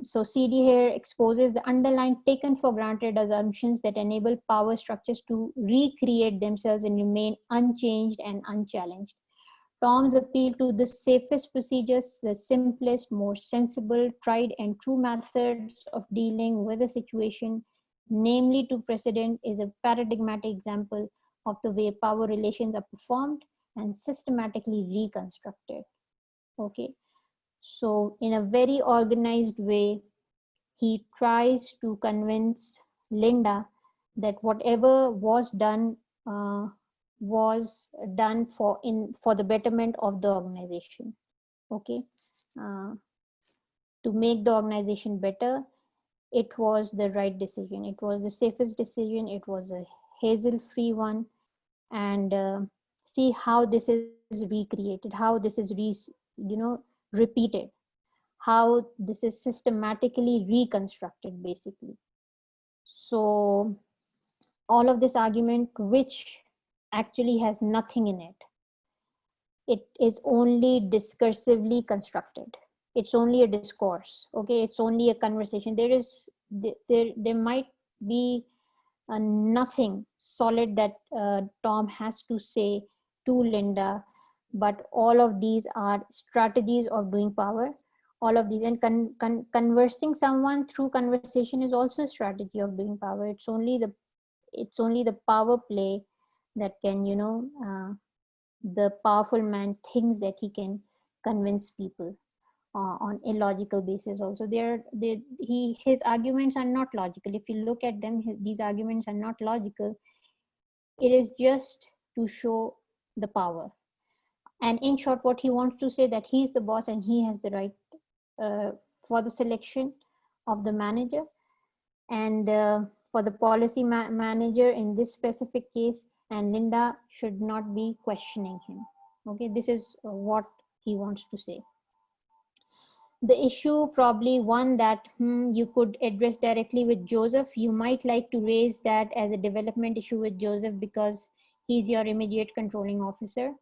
So CD here exposes the underlying taken for granted assumptions that enable power structures to recreate themselves and remain unchanged and unchallenged. Tom's appeal to the safest procedures, the simplest, more sensible, tried and true methods of dealing with a situation, namely to precedent, is a paradigmatic example of the way power relations are performed and systematically reconstructed. Okay, so in a very organized way, he tries to convince Linda that whatever was done for the betterment of the organization. Okay, to make the organization better, it was the right decision. It was the safest decision. It was a hassle-free one. And see how this is recreated, how this is repeated, how this is systematically reconstructed, basically. So all of this argument, which actually has nothing in it, it is only discursively constructed. It's only a discourse. Okay, it's only a conversation. There might be nothing solid that Tom has to say to Linda, but all of these are strategies of doing power. All of these, and conversing someone through conversation is also a strategy of doing power. It's only the power play that can, the powerful man thinks that he can convince people on illogical basis. Also, his arguments are not logical. If you look at them, these arguments are not logical. It is just to show the power. And in short, what he wants to say, that he's the boss and he has the right for the selection of the manager, and for the policy manager in this specific case, and Linda should not be questioning him. Okay, this is what he wants to say. The issue, probably one that you could address directly with Joseph. You might like to raise that as a development issue with Joseph because he's your immediate controlling officer,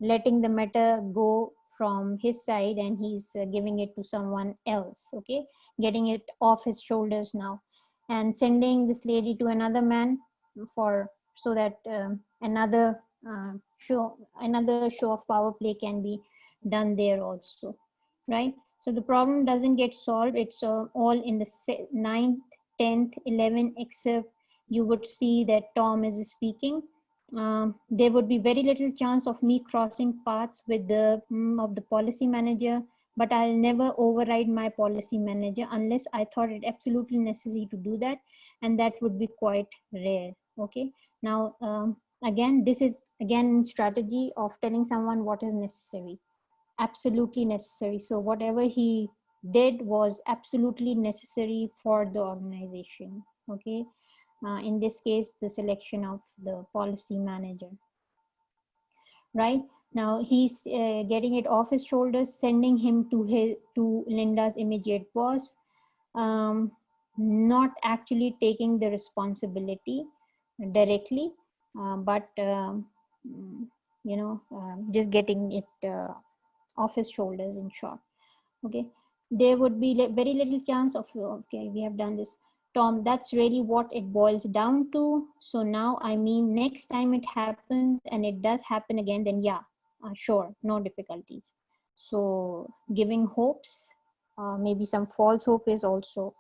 letting the matter go from his side and he's giving it to someone else, okay, getting it off his shoulders now, and sending this lady to another man for so that another show of power play can be done there also, right? So the problem doesn't get solved. It's all in the 9th, 10th, 11th, except you would see that Tom is speaking. There would be very little chance of me crossing paths with the of the policy manager, but I'll never override my policy manager unless I thought it absolutely necessary to do that, and that would be quite rare. Okay. Now, again, this is again strategy of telling someone what is necessary, absolutely necessary. So whatever he did was absolutely necessary for the organization. Okay. In this case, the selection of the policy manager. Right now, he's getting it off his shoulders, sending him to Linda's immediate boss, not actually taking the responsibility directly, but just getting it off his shoulders, in short. Okay, there would be very little chance of, okay, we have done this, Tom, that's really what it boils down to. So now, I mean, next time it happens and it does happen again, then yeah, sure, no difficulties. So giving hopes, maybe some false hope is also,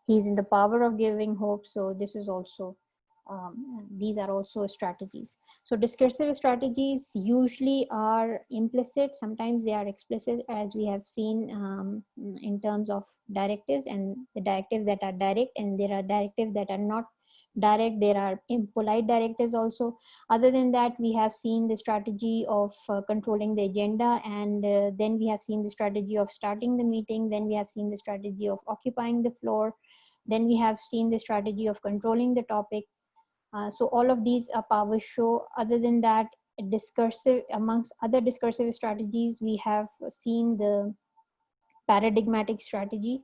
he's in the power of giving hope. So this is also, these are also strategies. So discursive strategies usually are implicit, sometimes they are explicit, as we have seen in terms of directives, and the directives that are direct, and there are directives that are not direct. There are impolite directives also. Other than that, we have seen the strategy of controlling the agenda, and then we have seen the strategy of starting the meeting, then we have seen the strategy of occupying the floor, then we have seen the strategy of controlling the topic. So all of these are power show. Other than that, discursive, amongst other discursive strategies, we have seen the paradigmatic strategy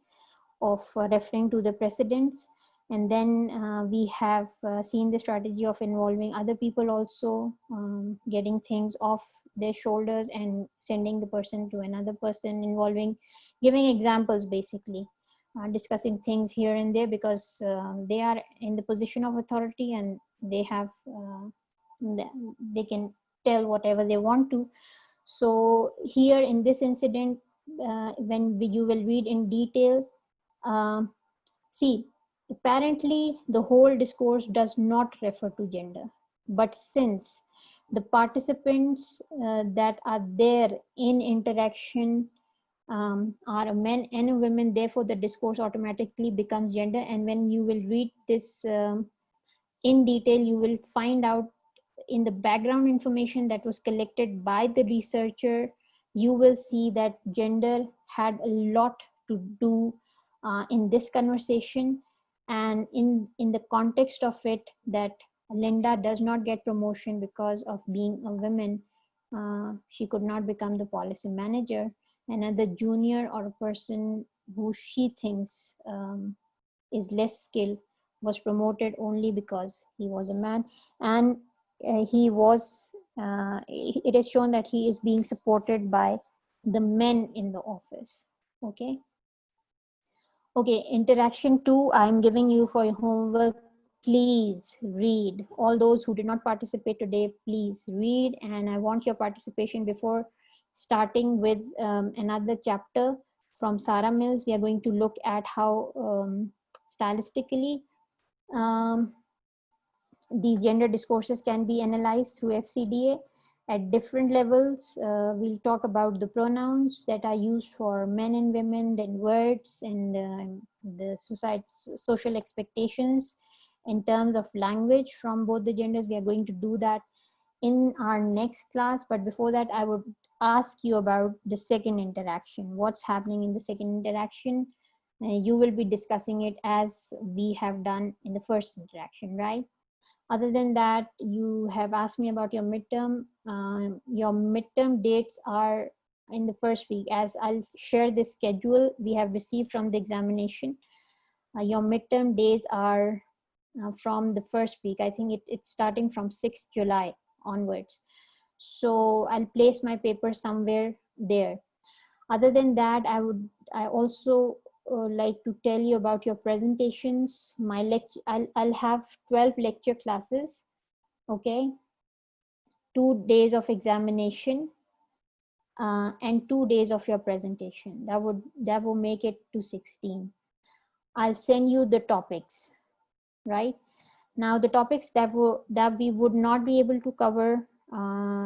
of referring to the precedents. And then we have seen the strategy of involving other people also, getting things off their shoulders and sending the person to another person, involving, giving examples basically. Discussing things here and there because they are in the position of authority and they have they can tell whatever they want to. So here in this incident, when you will read in detail, see, apparently the whole discourse does not refer to gender, but since the participants that are there in interaction are a men and a women, therefore the discourse automatically becomes gender. And when you will read this in detail, you will find out in the background information that was collected by the researcher, you will see that gender had a lot to do in this conversation. And in the context of it, that Linda does not get promotion because of being a woman, she could not become the policy manager. Another junior or a person who she thinks is less skilled was promoted only because he was a man, and it is shown that he is being supported by the men in the office. Okay, interaction 2, I'm giving you for your homework. Please read. All those who did not participate today, please read, and I want your participation before starting with another chapter from Sarah Mills. We are going to look at how stylistically these gender discourses can be analyzed through FCDA at different levels. We'll talk about the pronouns that are used for men and women, then words, and the social expectations in terms of language from both the genders. We are going to do that in our next class. But before that, I would ask you about the second interaction. What's happening in the second interaction? You will be discussing it as we have done in the first interaction, right? Other than that, you have asked me about your midterm. Your midterm dates are in the first week, as I'll share this schedule we have received from the examination. Your midterm days are from the first week. I think it's starting from 6th July onwards. So I'll place my paper somewhere there. Other than that, I also like to tell you about your presentations. My lecture, I'll have 12 lecture classes, okay? 2 days of examination and 2 days of your presentation. That will make it to 16. I'll send you the topics, right? Now the topics that we would not be able to cover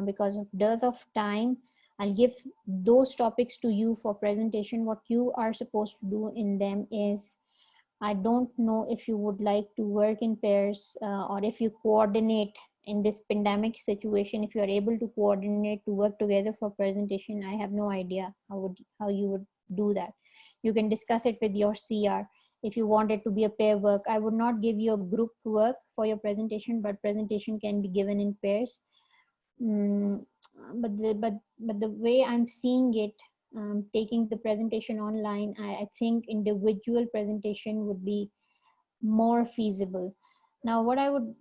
because of dearth of time, I'll give those topics to you for presentation. What you are supposed to do in them is, I don't know if you would like to work in pairs or if you coordinate in this pandemic situation, if you are able to coordinate to work together for presentation. I have no idea how you would do that. You can discuss it with your CR. If you want it to be a pair work, I would not give you a group work for your presentation, but presentation can be given in pairs. But the way I'm seeing it, taking the presentation online, I think individual presentation would be more feasible. Now, what I would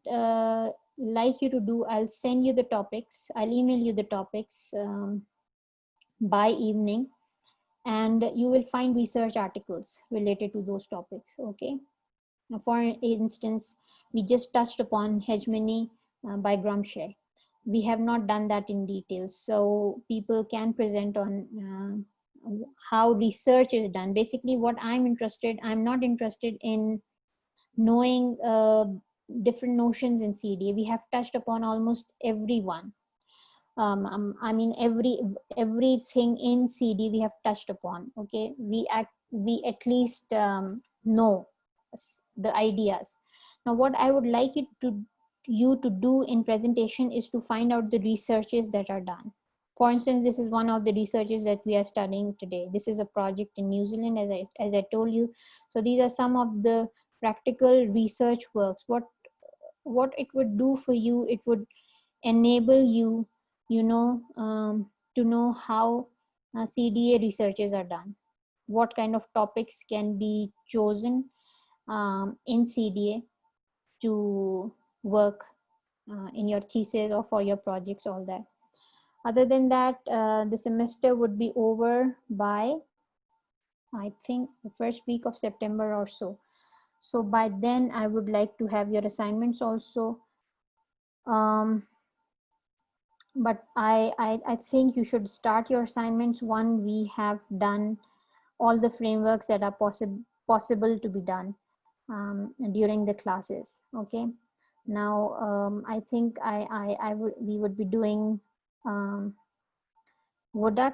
like you to do, I'll send you the topics. I'll email you the topics by evening, and you will find research articles related to those topics, okay? Now, for instance, we just touched upon hegemony by Gramsci. We have not done that in detail, so people can present on how research is done. Basically, what I'm not interested in knowing different notions in CDA. We have touched upon almost everyone. I mean, everything in CD we have touched upon. Okay, we at least know the ideas. Now, what I would like you to do in presentation is to find out the researches that are done. For instance, this is one of the researches that we are studying today. This is a project in New Zealand, as I told you. So these are some of the practical research works. What it would do for you, it would enable you, to know how CDA researches are done, what kind of topics can be chosen in CDA to work in your thesis or for your projects, all that. Other than that, the semester would be over by, I think, the first week of September or so. So by then, I would like to have your assignments also. But I think you should start your assignments when we have done all the frameworks that are possible to be done during the classes. Okay. Now I think we would be doing WODAC,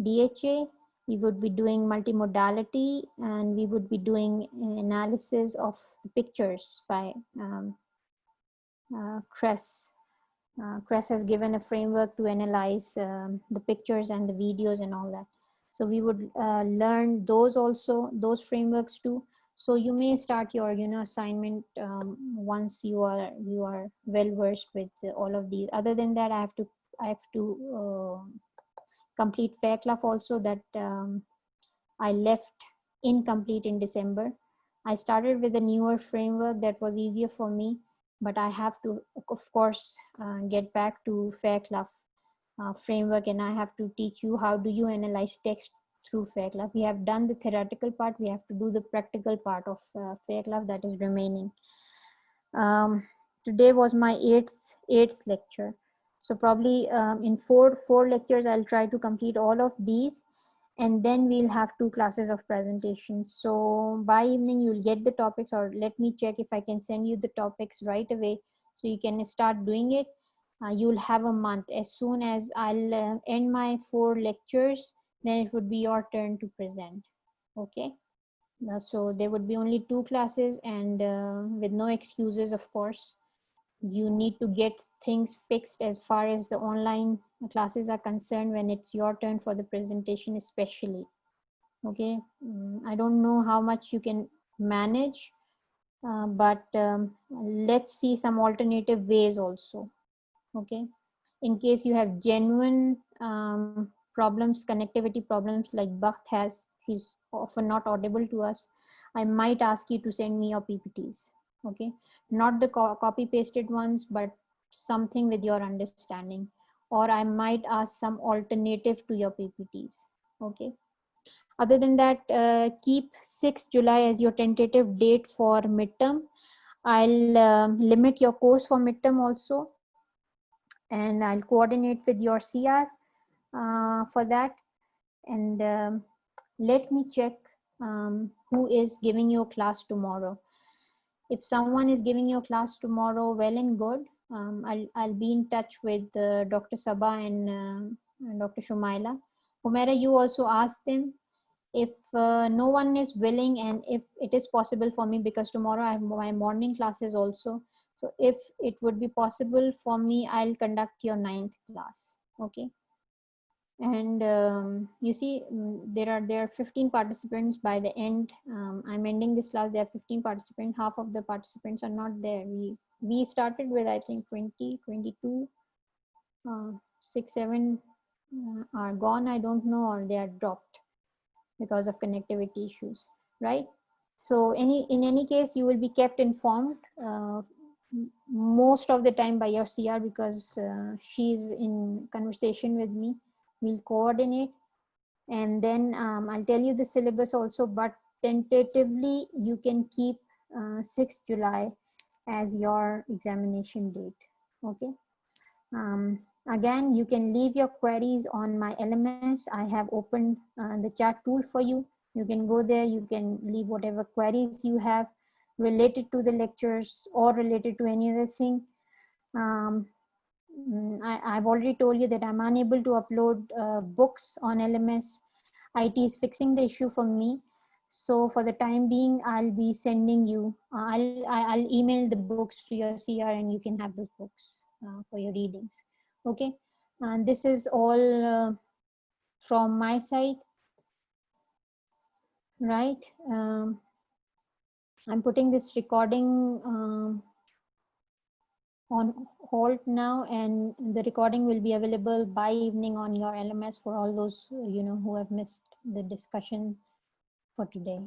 DHA. We would be doing multimodality, and we would be doing analysis of the pictures by Kress. Kress has given a framework to analyze the pictures and the videos and all that. So we would learn those also, those frameworks too. So you may start your assignment once you are well versed with all of these. Other than that, I have to complete FAIRCLUB also, that I left incomplete in December. I started with a newer framework that was easier for me, but I have to, of course, get back to FAIRCLUB framework, and I have to teach you how do you analyze text through FAIRCLUB. We have done the theoretical part. We have to do the practical part of FAIRCLUB that is remaining. Today was my eighth lecture. So probably in four lectures, I'll try to complete all of these, and then we'll have 2 classes of presentation. So by evening, you'll get the topics, or let me check if I can send you the topics right away so you can start doing it. You'll have a month. As soon as I'll end my 4 lectures, then it would be your turn to present. Okay. So there would be only 2 classes, and with no excuses, of course. You need to get things fixed as far as the online classes are concerned when it's your turn for the presentation, especially. Okay. I don't know how much you can manage, but let's see some alternative ways also. Okay. In case you have genuine problems, connectivity problems like Bakht has, he's often not audible to us, I might ask you to send me your PPTs. Okay, not the copy pasted ones, but something with your understanding, or I might ask some alternative to your PPTs. Okay. Other than that, keep 6 July as your tentative date for midterm. I'll limit your course for midterm also, and I'll coordinate with your CR for that. And let me check who is giving you a class tomorrow. If someone is giving you a class tomorrow, well and good. I'll be in touch with Dr. Sabah and Dr. Shumaila. Humaira, you also ask them. If no one is willing, and if it is possible for me, because tomorrow I have my morning classes also, so if it would be possible for me, I'll conduct your 9th class. Okay. And you see, there are 15 participants by the end. I'm ending this class, there are 15 participants. Half of the participants are not there. We started with, I think, 20, 22, 6, 7 are gone, I don't know, or they are dropped because of connectivity issues, right? So in any case, you will be kept informed most of the time by your CR, because she's in conversation with me. We'll coordinate, and then I'll tell you the syllabus also, but tentatively you can keep 6th July as your examination date. Okay. Again, you can leave your queries on my LMS. I have opened the chat tool for you. You can go there, you can leave whatever queries you have related to the lectures or related to any other thing. I've already told you that I'm unable to upload books on LMS. IT is fixing the issue for me. So for the time being, I'll be sending you, I'll email the books to your CR, and you can have those books for your readings. Okay. And this is all from my side, right? I'm putting this recording on hold now, and the recording will be available by evening on your LMS for all those who have missed the discussion for today.